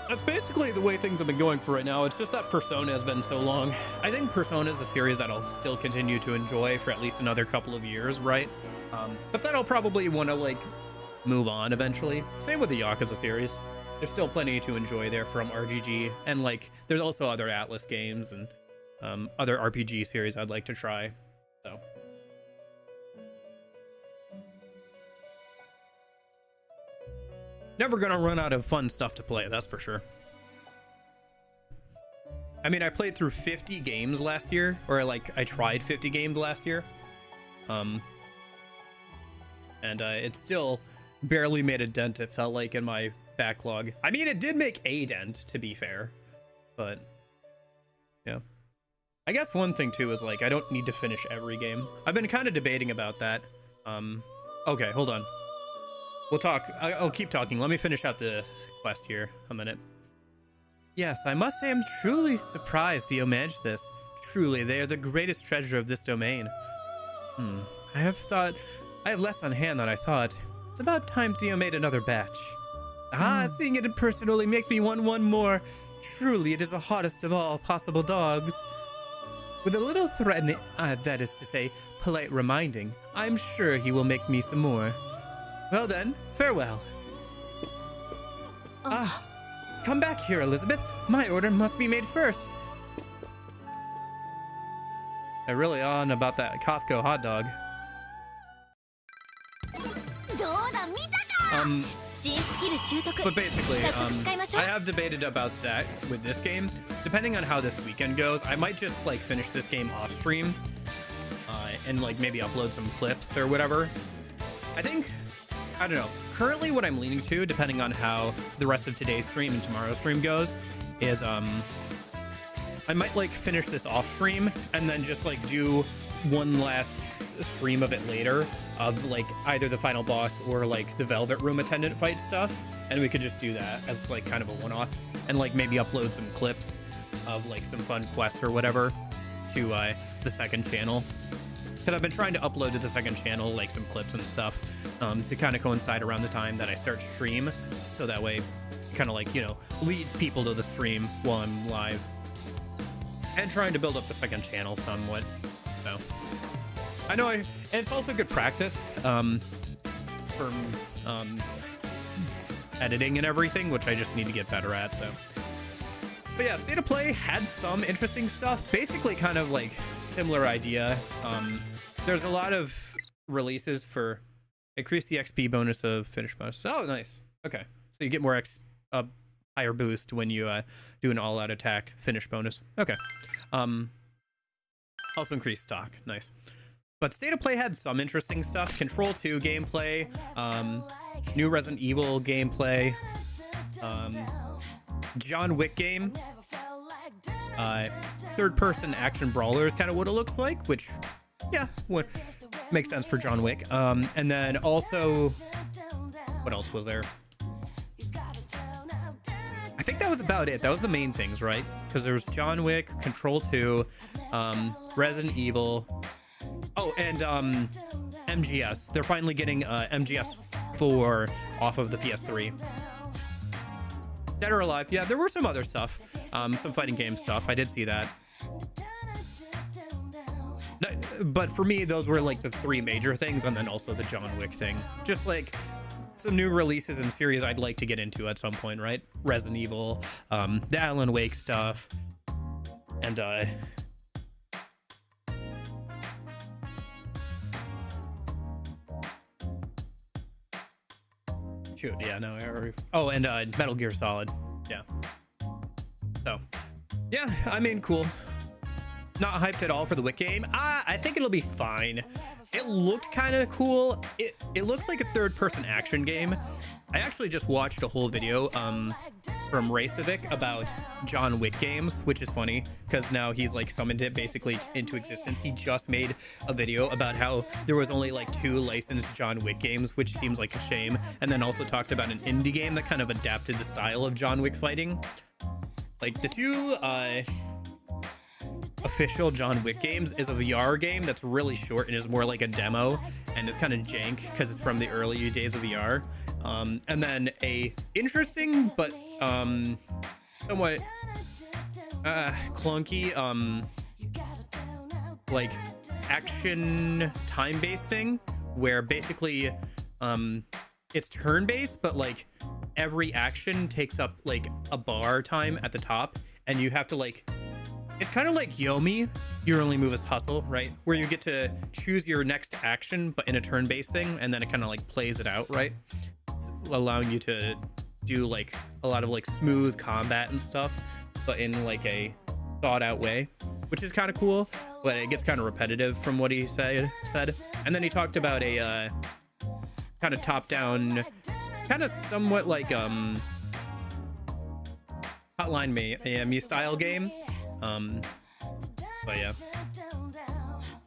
That's basically the way things have been going for right now. It's just that Persona has been so long. I think Persona is a series that I'll still continue to enjoy for at least another couple of years, right? But then I'll probably want to like move on eventually. Same with the Yakuza series. There's still plenty to enjoy there from RGG, and like there's also other Atlas games and other RPG series I'd like to try. So never gonna run out of fun stuff to play, that's for sure. I mean, I played through 50 games last year, or like I tried 50 games last year, and it still barely made a dent, it felt like, in my backlog. I mean, it did make a dent, to be fair, but yeah. I guess one thing too is like I don't need to finish every game. I've been kind of debating about that. Okay, hold on. We'll talk. I'll keep talking. Let me finish out the quest here a minute. Yes, I must say I'm truly surprised Theo managed this. Truly, they are the greatest treasure of this domain. I have less on hand than I thought. It's about time Theo made another batch. Seeing it in person only makes me want one more. Truly, it is the hottest of all possible dogs. With a little threatening, that is to say, polite reminding, I'm sure he will make me some more. Well then, farewell. Come back here, Elizabeth. My order must be made first. I'm really on about that Costco hot dog. But basically, I have debated about that with this game. Depending on how this weekend goes, I might just like finish this game off stream and like maybe upload some clips or whatever. I don't know. Currently what I'm leaning to, depending on how the rest of today's stream and tomorrow's stream goes, is I might like finish this off stream and then just like do one last stream of it later of like either the final boss or like the Velvet Room attendant fight stuff, and we could just do that as like kind of a one-off and like maybe upload some clips of like some fun quests or whatever to the second channel, because I've been trying to upload to the second channel like some clips and stuff to kind of coincide around the time that I start stream, so that way kind of like, you know, leads people to the stream while I'm live. and trying to build up the second channel somewhat. So I know and it's also good practice from editing and everything, which I just need to get better at. So, but yeah, State of Play had some interesting stuff. Basically, kind of like similar idea. There's a lot of releases for increase the XP bonus of finish bonus. Oh, nice. Okay, so you get more higher boost when you do an all-out attack finish bonus. Okay. Also increase stock. Nice. But State of Play had some interesting stuff. Control 2 gameplay, new Resident Evil gameplay, John Wick game, third-person action brawler is kind of what it looks like, which, yeah, would make sense for John Wick. And then also, what else was there? I think that was about it. That was the main things, right? Because there was John Wick, Control 2, Resident Evil. Oh, and MGS. They're finally getting MGS 4 off of the PS3. Dead or Alive. Yeah, there were some other stuff. Some fighting game stuff. I did see that. But for me, those were like the three major things, and then also the John Wick thing. Just like some new releases in series I'd like to get into at some point, right? Resident Evil, the Alan Wake stuff, and shoot, yeah, no, oh, and Metal Gear Solid, yeah. So, yeah, I mean, cool. Not hyped at all for the Wick game. I think it'll be fine. It looked kind of cool. It looks like a third-person action game. I actually just watched a whole video from Racevic about John Wick games, which is funny because now he's like summoned it basically into existence. He just made a video about how there was only like 2 licensed John Wick games, which seems like a shame, and then also talked about an indie game that kind of adapted the style of John Wick fighting. Like the 2 official John Wick games is a VR game that's really short and is more like a demo and is kind of jank because it's from the early days of VR. And then a interesting but somewhat clunky like action time-based thing where basically it's turn-based, but like every action takes up like a bar time at the top, and you have to like, it's kind of like Yomi, your only move is hustle, right? Where you get to choose your next action, but in a turn-based thing, and then it kind of like plays it out, right? It's allowing you to do like a lot of like smooth combat and stuff, but in like a thought out way, which is kind of cool, but it gets kind of repetitive from what he said. And then he talked about a kind of top-down, kind of somewhat like Hotline Miami style game. But yeah.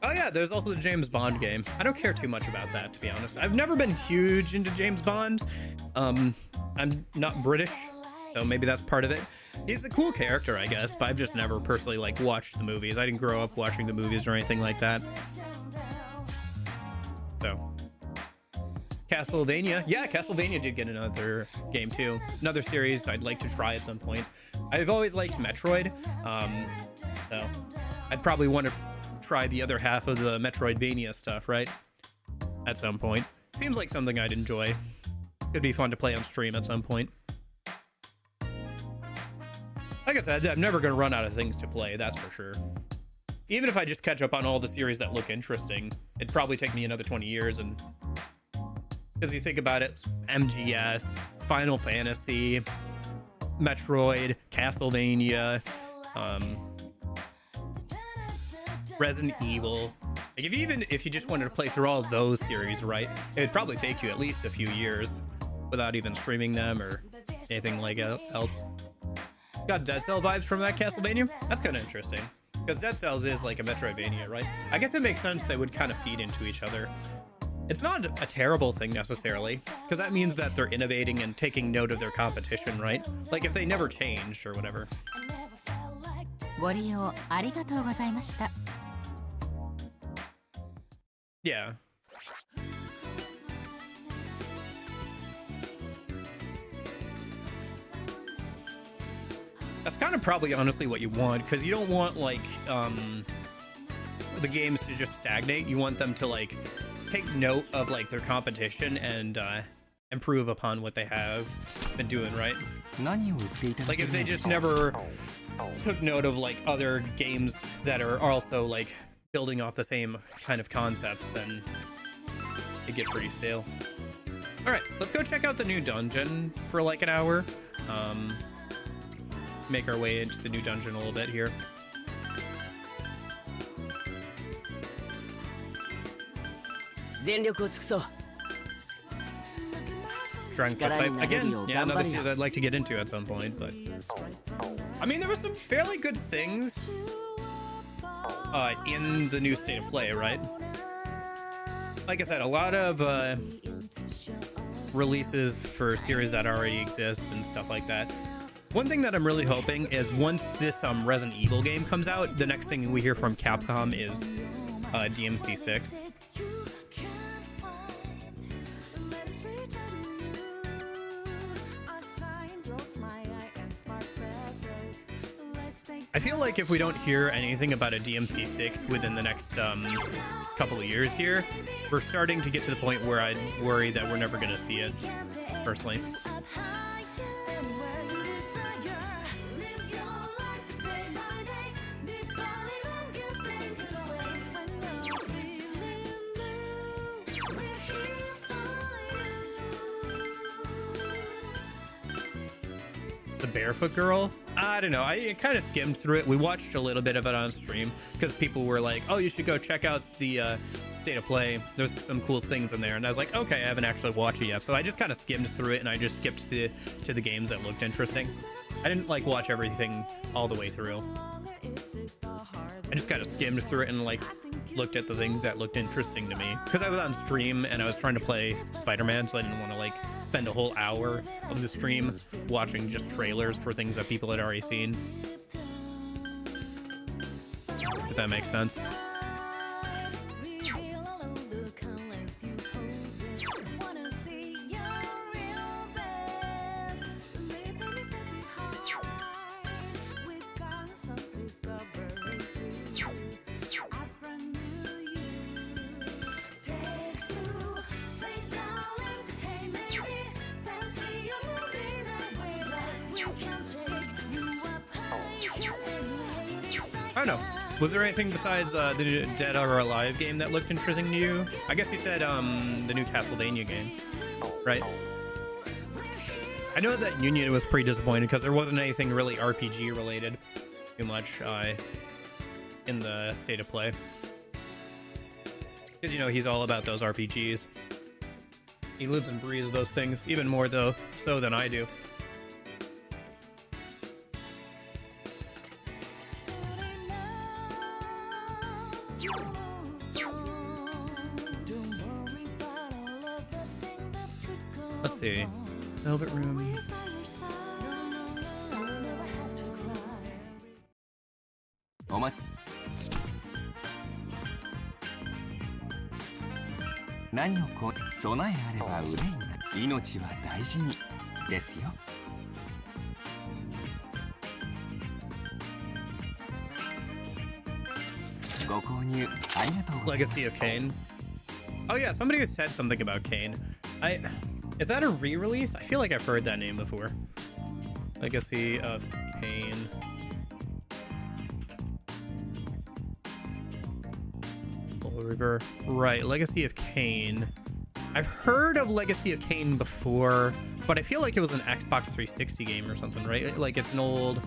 Oh yeah, there's also the James Bond game. I don't care too much about that, to be honest. I've never been huge into James Bond. I'm not British, so maybe that's part of it. He's a cool character, I guess, but I've just never personally like watched the movies. I didn't grow up watching the movies or anything like that. So Castlevania. Yeah, Castlevania did get another game too. Another series I'd like to try at some point. I've always liked Metroid, so I'd probably want to try the other half of the Metroidvania stuff, right? At some point. Seems like something I'd enjoy. Could be fun to play on stream at some point. Like I said, I'm never going to run out of things to play, that's for sure. Even if I just catch up on all the series that look interesting, it'd probably take me another 20 years, and because you think about it, MGS, Final Fantasy, Metroid, Castlevania, Resident Evil. Like if you just wanted to play through all of those series, right, it would probably take you at least a few years without even streaming them or anything like else. Got Dead Cell vibes from that Castlevania. That's kind of interesting because Dead Cells is like a Metroidvania, right? I guess it makes sense they would kind of feed into each other. It's not a terrible thing necessarily, because that means that they're innovating and taking note of their competition, right? Like if they never changed or whatever. ご利用ありがとうございました。 Yeah. That's kind of probably honestly what you want, because you don't want like the games to just stagnate. You want them to like take note of like their competition and improve upon what they have been doing, right? Like if they just never took note of like other games that are also like building off the same kind of concepts, then it get pretty stale. All right, let's go check out the new dungeon for like an hour. Make our way into the new dungeon a little bit here. Dragon Quest type again. Yeah, another series I'd like to get into at some point, but I mean, there were some fairly good things in the new state of play, right? Like I said, a lot of releases for series that already exist and stuff like that. One thing that I'm really hoping is once this Resident Evil game comes out, the next thing we hear from Capcom is DMC 6. I feel like if we don't hear anything about a DMC 6 within the next couple of years here, we're starting to get to the point where I'd worry that we're never going to see it, personally. The Barefoot Girl? I don't know. I kind of skimmed through it. We watched a little bit of it on stream because people were like, oh, you should go check out the state of play. There's some cool things in there. And I was like, okay, I haven't actually watched it yet. So I just kind of skimmed through it and I just skipped to the games that looked interesting. I didn't like watch everything all the way through. I just kind of skimmed through it and like looked at the things that looked interesting to me because I was on stream and I was trying to play Spider-Man, so I didn't want to like spend a whole hour of the stream watching just trailers for things that people had already seen, if that makes sense. I don't know. Was there anything besides the Dead or Alive game that looked interesting to you? I guess you said the new Castlevania game, right? I know that Union was pretty disappointed because there wasn't anything really RPG related too much in the state of play. Because, you know, he's all about those RPGs. He lives and breathes those things, even more though so than I do. Let's see. Velvet Room. Legacy of Kain. Oh yeah, somebody has said something about Kain. Is that a re-release? I feel like I've heard that name before. Legacy of Kain. River. Right, Legacy of Kain. I've heard of Legacy of Kain before, but I feel like it was an Xbox 360 game or something, right? Like it's an old...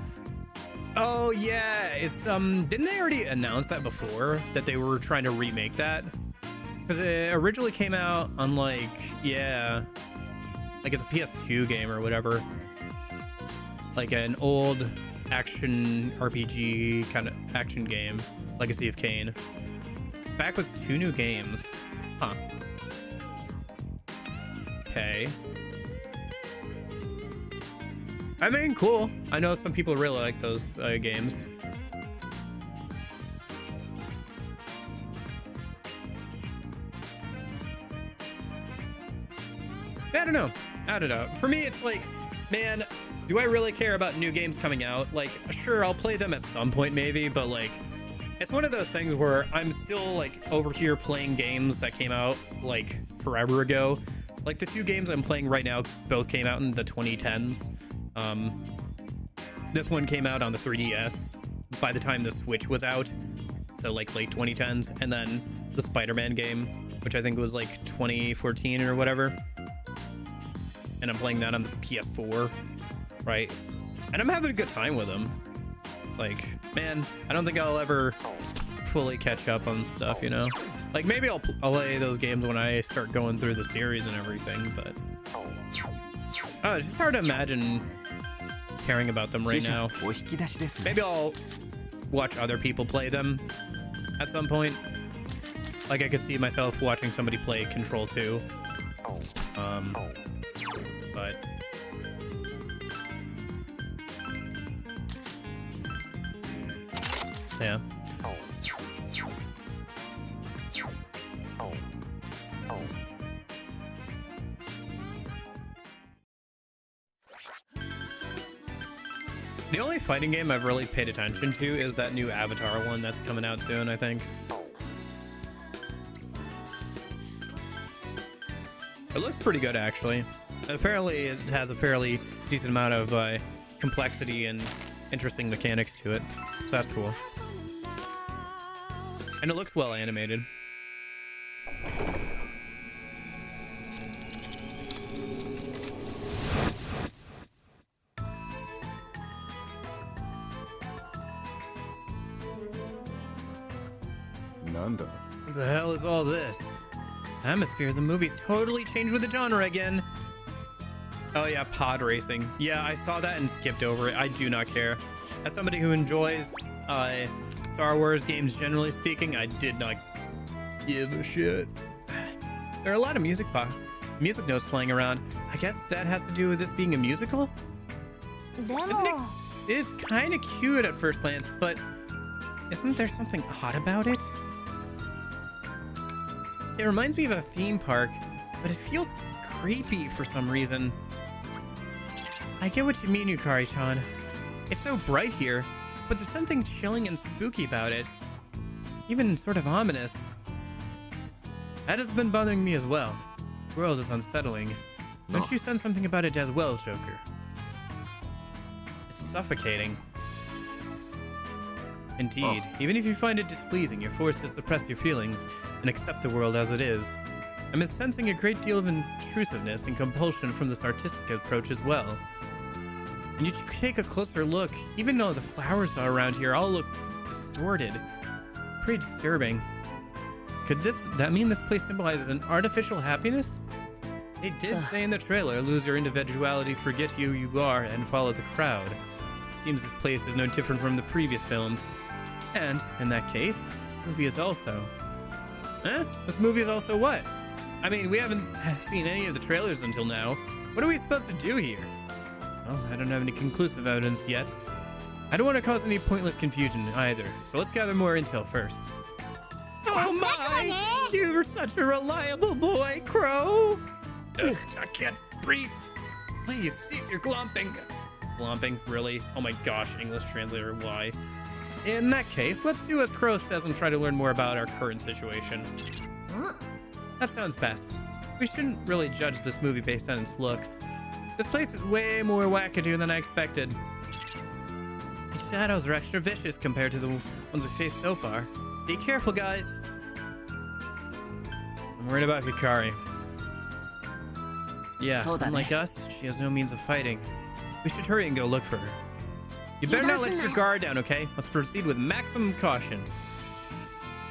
Oh yeah, it's didn't they already announce that before, that they were trying to remake that? Because it originally came out on like, yeah, like it's a PS2 game or whatever, like an old action RPG kind of action game, Legacy of Kain. Back with 2 new games. Huh. Okay. I mean, cool. I know some people really like those games. I don't know. For me, it's like, man, do I really care about new games coming out? Like, sure, I'll play them at some point maybe, but like, it's one of those things where I'm still like over here playing games that came out like forever ago. Like the two games I'm playing right now both came out in the 2010s. This one came out on the 3DS by the time the Switch was out, so like late 2010s, and then the Spider-Man game, which I think was like 2014 or whatever, and I'm playing that on the PS4, right? And I'm having a good time with them. Like, man, I don't think I'll ever fully catch up on stuff, you know? Like, maybe I'll play those games when I start going through the series and everything, but oh, it's just hard to imagine caring about them right now. Maybe I'll watch other people play them at some point. Like, I could see myself watching somebody play Control 2. But yeah. The only fighting game I've really paid attention to is that new Avatar one that's coming out soon, I think. It looks pretty good, actually. Apparently, it has a fairly decent amount of complexity and interesting mechanics to it, so that's cool. And it looks well animated. What the hell is all this? The atmosphere of the movie's totally changed with the genre again. Oh yeah, pod racing. Yeah, I saw that and skipped over it. I do not care. As somebody who enjoys Star Wars games, generally speaking, I did not give a shit. There are a lot of music notes flying around. I guess that has to do with this being a musical? Isn't it? It's kind of cute at first glance, but isn't there something odd about it? It reminds me of a theme park, but it feels creepy for some reason. I get what you mean, Yukari-chan. It's so bright here, but there's something chilling and spooky about it. Even sort of ominous. That has been bothering me as well. The world is unsettling. Don't you sense something about it as well, Joker? It's suffocating. Indeed, even if you find it displeasing, you're forced to suppress your feelings and accept the world as it is. I'm sensing a great deal of intrusiveness and compulsion from this artistic approach as well. And you take a closer look, even though the flowers are around here all look distorted. Pretty disturbing. Could that mean this place symbolizes an artificial happiness? They did say in the trailer, lose your individuality, forget who you are, and follow the crowd. It seems this place is no different from the previous films. And, in that case, this movie is also... Huh? This movie is also what? I mean, we haven't seen any of the trailers until now. What are we supposed to do here? Well, I don't have any conclusive evidence yet. I don't want to cause any pointless confusion either, so let's gather more intel first. Oh my! You were such a reliable boy, Crow! I can't breathe. Please, cease your glomping. Glomping? Really? Oh my gosh, English translator, why? In that case, let's do as Crow says and try to learn more about our current situation. That sounds best. We shouldn't really judge this movie based on its looks. This place is way more wackadoo than I expected. Its shadows are extra vicious compared to the ones we faced so far. Be careful, guys. I'm worried about Hikari. Yeah, unlike us, she has no means of fighting. We should hurry and go look for her. You better not let your guard down, okay? Let's proceed with maximum caution.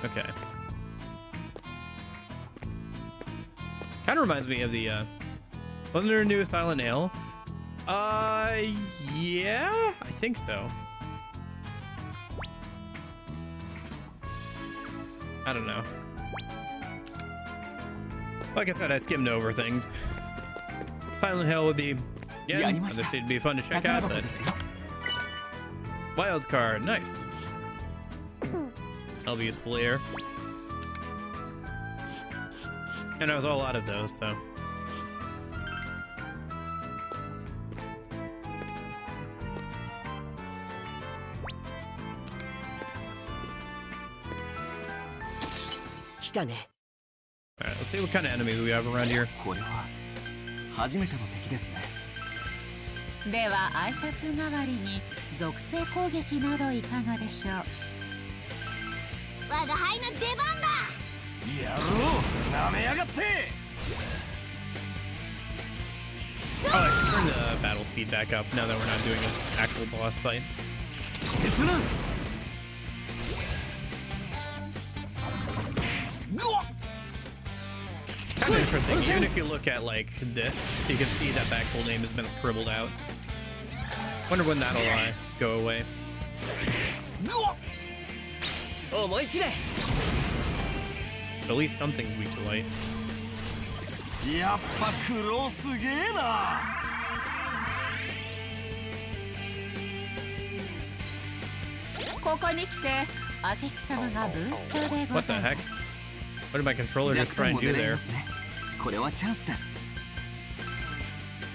Okay. Kind of reminds me of the, wasn't there a new Silent Hill? Yeah, I think so. I don't know. Like I said, I skimmed over things. Silent Hill would be, yeah, this would be fun to check out, but... Wild card, nice. That'll be useful here. And I was all out of those, so. 来たね。 Alright, let's see what kind of enemies we have around here. これは初めての敵ですね。では挨拶代わりに属性攻撃などいかがでしょう。我が輩の出番だ。やろう、なめやがって。 Oh, I should turn the battle speed back up now that we're not doing an actual boss fight. ですな。 Kind of interesting. Even if you look at like this, you can see that Bax's whole name has been scribbled out. Wonder when that'll go away. 思い知れ。 But at least something's weak to light. やっぱ苦労すげえな。ここに来て明智様がブーストでご What the ざいま heck? す。 What did my controller 弱 just 点 try も and do 狙い there? ますね。これはチャンスです。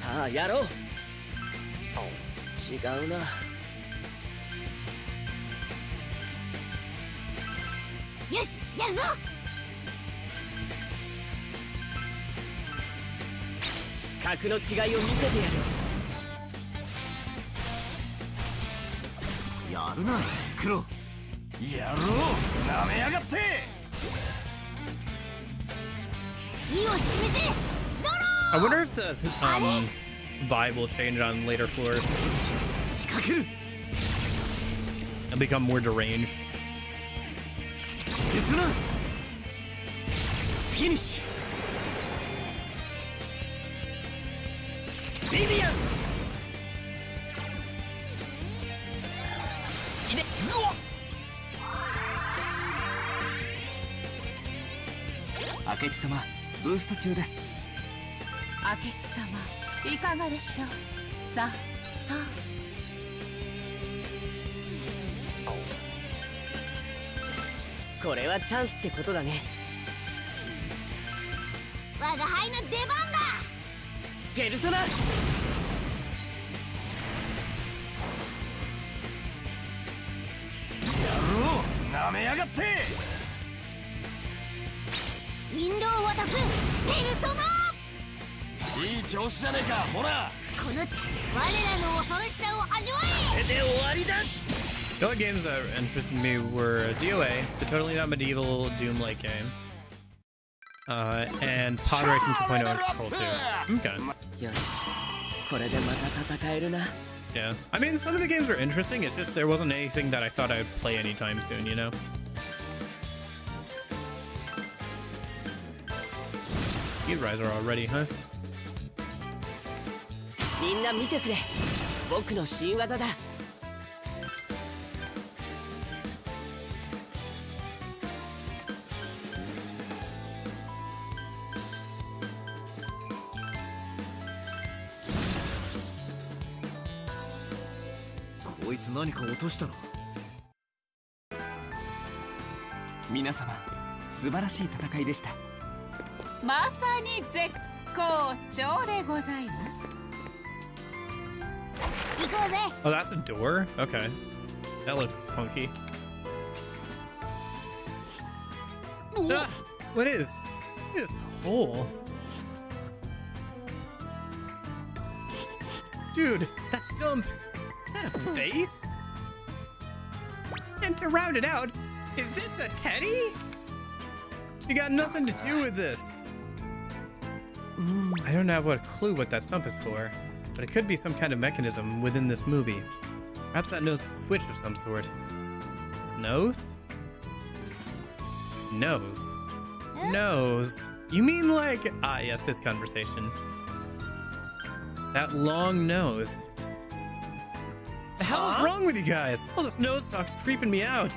さあやろう。違うな。よし、やるぞ。格の違いを見せてやる。やるな、黒。やろう、なめやがって。意を示せ。 I wonder if the vibe will change on later floors 仕掛ける。 and become more deranged. ですな。フィニッシュ。ビビアン。いで。明智様、ブースト中です。明智様いかがでしょう。さあさあ。これはチャンスってことだね。我が輩の出番だ。ペルソナ。やろう、なめやがって。引導を渡す。ペルソナ。いい調子じゃねえか、ほら。この我らの恐ろしさを味わえ。で終わりだ。 The only games that interested me were DOA, the totally not medieval Doom-like game, and Pod Racing 2.0 and Control 2. Okay. よし、これでまた戦えるな。 Yeah. I mean, some of the games were interesting, it's just there wasn't anything that I thought I'd play anytime soon, you know? Speed Riser already, huh? みんな見てくれ。僕の新技だ。こいつ何か落としたの？皆様、素晴らしい戦いでした。まさに絶好調でございます。行こうぜ。 Oh, that's a door? Okay. That looks funky. Ah, what is this hole? Dude, that stump. Is that a face? And to round it out, is this a teddy? You got nothing to do with this. I don't have a clue what that stump is for, but it could be some kind of mechanism within this movie. Perhaps that nose is a switch of some sort. Nose? Nose. Nose. You mean like... Ah, yes, this conversation. That long nose. The hell is wrong with you guys? All this nose talk's creeping me out.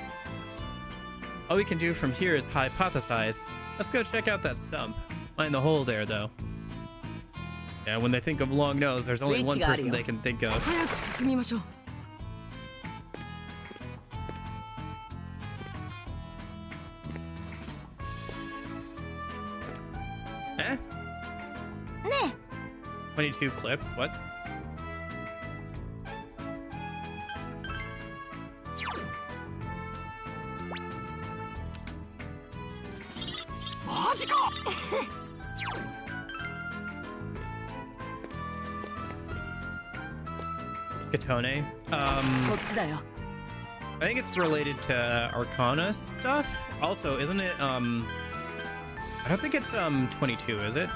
All we can do from here is hypothesize. Let's go check out that stump. Mind the hole there, though. Yeah, when they think of long nose, there's only one person they can think of. 早く進みましょう。 Eh? ね 22 clip? What? Katone. こっちだよ。 I think it's related to Arcana stuff. Also, isn't it, I don't think it's, 22, is it?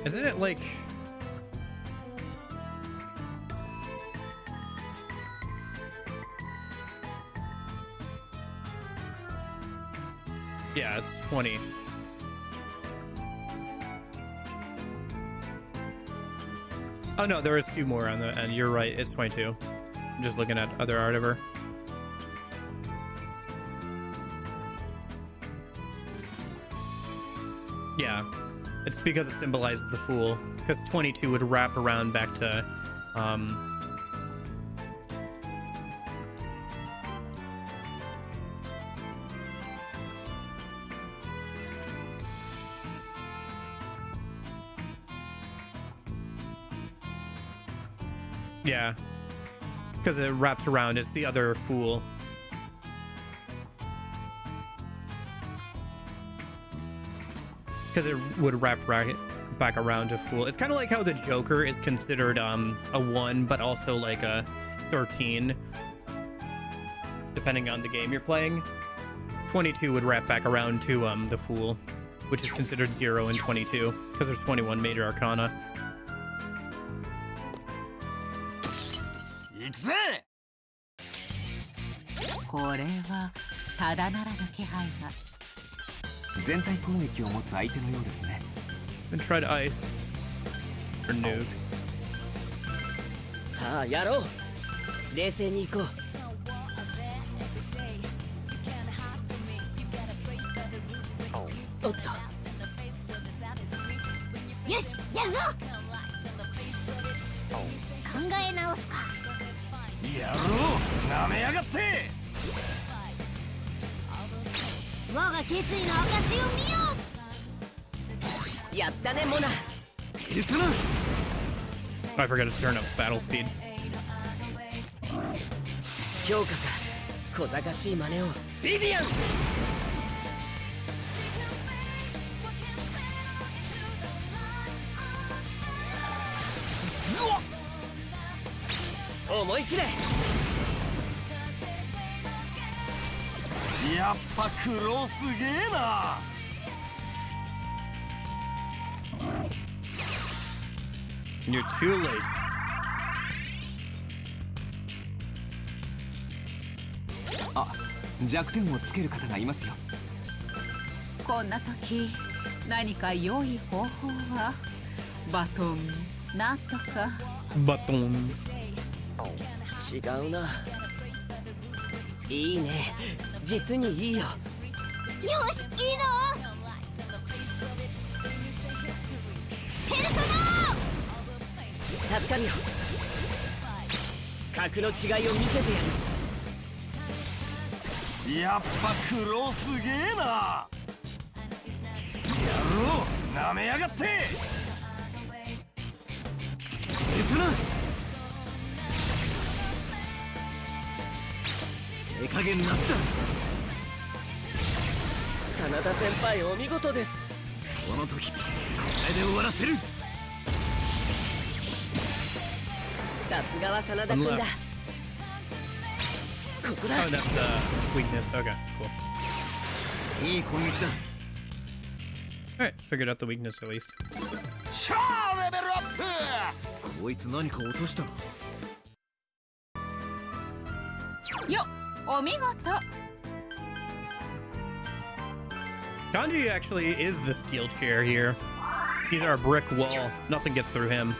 Isn't it like... Yeah, it's 20. Oh no, there is 2 more on the end. You're right, it's 22. I'm just looking at other art of her. Yeah, it's because it symbolizes the Fool. Because 22 would wrap around back to, yeah, because it wraps around. It's the other Fool. Because it would wrap back around to Fool. It's kind of like how the Joker is considered a 1, but also like a 13, depending on the game you're playing. 22 would wrap back around to the Fool, which is considered 0 and 22, because there's 21 major arcana. 行くぜ。これはただならぬ気配が。全体攻撃を持つ相手のようですね。 And try to ice or nuke. さあやろう。冷静に行こう。おっと。よし、やるぞ。考え直すか。やろう。なめやがって。我が決意の証を見よう。やったねモナ。 I forgot to turn up battle speed. 評価か。小賢しい真似を。ビビアン。思い知れ。やっぱ苦労すげえな。 You're too late. あ、弱点をつける方がいますよ。こんな時何か良い方法は。バトンなんとか。 Baton. 違うな。いいね。実にいいよ。よし、いいぞ。ペルソナ。助かるよ。格の違いを見せてやる。やっぱ苦労すげえな。やろう。なめやがって。すな。手加減なしだ。真田先輩お見事です。この時これで終わらせる。さすがは真田君だ。ここだ。 Oh, that's the weakness. Okay, cool. いい攻撃だ。 Alright, figured out the weakness at least. シャーレベルアップ。こいつ何か落としたな。よっ、お見事。 Kanji actually is the steel chair here. He's our brick wall. Nothing gets through him.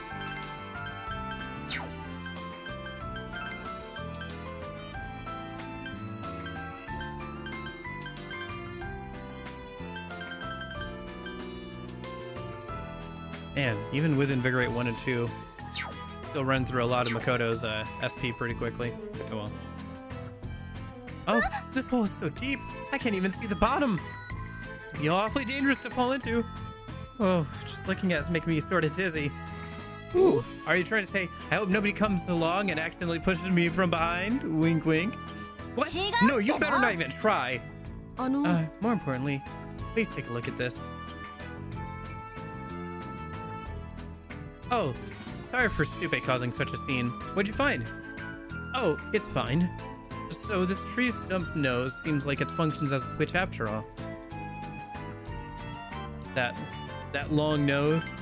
Man, even with Invigorate 1 and 2, still run through a lot of Makoto's SP pretty quickly. Oh well. Oh, this hole is so deep, I can't even see the bottom. It's gonna be awfully dangerous to fall into. Oh, just looking at it's making me sort of dizzy. Ooh, are you trying to say, I hope nobody comes along and accidentally pushes me from behind? Wink, wink. What? No, you better not even try. More importantly, please take a look at this. Oh, sorry for Stupe causing such a scene. What'd you find? Oh, it's fine. So this tree stump nose seems like it functions as a switch after all. That long nose.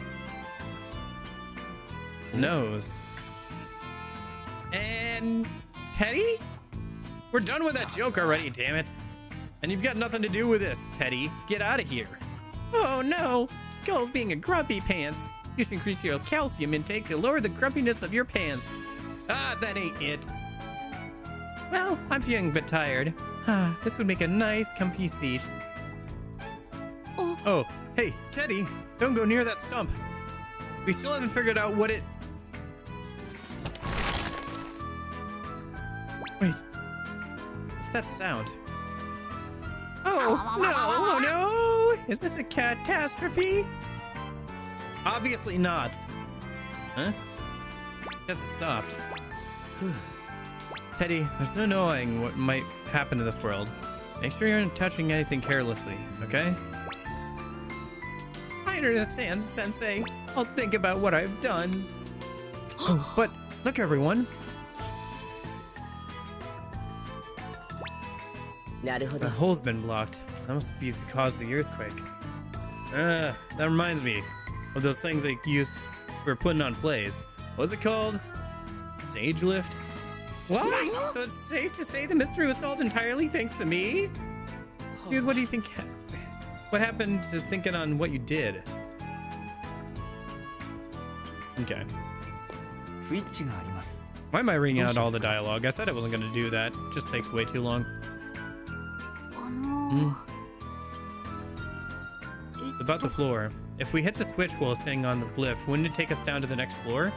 And Teddy? We're done with that joke already, damn it. And you've got nothing to do with this, Teddy. Get out of here. Oh no, Skull's being a grumpy pants. You should increase your calcium intake to lower the grumpiness of your pants. Ah, that ain't it. Well, I'm feeling a bit tired. This would make a nice, comfy seat. Oh, hey, Teddy, don't go near that stump. We still haven't figured out what it... Wait, what's that sound? Oh, no, oh no! Is this a catastrophe? Obviously not. Huh? Guess it stopped. Teddy, there's no knowing what might happen to this world. Make sure you're not touching anything carelessly, okay? I understand, Sensei. I'll think about what I've done. Oh, but look, everyone. The hole's been blocked. That must be the cause of the earthquake. That reminds me of those things they use for putting on plays. What was it called? Stage lift? What? So it's safe to say the mystery was solved entirely thanks to me? Dude, what do you think? What happened to thinking on what you did? Okay. Why am I reading out all the dialogue? I said I wasn't going to do that. It just takes way too long. About the floor. If we hit the switch while staying on the lift, wouldn't it take us down to the next floor?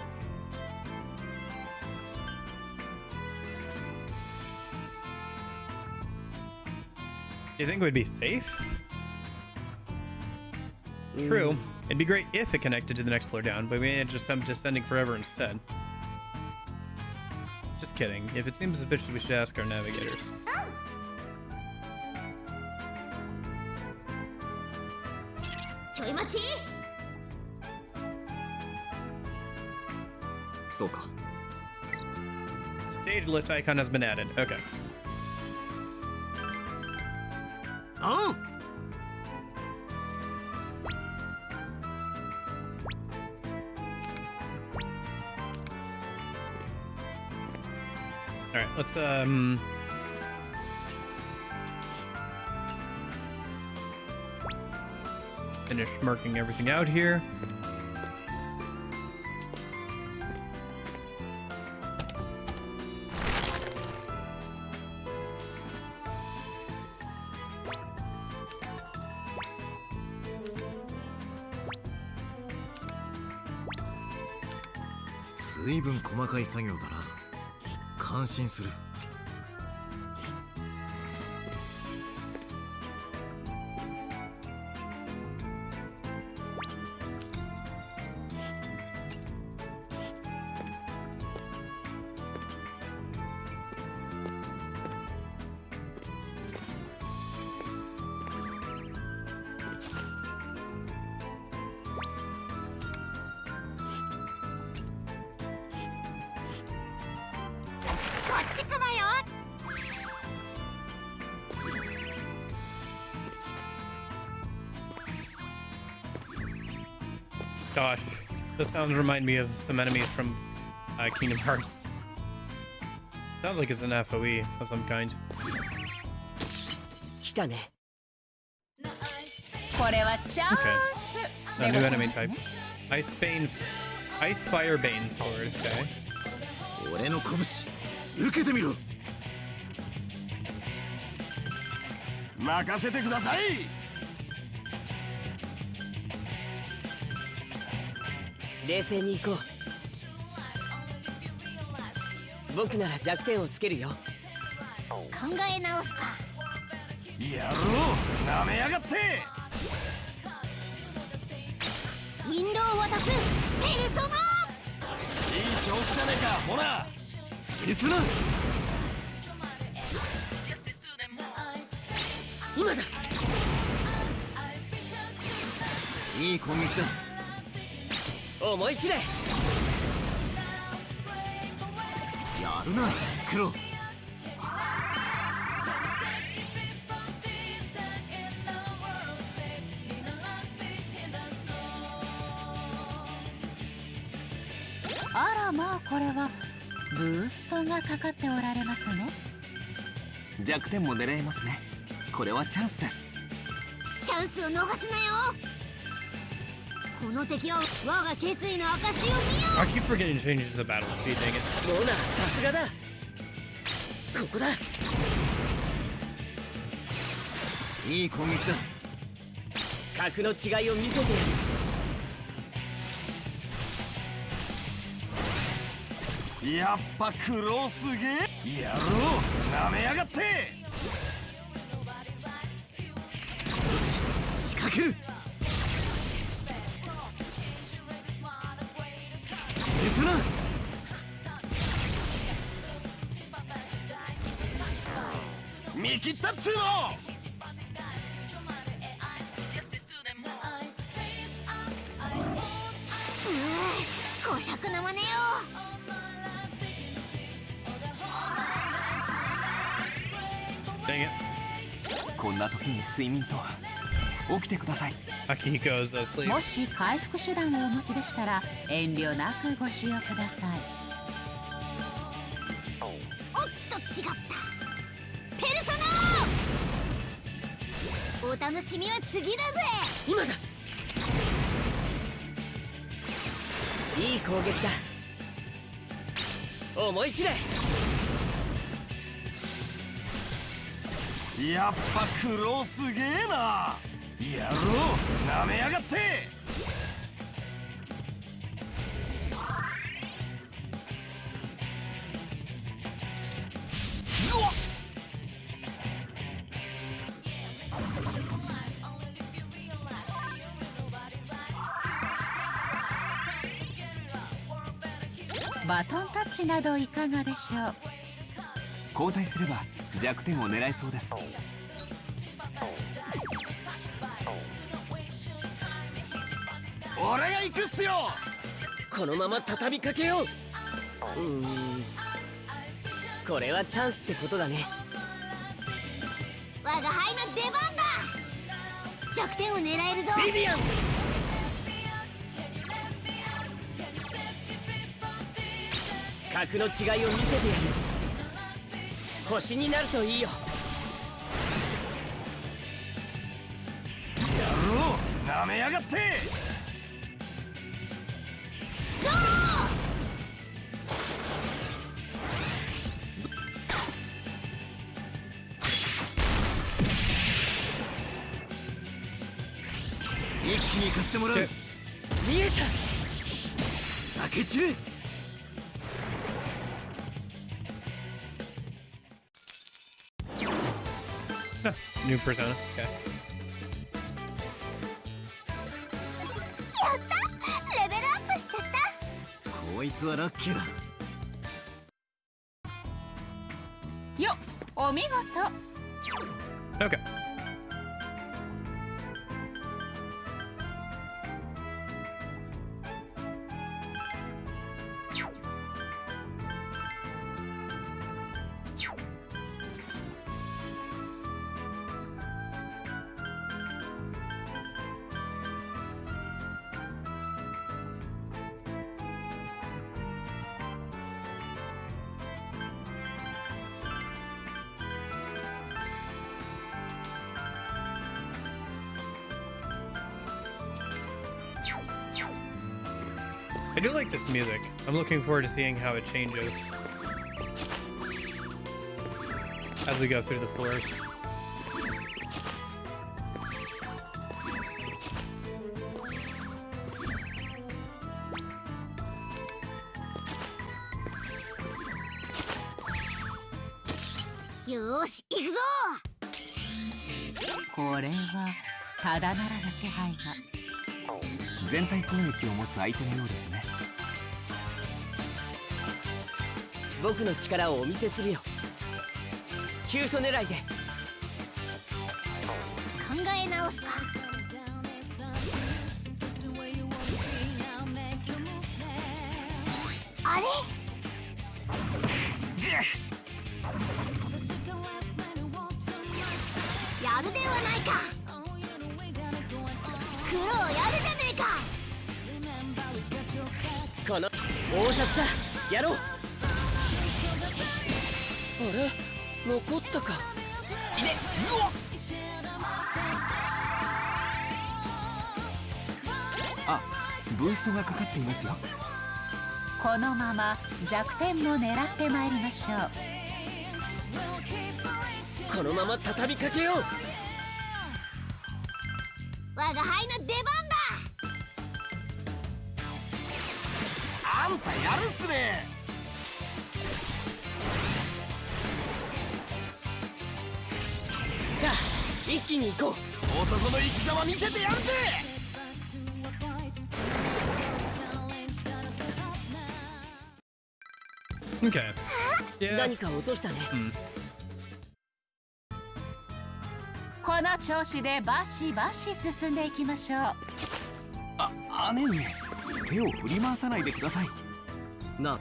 Do you think it would be safe? True. It'd be great if it connected to the next floor down, but we may just end up descending forever instead. Just kidding. If it seems suspicious, we should ask our navigators. Stage lift icon has been added. Okay. Oh! All right, let's finish marking everything out here. Gosh, those sounds remind me of some enemies from Kingdom Hearts. Sounds like it's an FOE of some kind. Okay. A new enemy type. Ice Fire Bane sword. Okay. 調子じゃねえかほら気にするな。今だ。いい攻撃だ。思い知れ。やるな黒。あらまあ、これはブーストがかかっておられますね。弱点も狙えますね。これはチャンスです。チャンスを逃すなよ。この敵は我が決意の証を見よ I keep forgetting changes to the battle speed, dang it. モナ、さすがだ。ここだ。いい攻撃だ。格の違いを見せてやる。やっぱ苦労すげえやろうなめやがって。よし仕掛ける。ミスな。見切ったっつうの。う。こしゃくなまねよ。Dang it. こんな時に睡眠とは。起きてください。Akihiko's asleep. もし回復手段をお持ちでしたら遠慮なくご使用ください。おっと違った。ペルソナお楽しみは次だぜ。今だ。いい攻撃だ。思い知れ。やっぱ苦労すげえな。やろうなめやがって。うわっ。バトンタッチなどいかがでしょう。交代すれば弱点を狙えそうです。俺が行くっすよ。このまま畳みかけよう。これはチャンスってことだね。我が輩の出番だ。弱点を狙えるぞ。ビビアン。格の違いを見せてやる。星になるといいよ。やろうなめやがって。一気に行かせてもらう。見えた。開け散る。New persona. Okay. やったレベルアップしちゃった。こいつはラッキーだ。よっ、お見事。 Okay. I do like this music. I'm looking forward to seeing how it changes as we go through the floors.よーし行くぞ。これはただならぬ気配が。全体攻撃を持つ相手のようですね。僕の力をお見せするよ。急所狙いで。考え直すか。あれやるではないか。苦労やるじゃねえか。この応札だ。やろう。あれ残ったか。あ、ブーストがかかっていますよ。このまま弱点も狙ってまいりましょう。このまま畳みかけよう。我が輩の出番だ。あんたやるっすね。さあ一気に行こう。男の生き様見せてやるぜ。Okay. Yeah. 何か落としたね。この調子でバシバシ進んでいきましょう。姉上、手を振り回さないでください。な。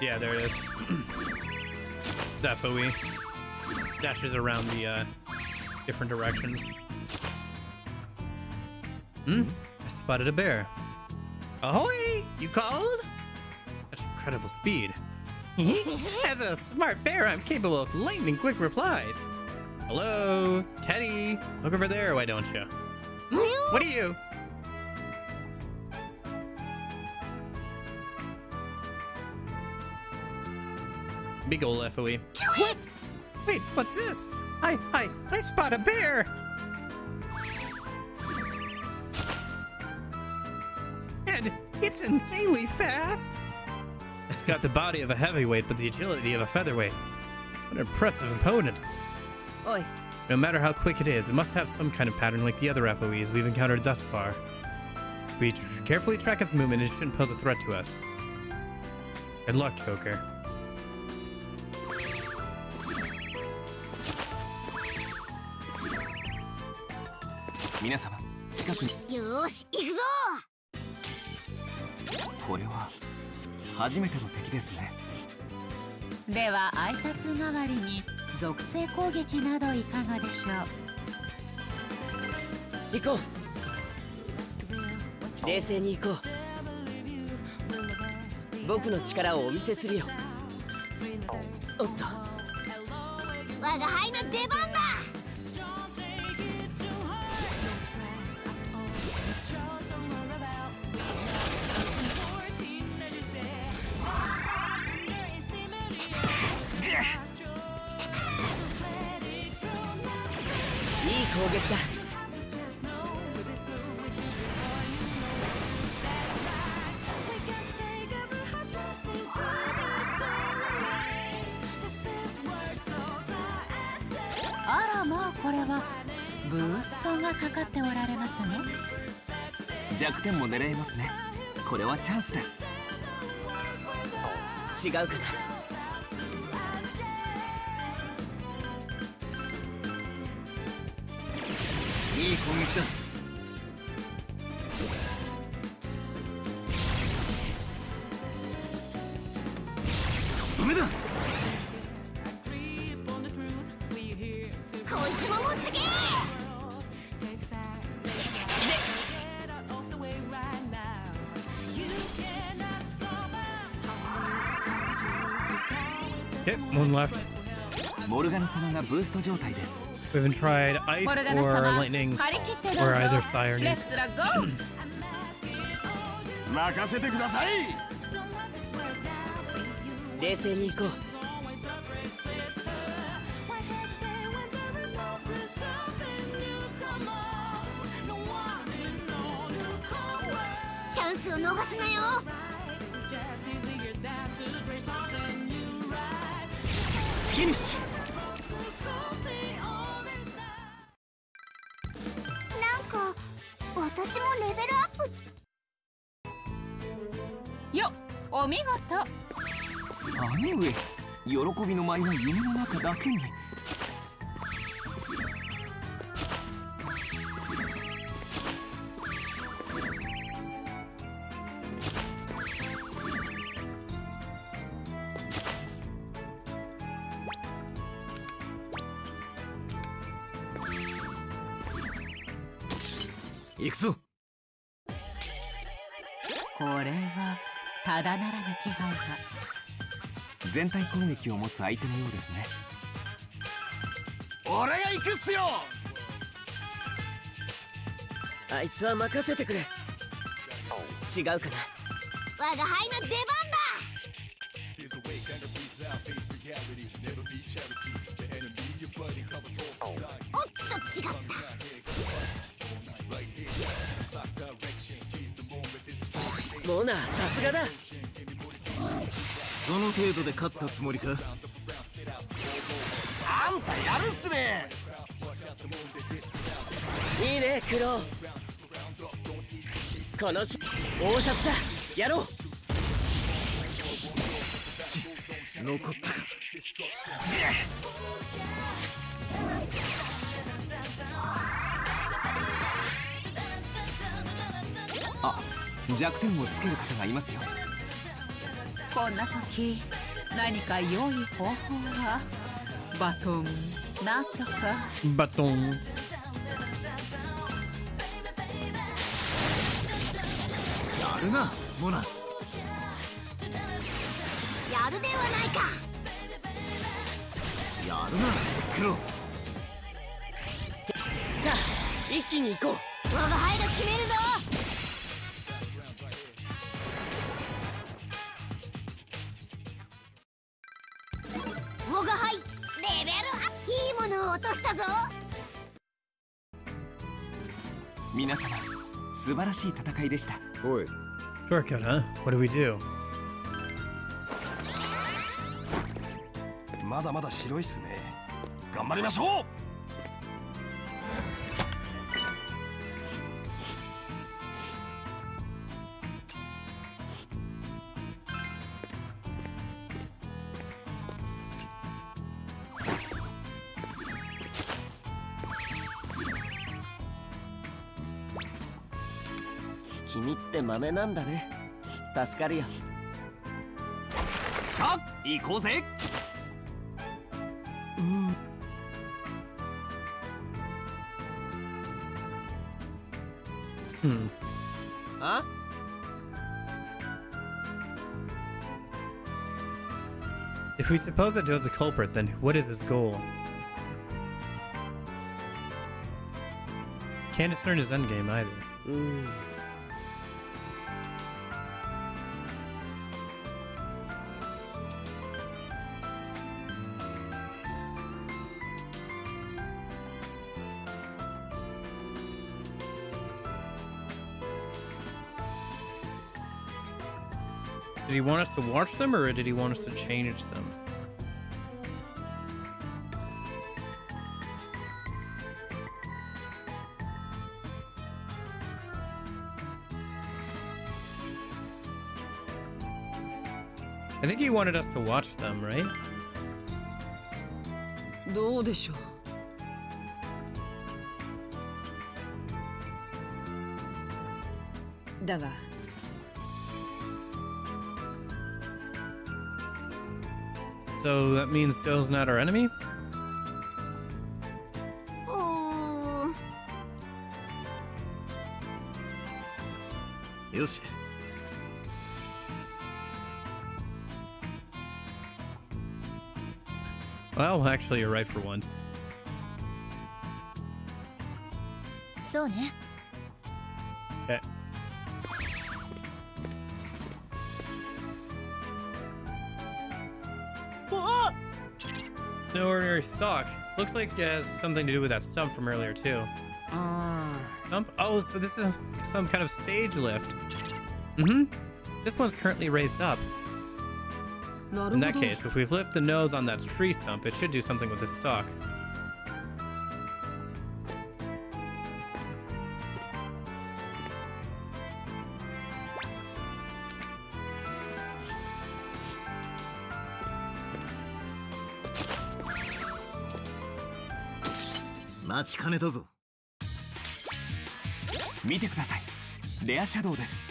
Yeah, there it is. That FOE dashes around the different directions. I spotted a bear. Ahoy! You called? Such incredible speed. As a smart bear, I'm capable of lightning quick replies. Hello, Teddy. Look over there, why don't you? What are you? Big ol' FOE. What? Wait, what's this? I spot a bear! And it's insanely fast! It's got the body of a heavyweight, but the agility of a featherweight. What an impressive opponent. Oi. No matter how quick it is, it must have some kind of pattern like the other FOEs we've encountered thus far. If we carefully track its movement, it shouldn't pose a threat to us. Good luck, Choker. 皆様、近くに。よーし、行くぞ。これは初めての敵ですね。では挨拶代わりに属性攻撃などいかがでしょう。行こう。冷静に行こう。僕の力をお見せするよ。おっと。我が輩の出番だ。いい攻撃だ。あらまあ、これはブーストがかかっておられますね。弱点も狙えますね。これはチャンスです。違うかな。いい攻撃だ。とどめだ。こいつも持ってけ。Yep, one left. モルガナ様がブースト状態です。We haven't tried ice モルガナ or 様、 lightning 張り切ってどうぞ。 or either siren. レッツラゴー。任せてください。冷静に行こう。ンスを逃すなよ。フィニッシュ。なんか私もレベルアップ。よっ、お見事。姉上、喜びの舞は夢の中だけに。行くぞ。これはただならぬ気配が。全体攻撃を持つ相手のようですね。俺が行くっすよ。あいつは任せてくれ。違うかな。我が輩の出番だ。おっと違った。モナ、さすがだ。その程度で勝ったつもりか。あんたやるっすね。いいね、クロウ。このし大札だ。やろう。残ったか。あ、弱点をつける方がいますよ。こんな時何か良い方法は。バトンなんとか。バトン。やるな、モナ。やるではないか。やるな、クロウ。さあ、一気に行こう。我が輩が決めるぞ。我が輩レベルアップ。いいものを落としたぞ。皆様、素晴らしい戦いでした。おい、 Shortcut, huh? What do we do? まだまだ白いっすね。頑張りましょう。君って豆なんだね。助かるよ。さあ行こうぜ。あ、If we suppose that Joe's the culprit, then what is his goal? Can't discern his endgame either. うん。Did he want us to watch them, or did he want us to change them? I think he wanted us to watch them, right? どうでしょう。だが So that means Dill's not our enemy? うーん。よし。Well, actually, you're right for once. そうね。 Okay. It's no ordinary stock. Looks like it has something to do with that stump from earlier, too. Stump? Oh, so this is some kind of stage lift. This one's currently raised up. な In る that ほど case, if we flip the nodes on that tree stump, it should do something with the stalk. This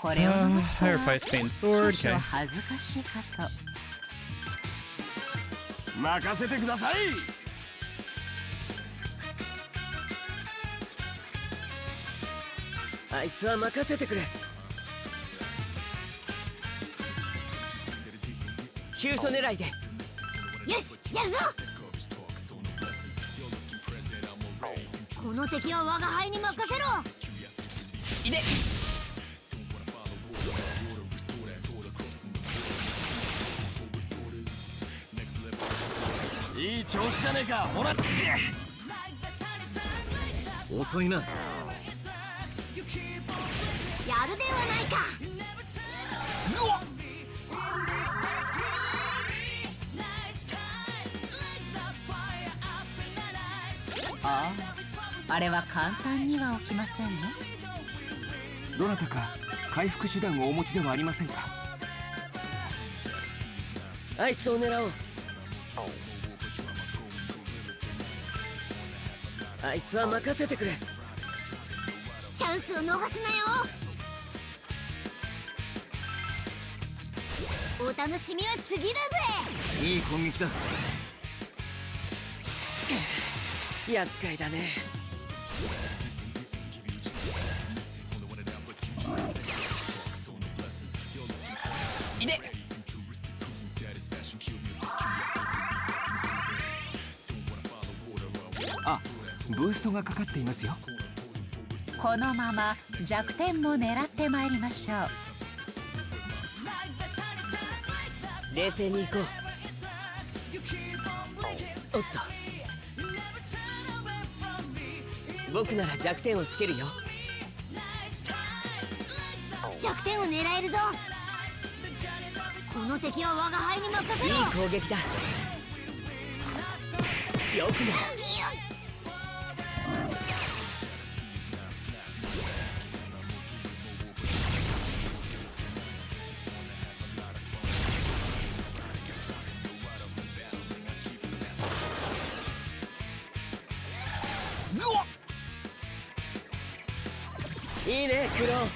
これを逃したら Higher Fight Spain 少 Sword. 々 Okay. 恥ずかしいかと。任せてください。あいつは任せてくれ。急所狙いで。よしやるぞ。この敵は我が輩に任せろ。いで。いい調子じゃねえか。ほら。遅いな。やるではないか。ああ、あれは簡単には起きませんね。どなたか回復手段をお持ちではありませんか。あいつを狙おう。あいつは任せてくれ。チャンスを逃すなよ。お楽しみは次だぜ。いい攻撃だ。厄介だね。いで。あ、ブーストがかかっていますよ。このまま弱点も狙ってまいりましょう。冷静に行こう。おっと、僕なら弱点をつけるよ。弱点を狙えるぞ。この敵は我が輩に任せろ。いい攻撃だ。よくも。いいね、クロー。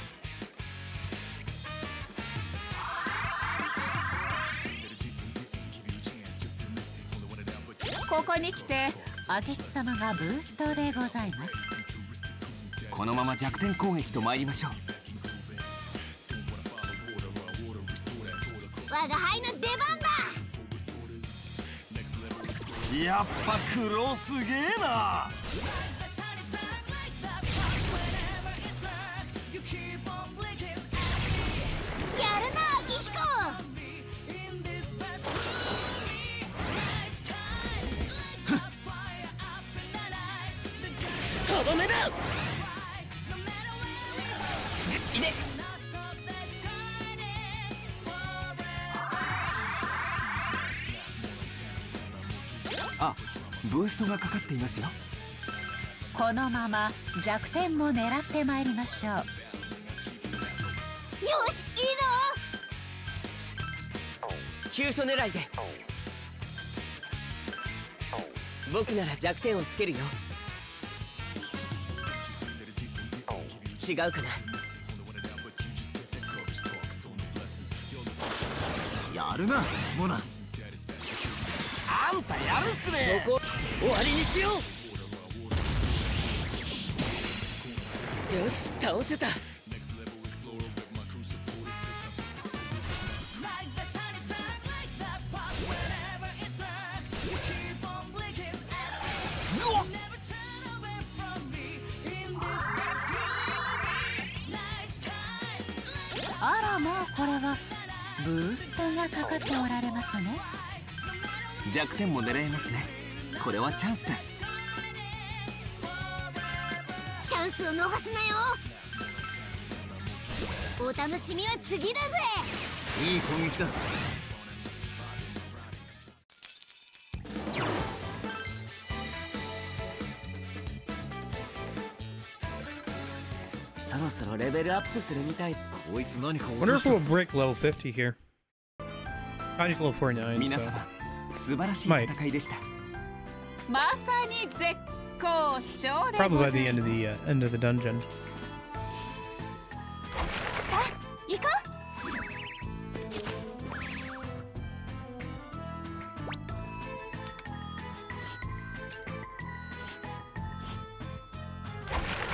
ここに来て明智様がブーストでございます。このまま弱点攻撃と参りましょう。我が輩の出番だ。やっぱ苦労すげえな。やるなキヒコ。とどめだ。いで。あ、ブーストがかかっていますよ。このまま弱点も狙ってまいりましょう。よしいいぞ。急所狙いで。僕なら弱点をつけるよ。違うかな。やるなモナ。あんたやるっすね。そこ終わりにしよう。よし、倒せた。あらまあ、これはブーストがかかっておられますね。弱点も狙えますね。これはチャンスです。チャンスを逃すなよ。お楽しみは次だぜ。いい攻撃だ。そろそろレベルアップするみたい。こいつ何か Wonder if we'll break level 50 here. Kanji's level 49. 皆 So. 様、素晴らしい戦いでした。まさに絶好調で Probably ござ by い the end ま of す。 the end of the dungeon. さあ行こう。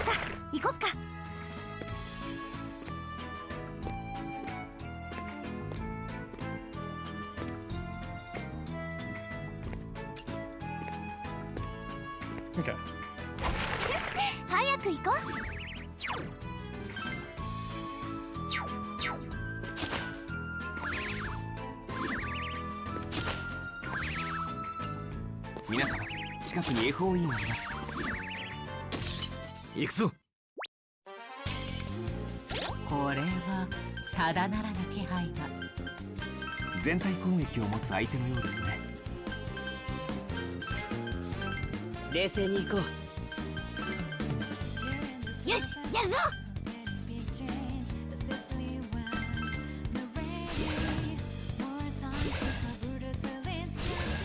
さあ行こっか。Okay. 早く行こ皆様、近くに FOE があります。行くぞ。これはただならぬ気配が。全体攻撃を持つ相手のようですね。冷静に行こう。う。よしやるぞ。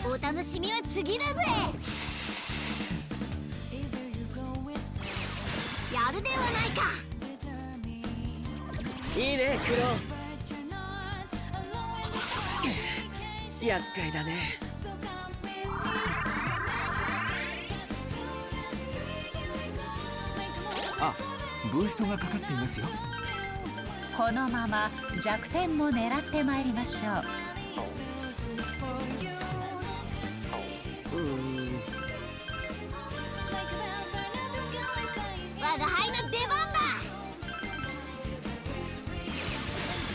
お楽しみは次だぜ。やるではないか。いいね、クロー。厄介だね。あ、ブーストがかかっていますよ。このまま弱点も狙ってまいりましょう。我が輩の出番だ。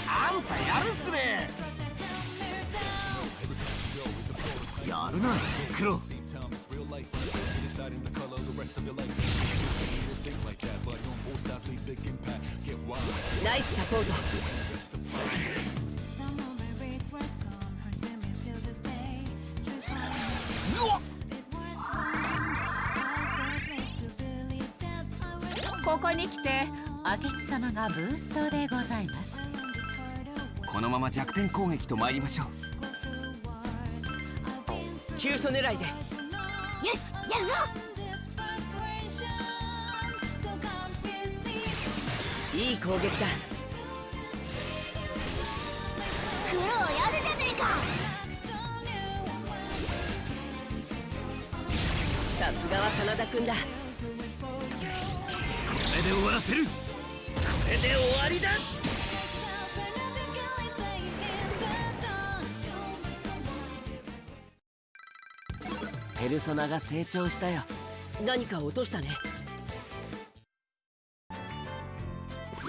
あんたやるっすね。やるな、クロ。ナイスサポート。ここに来て明智様がブーストでございます。このまま弱点攻撃と参りましょう。急所狙いで。よしやるぞ。いい攻撃だ。苦労やるじゃねえか。さすがは真田君だ。これで終わらせる。これで終わりだ。ペルソナが成長したよ。何か落としたね。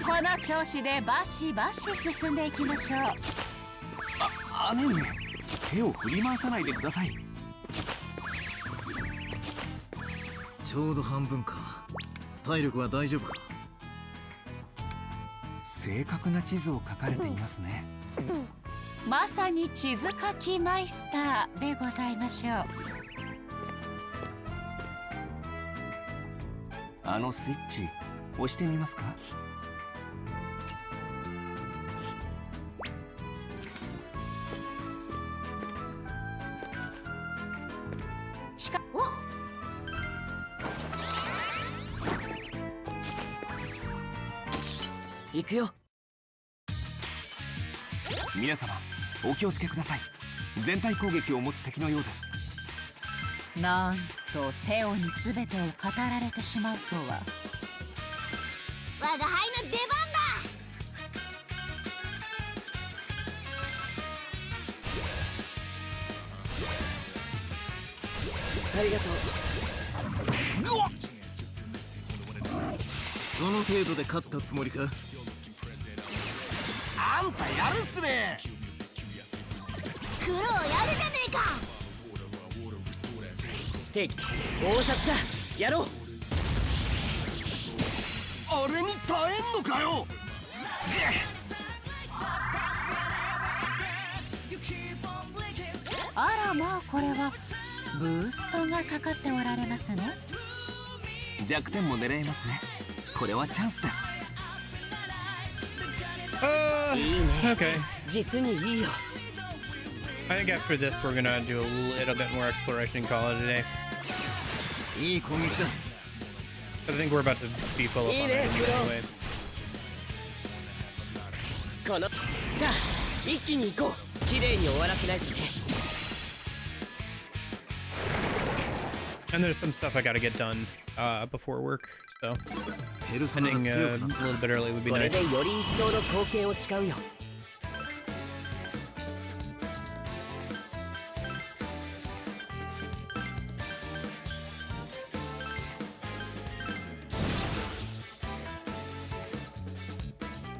この調子でバシバシ進んでいきましょう。姉上、手を振り回さないでください。ちょうど半分か。体力は大丈夫か。正確な地図を描かれていますね。まさに地図書きマイスターでございましょう。あのスイッチ押してみますか。行くよ。皆様、お気をつけください。全体攻撃を持つ敵のようです。なんとテオに全てを語られてしまうとは。我が輩の出番だ。ありがとう。その程度で勝ったつもりか。あんたやるっすね。苦労やるじゃねえか。敵大札だ。やろう。俺に耐えんのかよ。あらまあ、これはブーストがかかっておられますね。弱点も狙えますね。これはチャンスです。 Okay. 実にいいよ。 I think after this we're gonna do a little bit more exploration and call it a day. いい攻撃だ。 I think we're about to be full up on it anyway. このさあ一気に行こう。綺麗に終わらせないとね。 And there's some stuff I gotta get done before work, so ペルソナが ending 強 a くなった。 little bit early would be これ nice. でより一層の貢献を誓うよ。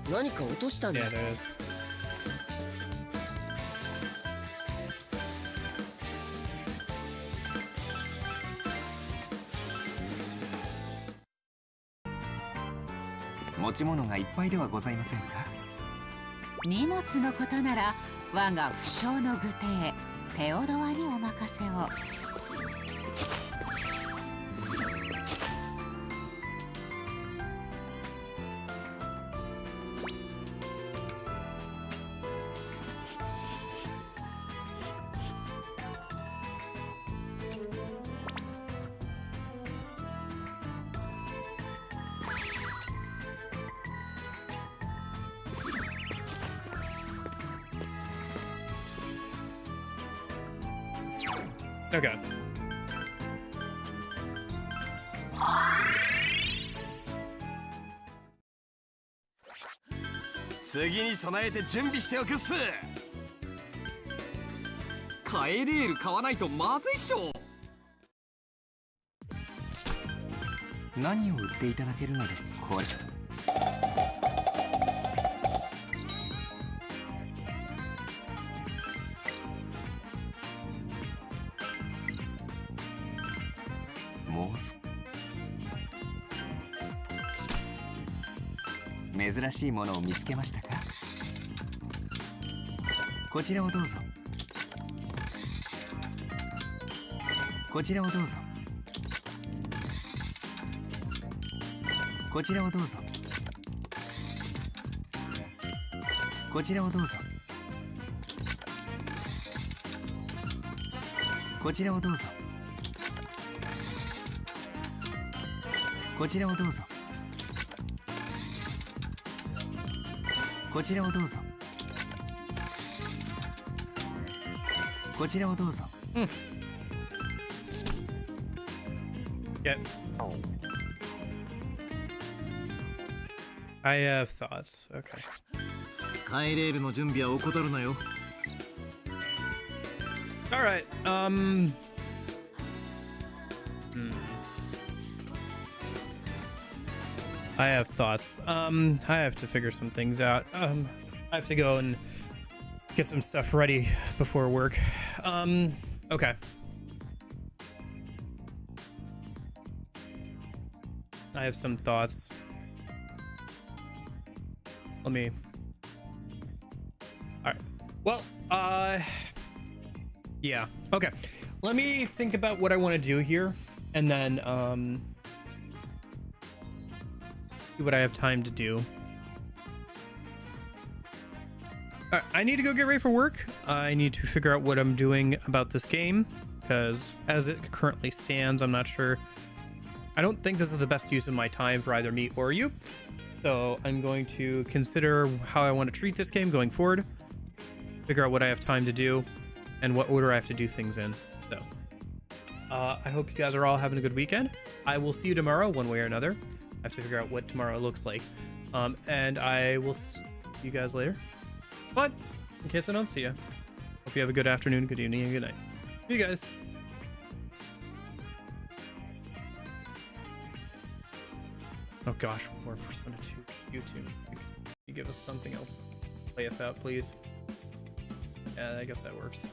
何か落としたんだ。 Yeah, there is. 持ち物がいっぱいではございませんか。荷物のことなら我が不肖の具帝テオドアにお任せを。Okay. 次に備えて準備しておくっす。カエレール買わないとまずいっしょ。何を売っていただけるのです。これもうす珍しいものを見つけましたか。こちらをどうぞ。こちらをどうぞ。こちらをどうぞ。こちらをどうぞ。こちらをどうぞ。こちらをどうぞ。こちらをどうぞ。こちらをどうぞ。Yeah. I have thoughts. Okay. カエレールの準備は怠るなよ。 All right. I have thoughts. I have to figure some things out. I have to go and get some stuff ready before work. Okay. I have some thoughts. Let me. All right. Well, yeah. Okay. Let me think about what I want to do here, and then see what I have time to do. All right, I need to go get ready for work. I need to figure out what I'm doing about this game, because as it currently stands, I'm not sure. I don't think this is the best use of my time for either me or you. So I'm going to consider how I want to treat this game going forward, figure out what I have time to do, and what order I have to do things in. So I hope you guys are all having a good weekend. I will see you tomorrow one way or another. I have to figure out what tomorrow looks like. And I will see you guys later. But in case I don't see you, hope you have a good afternoon, good evening, and good night. See you guys. Oh gosh, more Persona 2 YouTube. Can you give us something else? Play us out, please. Yeah, I guess that works.